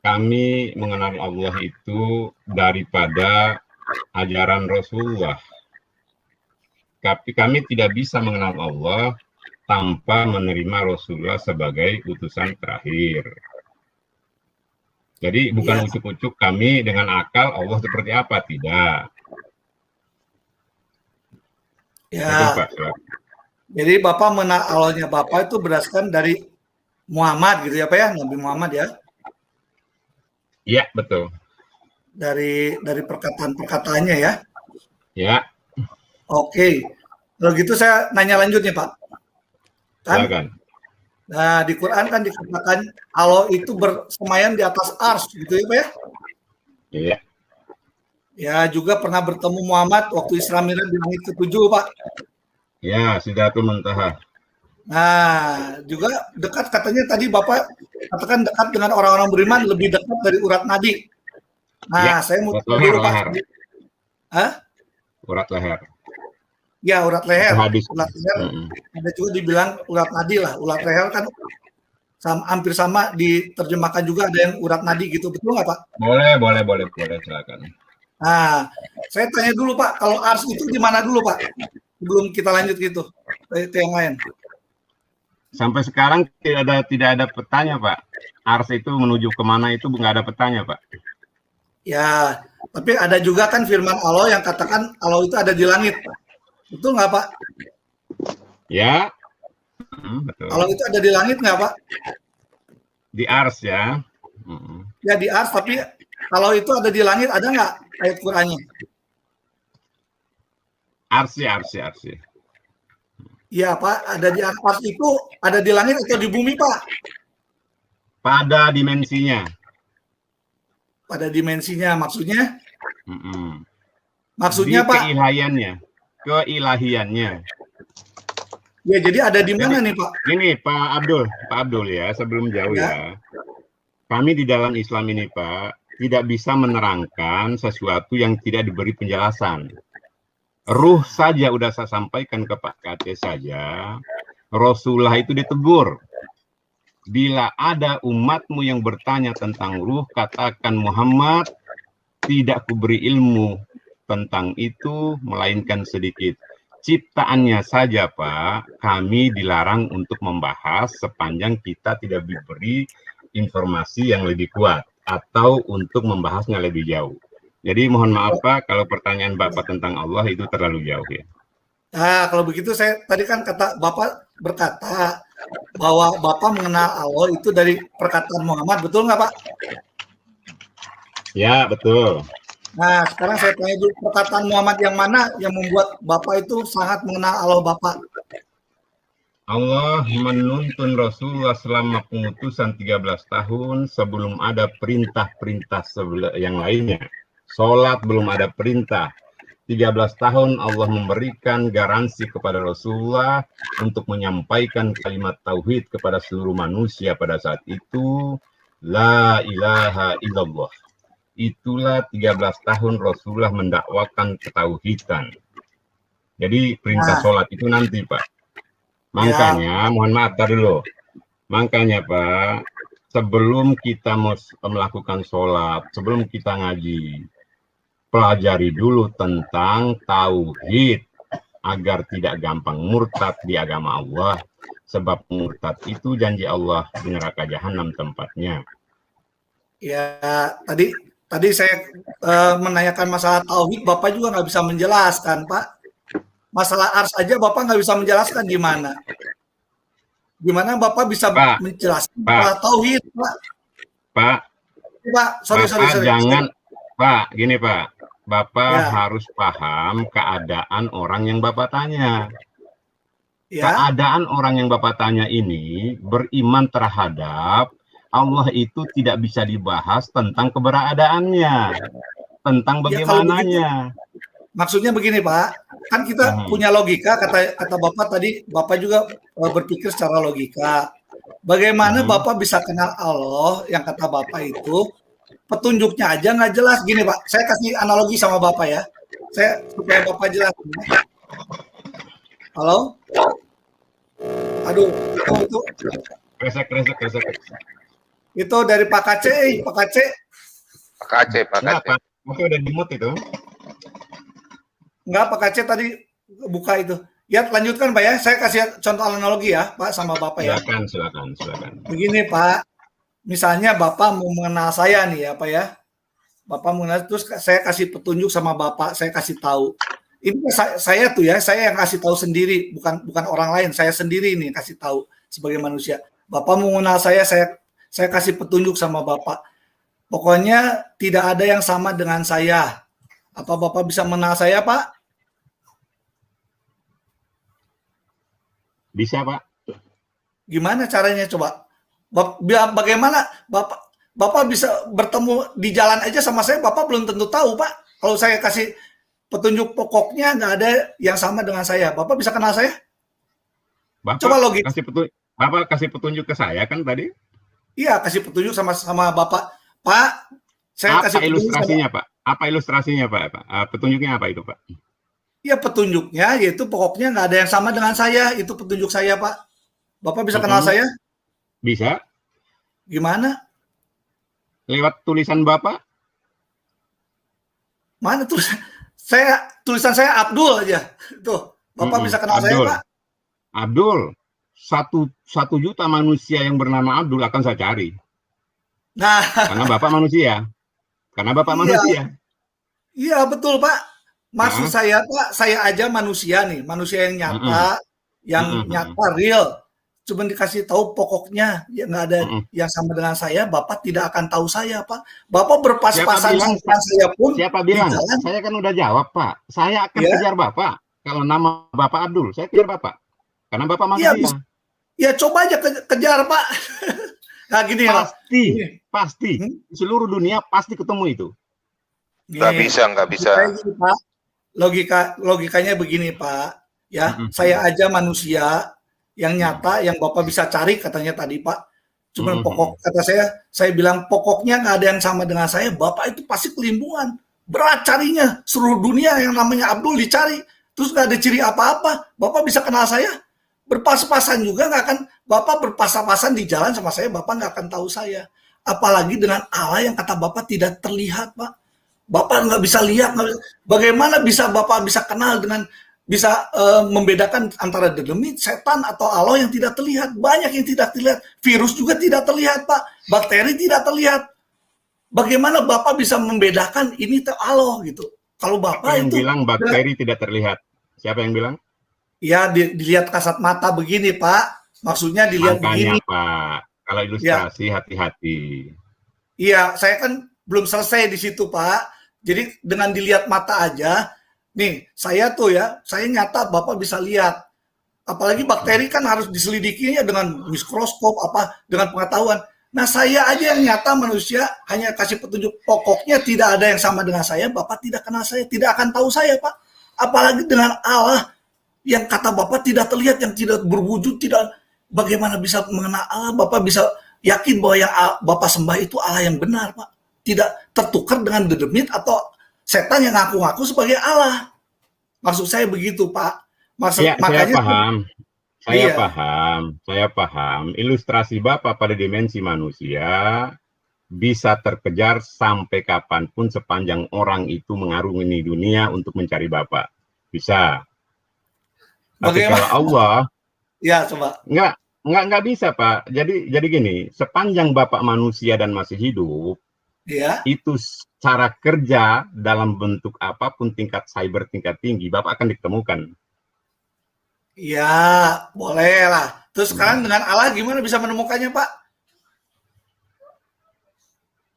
kami mengenal Allah itu daripada ajaran Rasulullah. Tapi kami tidak bisa mengenal Allah tanpa menerima Rasulullah sebagai utusan terakhir. Jadi bukan ucuk-ucuk kami dengan akal Allah seperti apa, tidak. Ya. Jadi Bapak mengenal Allahnya Bapak itu berdasarkan dari Muhammad gitu ya Pak ya, Nabi Muhammad ya? Iya, betul. Dari perkataan-perkataannya ya? Ya. Oke. Kalau gitu saya nanya lanjut nih Pak. Silakan. Nah, di Quran kan dikatakan Allah itu bersemayam di atas ars, gitu ya Pak ya? Iya. Ya, juga pernah bertemu Muhammad waktu Isra Mi'raj di langit ke-7, Pak. Ya, Sidratul Muntaha. Nah, juga dekat katanya tadi Bapak katakan dekat dengan orang-orang beriman lebih dekat dari urat nadi. Nah, saya mau dulu Pak. Hah? Urat leher. Ya, urat leher. Hadis. Urat leher. Ada juga dibilang urat nadi lah. Urat leher kan hampir sama diterjemahkan juga ada yang urat nadi gitu. Betul nggak Pak? Boleh, silakan. Nah, saya tanya dulu Pak, kalau ars itu di mana dulu Pak? Sebelum kita lanjut gitu, ke yang lain. Sampai sekarang tidak ada petanya Pak. Ars itu menuju kemana itu nggak ada petanya Pak. Ya, tapi ada juga kan firman Allah yang katakan Allah itu ada di langit. Betul nggak Pak? Ya, betul. Allah itu ada di langit nggak Pak? Di ars ya. Ya di ars, tapi kalau itu ada di langit ada nggak ayat Qurannya? Arsi. Iya Pak, ada di ars itu ada di langit atau di bumi Pak? Pada dimensinya. Pada dimensinya maksudnya? Maksudnya di Pak? Keilahiannya. Ya jadi ada di mana nih Pak? Ini Pak Abdul ya, sebelum jauh ya. Kami di dalam Islam ini Pak tidak bisa menerangkan sesuatu yang tidak diberi penjelasan. Ruh saja udah saya sampaikan ke Pak KT saja. Rasulullah itu ditegur. Bila ada umatmu yang bertanya tentang ruh, katakan Muhammad, tidak kuberi ilmu tentang itu, melainkan sedikit. Ciptaannya saja Pak, kami dilarang untuk membahas sepanjang kita tidak diberi informasi yang lebih kuat atau untuk membahasnya lebih jauh. Jadi mohon maaf Pak, kalau pertanyaan Bapak tentang Allah itu terlalu jauh ya. Nah, kalau begitu saya tadi kan Bapak berkata bahwa Bapak mengenal Allah itu dari perkataan Muhammad, betul nggak Pak? Ya, betul. Nah, sekarang saya tanya dulu perkataan Muhammad yang mana yang membuat Bapak itu sangat mengenal Allah Bapak? Allah menuntun Rasulullah selama pengutusan 13 tahun sebelum ada perintah-perintah yang lainnya. Sholat belum ada perintah. 13 tahun Allah memberikan garansi kepada Rasulullah untuk menyampaikan kalimat tauhid kepada seluruh manusia pada saat itu. La ilaha illallah. Itulah 13 tahun Rasulullah mendakwakan ketauhidan. Jadi perintah sholat itu nanti Pak. Makanya, mohon maaf dulu. Makanya Pak, sebelum kita melakukan sholat, sebelum kita ngaji, pelajari dulu tentang tauhid agar tidak gampang murtad di agama Allah. Sebab murtad itu janji Allah di neraka jahanam tempatnya. Ya, tadi saya menanyakan masalah tauhid, Bapak juga nggak bisa menjelaskan, Pak. Masalah ars aja Bapak nggak bisa menjelaskan gimana? Gimana Bapak bisa menjelaskan masalah tauhid, Pak? Pak, sorry. Jangan, Pak, gini Pak. Bapak harus paham keadaan orang yang Bapak tanya. Keadaan orang yang Bapak tanya ini beriman terhadap Allah itu tidak bisa dibahas tentang keberadaannya, tentang bagaimananya. Maksudnya begini Pak, kan kita punya logika, kata Bapak tadi, Bapak juga berpikir secara logika. Bagaimana Bapak bisa kenal Allah yang kata Bapak itu, petunjuknya aja nggak jelas. Gini Pak, saya kasih analogi sama Bapak ya, supaya Bapak jelas. Halo? Aduh, itu Kresek. itu dari Pak Kace, Pak Kace. Pak Kace. Pak udah dimut itu. Enggak, Pak Kace tadi buka itu. Ya, lanjutkan Pak ya. Saya kasih contoh analogi ya, Pak, sama Bapak ya. Silakan. Begini Pak, misalnya Bapak mau mengenal saya nih ya Pak ya. Bapak mengenal, terus saya kasih petunjuk sama Bapak, saya kasih tahu. Ini saya tuh ya, saya yang kasih tahu sendiri, bukan orang lain. Saya sendiri nih kasih tahu sebagai manusia. Bapak mau mengenal saya kasih petunjuk sama Bapak. Pokoknya tidak ada yang sama dengan saya. Apa Bapak bisa mengenal saya, Pak? Bisa, Pak. Gimana caranya coba? Bagaimana Bapak bisa bertemu di jalan aja sama saya, Bapak belum tentu tahu, Pak. Kalau saya kasih petunjuk pokoknya nggak ada yang sama dengan saya. Bapak bisa kenal saya? Bapak coba logis. Bapak kasih petunjuk ke saya kan tadi? Iya, kasih petunjuk sama Bapak. Pak, saya apa kasih ilustrasinya, Pak? Apa ilustrasinya, Pak? Petunjuknya apa itu, Pak? Iya, petunjuknya yaitu pokoknya nggak ada yang sama dengan saya. Itu petunjuk saya, Pak. Bapak bisa kenal saya? Bisa. Gimana? Lewat tulisan Bapak? Mana tulisan saya Abdul aja. Tuh, Bapak bisa kenal Abdul. saya, Pak? Abdul. Satu juta manusia yang bernama Abdul akan saya cari. Nah, karena Bapak manusia. Manusia. Iya, betul, Pak. Maksud saya, Pak, saya aja manusia nih, manusia yang nyata, nyata real. Cuma dikasih tahu pokoknya, ya nggak ada yang sama dengan saya, Bapak tidak akan tahu saya, Pak. Bapak berpas-pasan sama saya pun. Siapa bilang? Saya kan udah jawab, Pak. Saya akan kejar Bapak. Kalau nama Bapak Abdul, saya kejar Bapak. Karena Bapak manusia. Ya coba aja kejar, Pak. Nah, gini pasti. Seluruh dunia pasti ketemu itu. Nggak bisa. Gini, Pak. Logikanya begini, Pak. Ya, saya aja manusia yang nyata, yang Bapak bisa cari katanya tadi, Pak. Cuman pokok kata saya bilang pokoknya nggak ada yang sama dengan saya. Bapak itu pasti kelimpungan, berat carinya. Seluruh dunia yang namanya Abdul dicari, terus nggak ada ciri apa-apa. Bapak bisa kenal saya? Berpas-pasan juga nggak akan. Bapak berpas-pasan di jalan sama saya, Bapak nggak akan tahu saya. Apalagi dengan Allah yang kata Bapak tidak terlihat, Pak. Bapak nggak bisa lihat. Bagaimana bisa Bapak bisa kenal dengan bisa membedakan antara demit, setan, atau Allah yang tidak terlihat? Banyak yang tidak terlihat. Virus juga tidak terlihat, Pak. Bakteri tidak terlihat. Bagaimana Bapak bisa membedakan ini itu Allah gitu? Kalau Bapak yang bilang bakteri tidak terlihat? Siapa yang bilang? Ya, dilihat kasat mata begini, Pak. Maksudnya dilihat begini. Pak. Kalau ilustrasi hati-hati. Iya, saya kan belum selesai di situ, Pak. Jadi dengan dilihat mata aja, nih, saya tuh ya, saya nyata Bapak bisa lihat. Apalagi bakteri kan harus diselidikinya dengan mikroskop, dengan pengetahuan. Nah, saya aja yang nyata manusia, hanya kasih petunjuk pokoknya tidak ada yang sama dengan saya, Bapak tidak kenal saya, tidak akan tahu saya, Pak. Apalagi dengan Allah yang kata Bapak tidak terlihat, yang tidak berwujud, bagaimana bisa mengenal Allah? Bapak bisa yakin bahwa yang Bapak sembah itu Allah yang benar, Pak. Tidak tertukar dengan dedemit atau setan yang ngaku-ngaku sebagai Allah. Maksud saya begitu, Pak. Makanya saya paham. Ilustrasi Bapak pada dimensi manusia bisa terkejar sampai kapanpun sepanjang orang itu mengarungi dunia untuk mencari Bapak. Bisa. Tapi kalau Allah, ya coba. Nggak bisa, Pak. Jadi gini, sepanjang Bapak manusia dan masih hidup, itu cara kerja dalam bentuk apapun tingkat cyber tingkat tinggi, Bapak akan ditemukan. Ya, boleh lah. Terus sekarang dengan Allah gimana bisa menemukannya, Pak?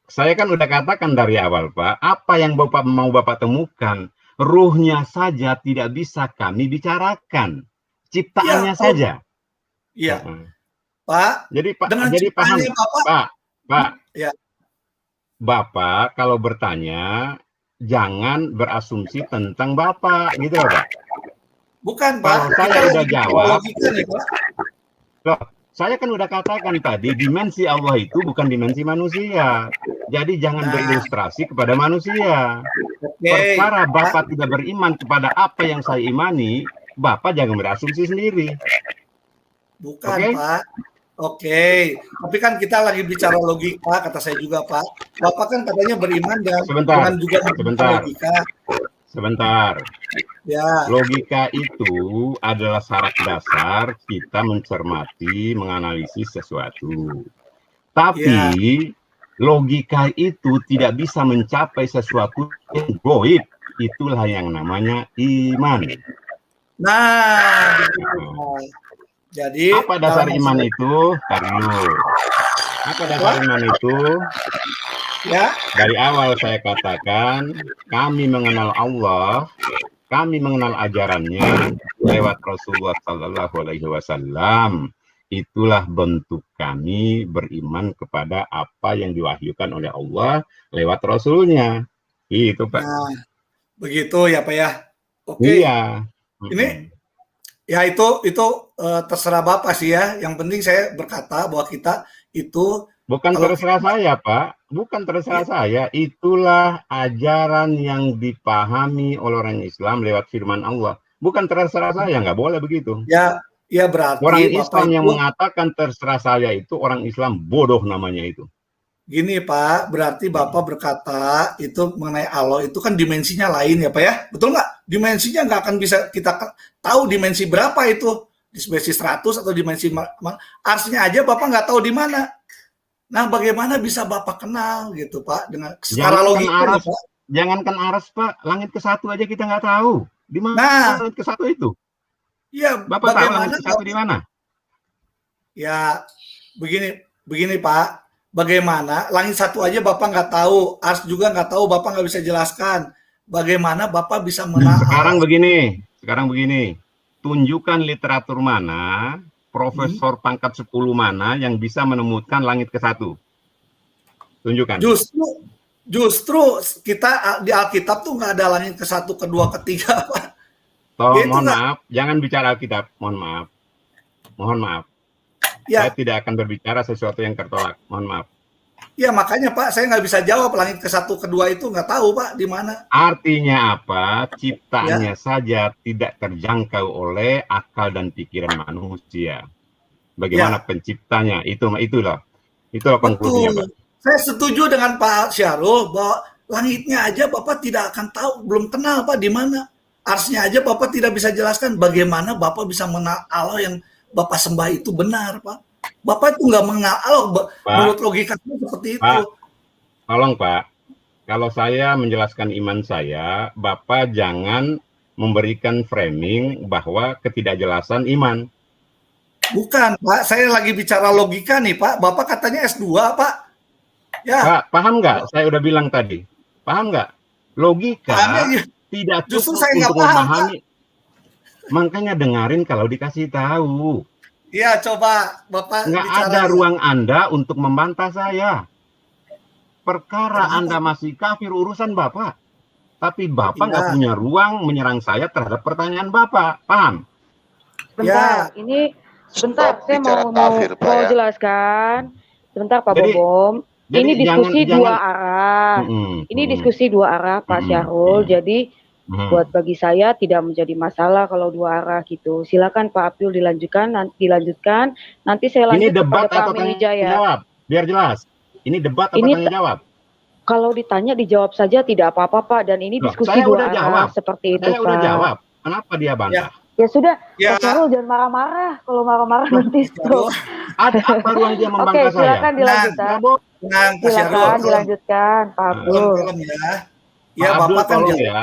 Saya kan udah katakan dari awal, Pak, apa yang Bapak mau Bapak temukan, ruhnya saja tidak bisa kami bicarakan. Ciptaannya saja. Iya. Pak, jadi paham, Pak. Ya. Bapak kalau bertanya jangan berasumsi tentang Bapak, gitu ya, Pak. Bukan, Pak. Kalau saya udah jawab. Loh, saya kan udah katakan tadi dimensi Allah itu bukan dimensi manusia. Jadi jangan berilustrasi kepada manusia. Perkara Bapak tidak beriman kepada apa yang saya imani, Bapak jangan berasumsi sendiri. Bukan, Pak. Oke. Tapi kan kita lagi bicara logika, kata saya juga, Pak. Bapak kan katanya beriman dengan juga logika. Sebentar. Ya. Logika itu adalah syarat dasar kita mencermati, menganalisis sesuatu. Tapi logika itu tidak bisa mencapai sesuatu yang goib. Itulah yang namanya iman. Nah, jadi apa dasar iman itu? Apa dasar iman itu? Ya. Dari awal saya katakan, kami mengenal Allah, kami mengenal ajarannya lewat Rasulullah Sallallahu Alaihi Wasallam. Itulah bentuk kami beriman kepada apa yang diwahyukan oleh Allah lewat Rasulnya. Itu, Pak. Nah, begitu ya, Pak ya. Oke. Iya. Ini ya itu terserah Bapak sih ya. Yang penting saya berkata bahwa kita itu bukan terserah saya, Pak. Bukan terserah saya. Itulah ajaran yang dipahami oleh orang Islam lewat firman Allah. Bukan terserah saya, nggak boleh begitu. Ya berarti orang Bapak Islam yang itu, mengatakan terserah saya itu orang Islam bodoh namanya itu. Gini Pak, berarti Bapak berkata itu mengenai Allah itu kan dimensinya lain ya Pak ya? Betul nggak? Dimensinya nggak akan bisa kita tahu dimensi berapa itu. Dimensi 100 atau dimensi arsnya aja Bapak nggak tahu di mana. Nah, bagaimana bisa Bapak kenal gitu Pak dengan secara logika Pak? Jangankan aras Pak, langit ke-1 aja kita nggak tahu. Di mana langit ke-1 itu? Iya, Bapak tahu langit ke-1 di mana? Ya, begini Pak. Bagaimana langit 1 aja Bapak nggak tahu, ars juga nggak tahu, Bapak nggak bisa jelaskan. Bagaimana Bapak bisa mengenal? Sekarang begini. Tunjukkan literatur mana, profesor pangkat 10 mana yang bisa menemukan langit ke-1. Tunjukkan. Justru kita di Alkitab tuh nggak ada langit ke-1, ke-2, ke-3, Pak. Mohon maaf, jangan bicara Alkitab. Mohon maaf. Ya. Saya tidak akan berbicara sesuatu yang tertolak. Mohon maaf. Ya makanya Pak, saya nggak bisa jawab langit ke-1, ke-2 itu nggak tahu Pak di mana. Artinya apa? Ciptaannya saja tidak terjangkau oleh akal dan pikiran manusia. Bagaimana penciptanya? Itulah konklusinya Pak. Saya setuju dengan Pak Syarul bahwa langitnya aja Bapak tidak akan tahu, belum kenal Pak di mana. Arsnya aja Bapak tidak bisa jelaskan. Bagaimana Bapak bisa mengenal Allah yang Bapak sembah itu benar, Pak. Bapak itu nggak mengenal Allah menurut logika seperti itu. Pak, tolong Pak, kalau saya menjelaskan iman saya, Bapak jangan memberikan framing bahwa ketidakjelasan iman. Bukan, Pak. Saya lagi bicara logika nih, Pak. Bapak katanya S2, Pak. Ya. Pak, paham nggak? Saya udah bilang tadi. Paham nggak? Logika tidak cukup untuk memahami. Makanya dengarin kalau dikasih tahu. Iya, coba Bapak nggak ada ruang Anda untuk membantah saya. Perkara Anda masih kafir urusan Bapak. Tapi Bapak nggak punya ruang menyerang saya terhadap pertanyaan Bapak. Paham? Bentar, ini sebentar saya mau jelaskan. Sebentar Pak Bobom. Ini diskusi dua arah. Ini diskusi dua arah Pak Syahrul. Jadi buat bagi saya tidak menjadi masalah kalau dua arah gitu. Silakan Pak Abdul dilanjutkan. Nanti saya lanjut ini debat kepada Pak Amin Wijaya. Jawab, biar jelas. Ini debat atau tanya jawab? Kalau ditanya dijawab saja tidak apa-apa Pak. Dan ini diskusi dua arah seperti itu Pak. Saya udah jawab. Kenapa dia bantah? Ya sudah, Pak Syahrul jangan marah-marah. Kalau marah-marah nanti stop. Ada apa ruang dia membantah saya? Silakan dilanjutkan. Silakan dilanjutkan Pak Abdul. Ya, Bapak tolong ya.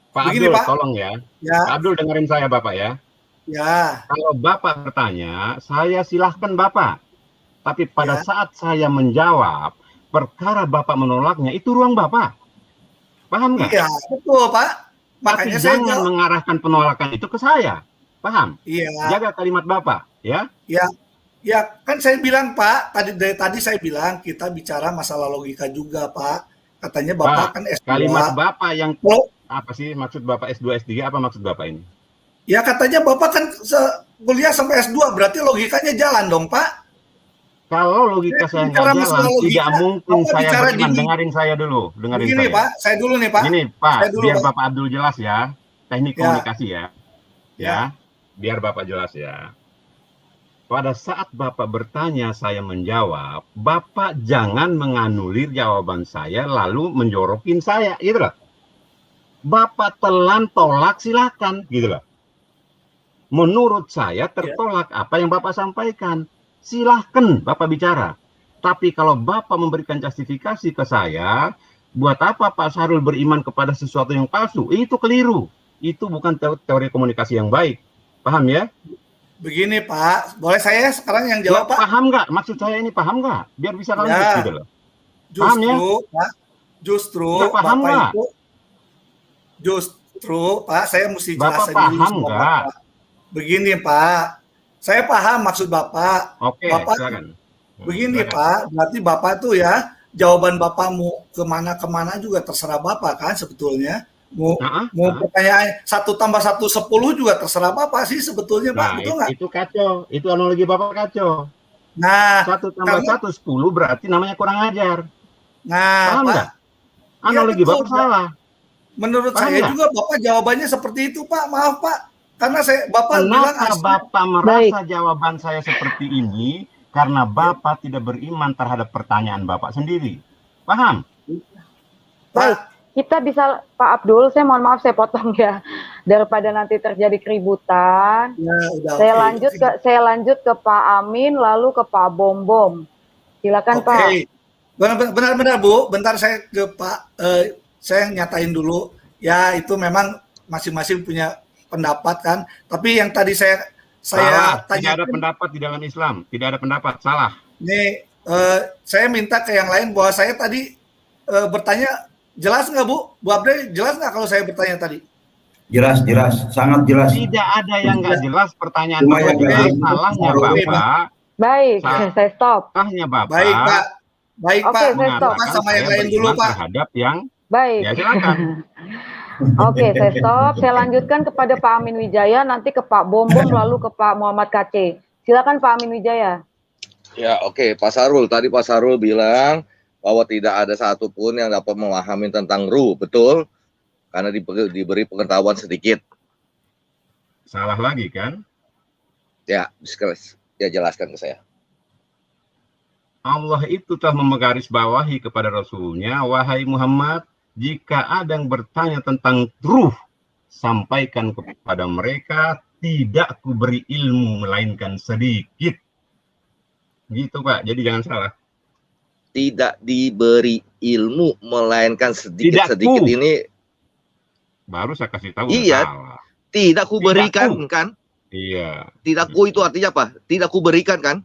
Pak Abdul, tolong ya. Pak Abdul dengerin saya Bapak ya. Ya. Kalau Bapak bertanya, saya silahkan Bapak. Tapi pada saat saya menjawab, perkara Bapak menolaknya, itu ruang Bapak. Paham nggak? Iya, betul Pak. Makanya tapi jangan mengarahkan penolakan itu ke saya. Paham? Iya. Jaga kalimat Bapak, ya? Iya. Ya, kan saya bilang Pak, tadi saya bilang kita bicara masalah logika juga Pak. Katanya Bapak kan S2. Kalimat Bapak yang apa sih maksud Bapak S2, S3, apa maksud Bapak ini? Ya katanya Bapak kan kuliah sampai S2, berarti logikanya jalan dong Pak. Kalau logika saya nggak jalan, tidak mungkin saya beriman. Dengerin saya dulu. Begini Pak, saya dulu nih Pak. Ini Pak, biar Bapak Abdul jelas ya. Teknik komunikasi ya. Ya, biar Bapak jelas ya. pada saat Bapak bertanya saya menjawab, Bapak jangan menganulir jawaban saya lalu menjorokin saya, gitu loh. Bapak telan tolak silakan, gitu loh. Menurut saya tertolak apa yang Bapak sampaikan. Silahkan Bapak bicara. Tapi kalau Bapak memberikan justifikasi ke saya, buat apa Pak Sahrul beriman kepada sesuatu yang palsu? Itu keliru. Itu bukan teori komunikasi yang baik. Paham ya? Begini Pak, boleh saya sekarang yang jawab Pak? Paham nggak? Maksud saya ini paham nggak? Biar bisa lanjut gitu loh. Justru, ya? Pak, justru paham Bapak itu, justru Pak, saya mesti jelasin dulu. Paham nggak? Begini Pak, saya paham maksud Bapak. Oke, Bapak, silakan. Begini Pak, berarti Bapak tuh ya, jawaban Bapak mau kemana-kemana juga terserah Bapak kan sebetulnya. Mau pertanyaan 1 tambah 1 10 juga terserah Bapak sih sebetulnya Pak, betul nggak? Itu kacau, itu analogi Bapak kacau. Nah, 1 tambah 1 10 berarti namanya kurang ajar. Nah, paham Pak, nggak? Analogi betul, Bapak salah. Menurut paham saya nggak? juga Bapak jawabannya seperti itu Pak, maaf Pak. Karena Bapak bilang Bapak merasa jawaban saya seperti ini karena Bapak tidak beriman terhadap pertanyaan Bapak sendiri. Paham? Baik. Kita bisa, Pak Abdul, saya mohon maaf saya potong ya, daripada nanti terjadi keributan. Saya lanjut ke Pak Amin, lalu ke Pak Bom Bom. Silakan Pak. Benar-benar Bu, bentar saya ke Pak. Saya nyatain dulu. Ya itu memang masing-masing punya pendapat kan. Tapi yang tadi saya tanya. Tidak ada pendapat di dalam Islam. Tidak ada pendapat, salah. Ini saya minta ke yang lain bahwa saya tadi bertanya. Jelas nggak Bu? Bu Abdul, jelas nggak kalau saya bertanya tadi? Jelas, sangat jelas. Tidak ada yang nggak jelas pertanyaan Bapak. Salahnya Bapak. Baik, saya stop. Salahnya Bapak. Baik Pak. Baik Pak. Saya stop. Sama yang lain dulu Pak. Terhadap yang. Baik. Ya silakan. Oke, saya stop. Saya lanjutkan kepada Pak Amin Wijaya, nanti ke Pak Bom Bom, lalu ke Pak Muhammad KC. Silakan Pak Amin Wijaya. Ya oke, Pak Sahrul. Tadi Pak Sahrul bilang bahwa tidak ada satupun yang dapat memahami tentang ruh, betul? Karena diberi pengetahuan sedikit. Salah lagi kan? Ya, jelaskan ke saya. Allah itu telah menggarisbawahi kepada Rasulnya, wahai Muhammad, jika ada yang bertanya tentang ruh, sampaikan kepada mereka, tidak kuberi ilmu melainkan sedikit. Gitu Pak, jadi jangan salah. Tidak diberi ilmu melainkan sedikit ini baru saya kasih tahu. Iya, tidak kuberikan kan? Iya. Tidak ku itu artinya apa? Tidak kuberikan kan?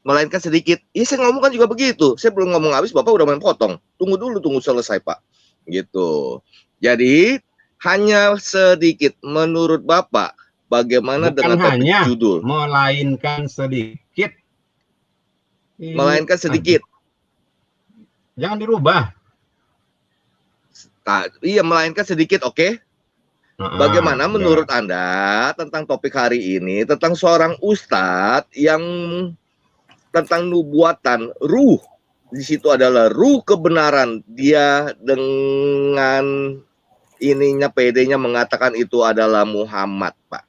Melainkan sedikit. Iya, saya ngomong kan juga begitu. Saya belum ngomong habis, Bapak udah main potong. Tunggu selesai Pak. Gitu. Jadi hanya sedikit. Menurut Bapak, bagaimana bukan dengan topik hanya, judul? Melainkan sedikit. Melainkan sedikit. Jangan dirubah. Iya, melainkan sedikit, oke. Bagaimana menurut Anda tentang topik hari ini, tentang seorang ustadz yang tentang nubuatan ruh. Di situ adalah ruh kebenaran. Dia dengan ininya PD-nya mengatakan itu adalah Muhammad, Pak.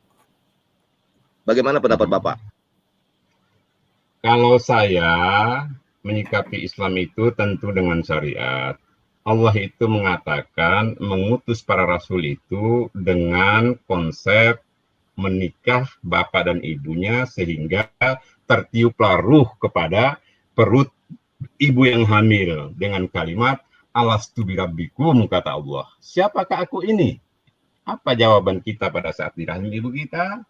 Bagaimana pendapat Bapak? Kalau saya menyikapi Islam itu tentu dengan syariat. Allah itu mengatakan mengutus para rasul itu dengan konsep menikah bapak dan ibunya sehingga tertiuplah ruh kepada perut ibu yang hamil dengan kalimat alastu birabbikum, kata Allah. Siapakah aku ini? Apa jawaban kita pada saat di rahim ibu kita?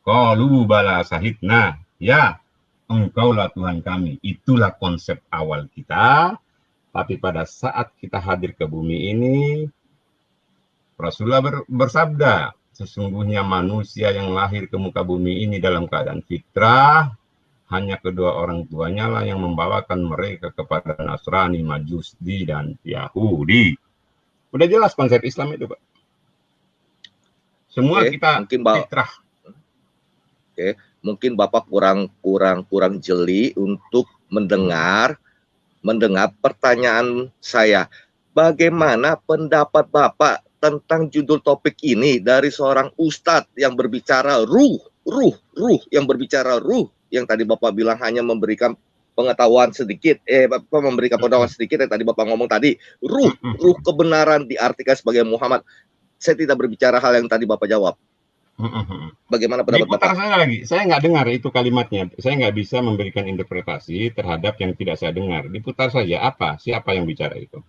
Qalu bala sahidna. Ya, engkaulah Tuhan kami. Itulah konsep awal kita. Tapi pada saat kita hadir ke bumi ini, Rasulullah bersabda, sesungguhnya manusia yang lahir ke muka bumi ini dalam keadaan fitrah, hanya kedua orang tuanya lah yang membawakan mereka kepada Nasrani, Majusi, dan Yahudi. Udah jelas konsep Islam itu, Pak. Semua kita fitrah. Mungkin Bapak kurang jeli untuk mendengar pertanyaan saya. Bagaimana pendapat Bapak tentang judul topik ini dari seorang ustadz yang berbicara ruh, yang berbicara ruh. yang tadi Bapak bilang hanya memberikan pengetahuan sedikit, memberikan pengetahuan sedikit yang tadi Bapak ngomong tadi, ruh kebenaran diartikan sebagai Muhammad. Saya tidak berbicara hal yang tadi Bapak jawab. Bagaimana pendapat Diputar Bapak? saya lagi, saya nggak dengar itu kalimatnya. Saya nggak bisa memberikan interpretasi terhadap yang tidak saya dengar. Diputar saja, siapa yang bicara itu?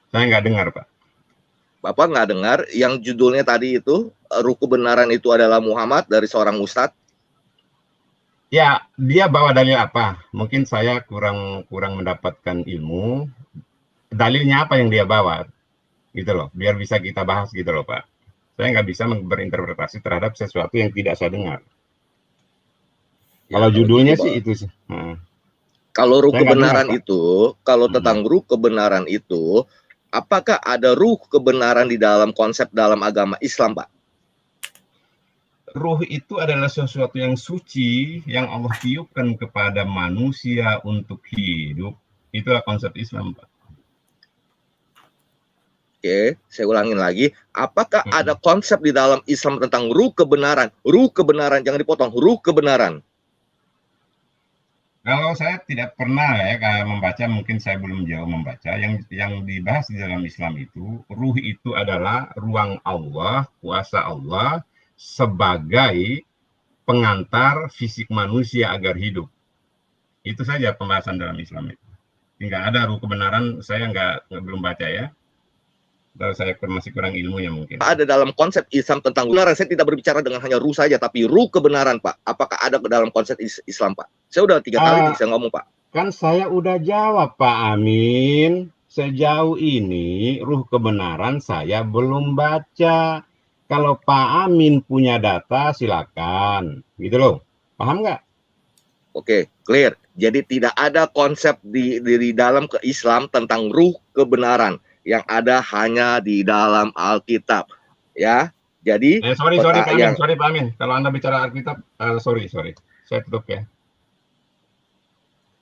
Saya nggak dengar, Pak. Bapak nggak dengar yang judulnya tadi itu, ruh kebenaran itu adalah Muhammad dari seorang ustadz? Ya, dia bawa dalil apa? Mungkin saya kurang mendapatkan ilmu. Dalilnya apa yang dia bawa? Gitu loh, biar bisa kita bahas gitu loh, Pak. Saya nggak bisa berinterpretasi terhadap sesuatu yang tidak saya dengar. Kalau judulnya sih itu sih. Kalau ruh kebenaran itu, kalau tentang ruh kebenaran itu, apakah ada ruh kebenaran di dalam konsep dalam agama Islam, Pak? Ruh itu adalah sesuatu yang suci yang Allah tiupkan kepada manusia untuk hidup. Itulah konsep Islam, Pak. Oke, saya ulangin lagi. Apakah ada konsep di dalam Islam tentang ruh kebenaran? Ruh kebenaran, jangan dipotong. Ruh kebenaran. Kalau saya tidak pernah membaca, mungkin saya belum jauh membaca. Yang dibahas di dalam Islam itu, ruh itu adalah ruang Allah, kuasa Allah, sebagai pengantar fisik manusia agar hidup. Itu saja pembahasan dalam Islam itu. Nggak ada ruh kebenaran, saya belum baca ya. Kalau saya masih kurang ilmunya mungkin. Ada dalam konsep Islam tentang kebenaran, saya tidak berbicara dengan hanya ruh saja, tapi ruh kebenaran, Pak. Apakah ada dalam konsep Islam, Pak? Saya udah 3 kali saya ngomong, Pak. Kan saya udah jawab, Pak Amin. Sejauh ini, ruh kebenaran saya belum baca. Kalau Pak Amin punya data, silakan. Gitu loh. Paham nggak? Oke, clear. Jadi tidak ada konsep di dalam Islam tentang ruh kebenaran. Yang ada hanya di dalam Alkitab, ya. Jadi sorry Pak Amin. Kalau Anda bicara Alkitab, sorry, saya tutup ya.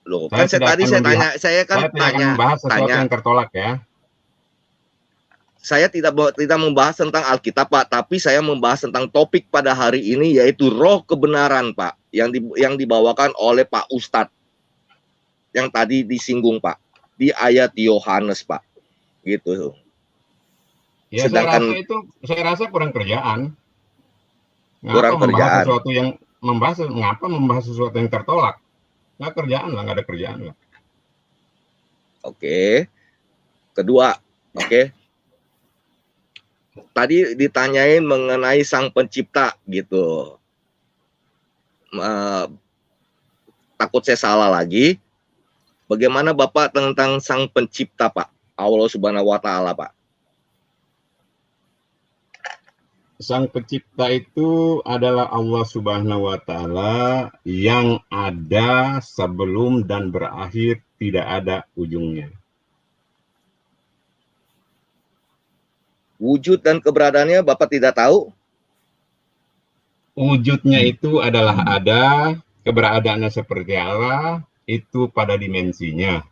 Loh, kan saya tanya membahas sesuatu yang tertolak ya. Saya tidak membahas tentang Alkitab, Pak, tapi saya membahas tentang topik pada hari ini, yaitu roh kebenaran, Pak, yang dibawakan oleh Pak Ustadz, yang tadi disinggung, Pak, di ayat Yohanes, Pak. Gitu. Ya, sedangkan saya rasa kurang kerjaan. Ngapa membahas sesuatu yang tertolak? Nggak ada kerjaan lah. Oke. Kedua, oke. Tadi ditanyain mengenai Sang Pencipta gitu. Takut saya salah lagi. Bagaimana Bapak tentang Sang Pencipta, Pak? Allah Subhanahu wa Ta'ala, Pak. Sang Pencipta itu adalah Allah Subhanahu wa Ta'ala yang ada sebelum dan berakhir, tidak ada ujungnya. Wujud dan keberadaannya Bapak tidak tahu? Wujudnya itu adalah ada, keberadaannya seperti Allah, itu pada dimensinya.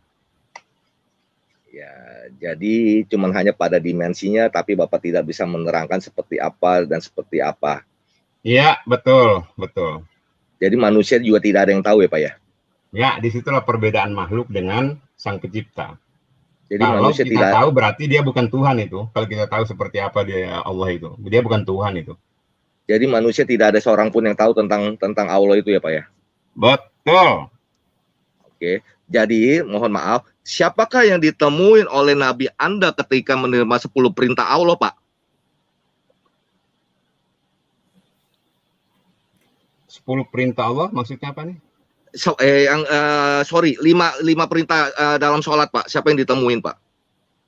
Ya, jadi cuman hanya pada dimensinya, tapi Bapak tidak bisa menerangkan seperti apa dan seperti apa. Iya, betul. Jadi manusia juga tidak ada yang tahu ya, Pak ya? Ya, disitulah perbedaan makhluk dengan Sang Pencipta. Jadi kalau manusia kita tahu berarti dia bukan Tuhan itu. Kalau kita tahu seperti apa dia Allah itu, dia bukan Tuhan itu. Jadi manusia tidak ada seorang pun yang tahu tentang Allah itu ya, Pak ya? Betul. Oke. Jadi, mohon maaf, siapakah yang ditemuin oleh Nabi Anda ketika menerima 10 perintah Allah, Pak? 10 perintah Allah maksudnya apa nih? Lima perintah dalam sholat, Pak. Siapa yang ditemuin, Pak?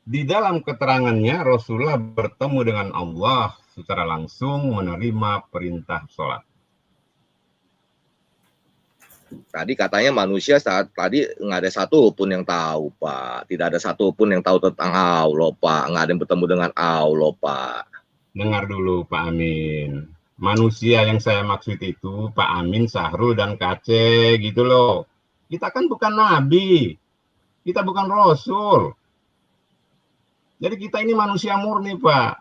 Di dalam keterangannya, Rasulullah bertemu dengan Allah secara langsung menerima perintah sholat. Tadi katanya manusia saat tadi nggak ada satu pun yang tahu, Pak. Tidak ada satu pun yang tahu tentang Allah, Pak. Nggak ada yang bertemu dengan Allah, Pak. Dengar dulu, Pak Amin. Manusia yang saya maksud itu Pak Amin, Sahrul, dan Kace gitu loh. Kita kan bukan nabi. Kita bukan rasul. Jadi kita ini manusia murni, Pak.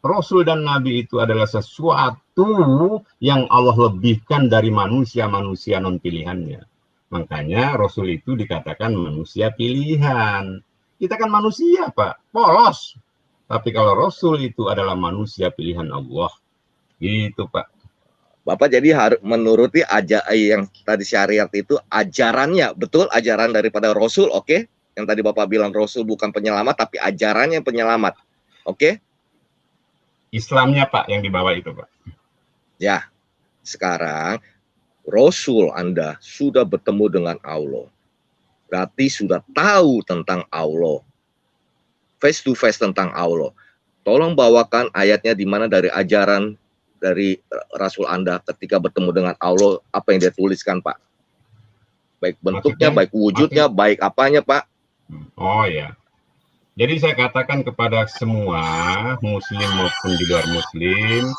Rasul dan Nabi itu adalah sesuatu yang Allah lebihkan dari manusia-manusia non pilihannya. Makanya Rasul itu dikatakan manusia pilihan. Kita kan manusia, Pak, polos. Tapi kalau Rasul itu adalah manusia pilihan Allah. Gitu, Pak. Bapak jadi harus menuruti aja yang tadi syariat itu ajarannya, betul ajaran daripada Rasul, oke? Yang tadi Bapak bilang Rasul bukan penyelamat, tapi ajarannya penyelamat, oke? Islamnya, Pak, yang dibawa itu, Pak. Ya, sekarang Rasul Anda sudah bertemu dengan Allah. Berarti sudah tahu tentang Allah. Face to face tentang Allah. Tolong bawakan ayatnya di mana dari ajaran dari Rasul Anda ketika bertemu dengan Allah, apa yang dia tuliskan, Pak? Baik bentuknya, baik wujudnya, baik apanya, Pak? Oh ya. Jadi saya katakan kepada semua muslim maupun di luar muslim,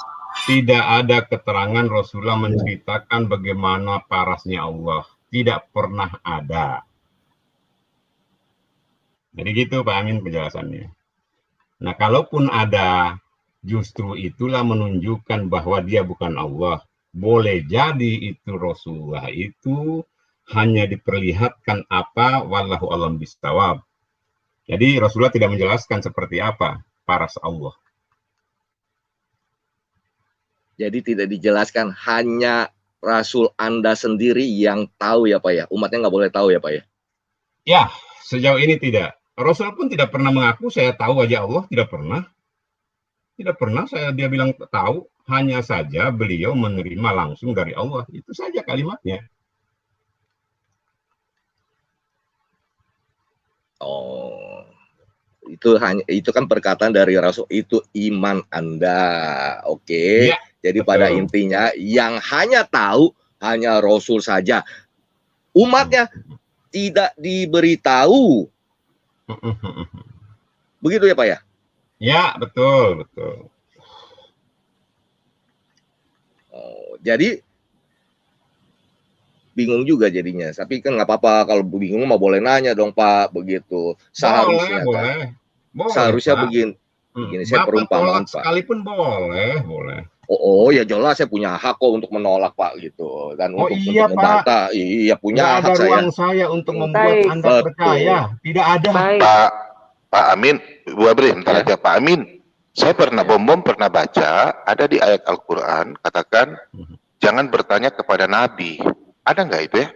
tidak ada keterangan Rasulullah menceritakan bagaimana parasnya Allah. Tidak pernah ada. Jadi gitu Pak Amin penjelasannya. Nah, kalaupun ada, justru itulah menunjukkan bahwa dia bukan Allah. Boleh jadi itu Rasulullah itu hanya diperlihatkan apa, wallahu a'lam bishawab. Jadi Rasulullah tidak menjelaskan seperti apa paras Allah. Jadi tidak dijelaskan, hanya Rasul Anda sendiri yang tahu ya Pak ya? Umatnya nggak boleh tahu ya Pak ya? Ya, sejauh ini tidak. Rasul pun tidak pernah mengaku saya tahu wajah Allah, tidak pernah. Tidak pernah dia bilang tahu, hanya saja beliau menerima langsung dari Allah. Itu saja kalimatnya. Oh, itu kan perkataan dari Rasul, itu iman Anda, oke? Ya, jadi betul. pada intinya yang hanya tahu hanya Rasul saja, umatnya tidak diberitahu, begitu ya Pak ya? Ya, betul, betul. Oh, jadi bingung juga jadinya, tapi kan nggak apa-apa, kalau bingung mah boleh nanya dong Pak, begitu seharusnya boleh, boleh, seharusnya Pak. begini saya Bapak perumpamaan tolak Pak. sekalipun boleh. Oh ya jelas saya punya hak kok untuk menolak Pak gitu, dan untuk membantah, iya punya hak ada ruang saya untuk membuat Anda percaya, tidak ada. Pak Amin, Bu Abri, bentar aja Pak Amin. Saya pernah pernah baca ada di ayat Al-Quran katakan jangan bertanya kepada Nabi. Ada nggak itu ya?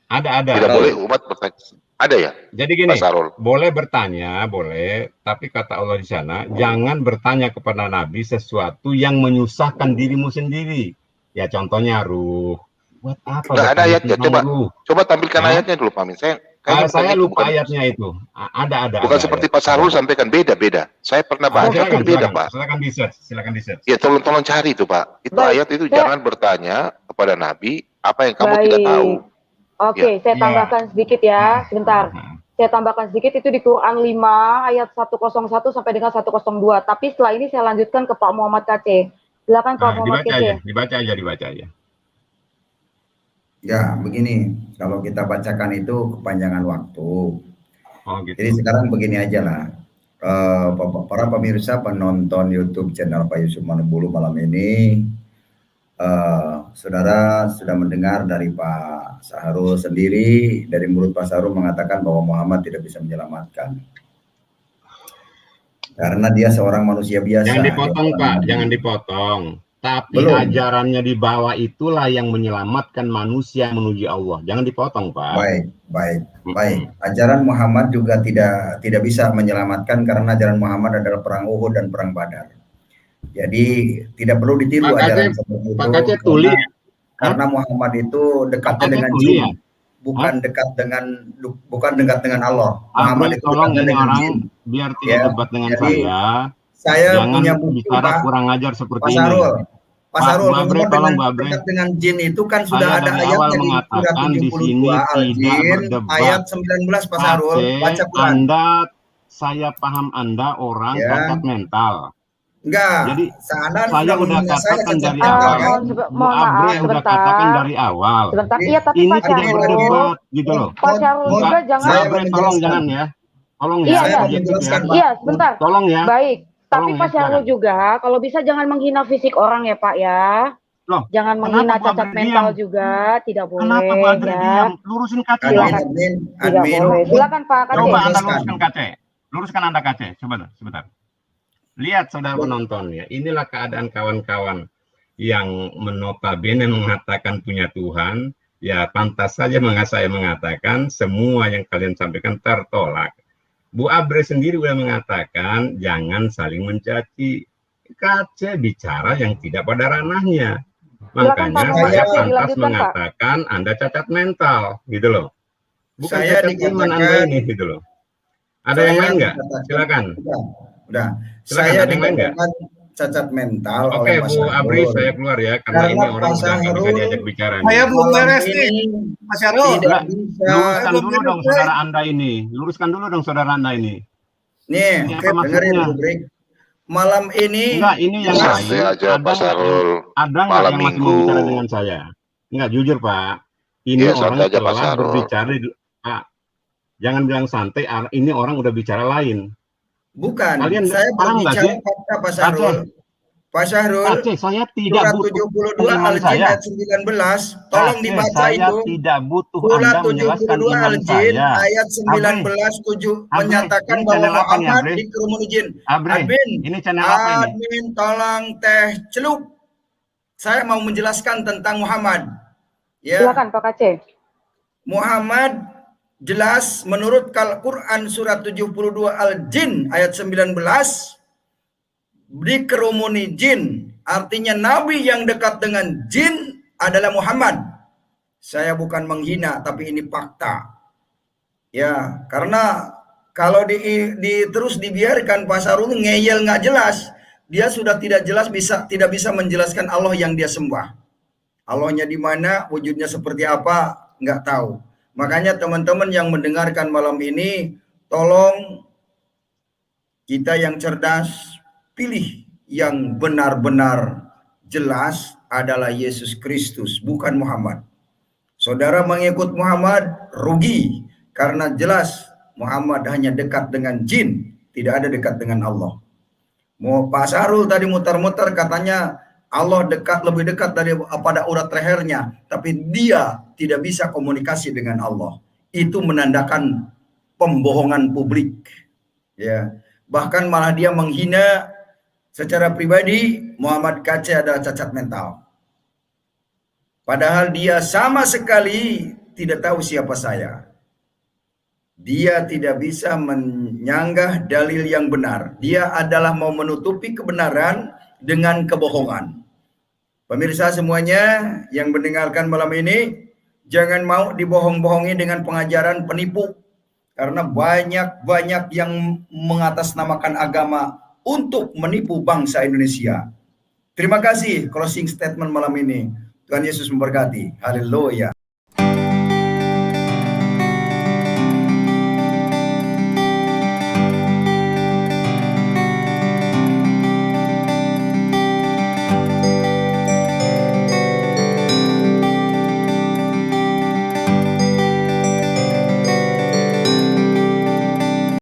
Ada. Tidak boleh umat bertanya. Ada ya? Jadi gini, boleh bertanya, boleh, tapi kata Allah di sana, jangan bertanya kepada Nabi sesuatu yang menyusahkan dirimu sendiri. Ya contohnya ruh. Buat apa? Nggak ada ayatnya. Coba tampilkan ayatnya dulu, Pak Amin. Saya lupa ayatnya itu. Ada. Bukan seperti Pak Sarul sampaikan beda. Saya pernah baca beda, Pak. Silakan di-search. Ya tolong cari itu, Pak. Itu ayat itu jangan bertanya kepada Nabi apa yang kamu tidak tahu. Oke, saya tambahkan sedikit ya, sebentar. Saya tambahkan sedikit, itu di Quran 5 ayat 101 sampai dengan 102. Tapi setelah ini saya lanjutkan ke Pak Muhammad KC. Silakan Pak Muhammad KC. Dibaca aja. Ya, begini, kalau kita bacakan itu kepanjangan waktu. Oh, gitu. Jadi sekarang begini aja lah, para pemirsa penonton YouTube channel Pak Yusuf Manubulu malam ini, saudara sudah mendengar dari Pak Saharul sendiri, dari mulut Pak Saharul mengatakan bahwa Muhammad tidak bisa menyelamatkan. Karena dia seorang manusia biasa. Jangan dipotong Pak, jangan dipotong. Tapi ajarannya di bawah itulah yang menyelamatkan manusia menuju Allah. Jangan dipotong, Pak. Baik. Ajaran Muhammad juga tidak bisa menyelamatkan karena ajaran Muhammad adalah perang Uhud dan perang Badar. Jadi tidak perlu ditiru ajaran seperti itu. Karena Muhammad itu dekatnya dengan jin, bukan dekat dengan Allah. Muhammad itu tolong ini orang biar tidak debat dengan saya punya bukti Pak, kurang ajar seperti ini. Pak Sarul, dekat dengan jin itu kan sudah ada ayatnya di surat 72 Al-Jin ayat 19 Pak Sarul, baca Quran. Saya paham Anda orang cacat mental. Enggak. Jadi saya udah katakan dari awal. Bu Abre udah katakan dari awal. Sebentar, iya tapi ini Pak tidak Syarul, berdebat gitu loh. Pak Syarul juga jangan. Tolong jangan ya. Tolong ya. Iya, sebentar. Tolong ya. Baik. Tapi Pak Syahrul juga, kalau bisa jangan menghina fisik orang ya Pak ya. Loh, jangan menghina cacat mental juga, tidak boleh. Kenapa Pak Adri diam? Lurusin kaca. Tidak boleh. Silakan Pak Kaceh. Coba Anda luruskan kaca. Luruskan Anda kaca. Sebentar. Lihat saudara penonton ya. Inilah keadaan kawan-kawan yang notabene mengatakan punya Tuhan. Ya pantas saja saya mengatakan semua yang kalian sampaikan tertolak. Bu Abre sendiri sudah mengatakan jangan saling mencaci. Kaca bicara yang tidak pada ranahnya. Makanya saya pantas mengatakan Anda cacat mental, gitu loh. Bukan saya cacat iman Anda ini, gitu loh. Ada yang lain nggak? Silakan. Udah. Silakan, saya ada yang lain nggak? Cacat mental. Oke, Bu Abri, saya keluar ya, karena ini orang sudah nggak bisa diajak bicara. Saya belum beres nih, Mas Syarul. Luruskan dulu dong saudara Anda ini. Luruskan dulu dong saudara Anda ini. Nih, dengerin Bu Brik. Malam ini enggak, ini yang lain aja Pak Syahrul. Ada nggak yang masih mau bicara dengan saya? Enggak, jujur Pak. Ini ya, orang telah berbicara, Pak. Jangan bilang santai, ini orang udah bicara lain. Bukan, kalian saya berbicara fakta Pak Syahrul. Pak Syahrul, saya tidak butuh 72 Al-Jin ayat 19, tolong dibaca itu. Tidak butuh Anda menjelaskan iman Al-Jin ayat 19 menyatakan bahwa Muhammad dikerumuni jin. Admin, ini channel apa ini? Admin, tolong teh celup. Saya mau menjelaskan tentang Muhammad. Ya. Silakan Pak Aceh. Muhammad jelas menurut Al-Quran surat 72 Al-Jin ayat 19 dikerumuni jin, artinya nabi yang dekat dengan jin adalah Muhammad. Saya bukan menghina, tapi ini fakta. Ya, karena kalau terus dibiarkan Pak Syahrul ngeyel nggak jelas, dia sudah tidak jelas tidak bisa menjelaskan Allah yang dia sembah. Allahnya di mana, wujudnya seperti apa, nggak tahu. Makanya teman-teman yang mendengarkan malam ini, tolong kita yang cerdas, pilih yang benar-benar jelas adalah Yesus Kristus, bukan Muhammad. Saudara mengikut Muhammad rugi, karena jelas Muhammad hanya dekat dengan jin, tidak ada dekat dengan Allah. Mau Pak Syahrul tadi muter-muter katanya Allah lebih dekat daripada urat lehernya, tapi dia tidak bisa komunikasi dengan Allah. Itu menandakan pembohongan publik. Ya, bahkan malah dia menghina secara pribadi Muhammad Kaceh adalah cacat mental. Padahal dia sama sekali tidak tahu siapa saya. Dia tidak bisa menyanggah dalil yang benar. Dia adalah mau menutupi kebenaran dengan kebohongan. Pemirsa semuanya yang mendengarkan malam ini, jangan mau dibohong-bohongi dengan pengajaran penipu. Karena banyak yang mengatasnamakan agama untuk menipu bangsa Indonesia. Terima kasih closing statement malam ini. Tuhan Yesus memberkati. Haleluya.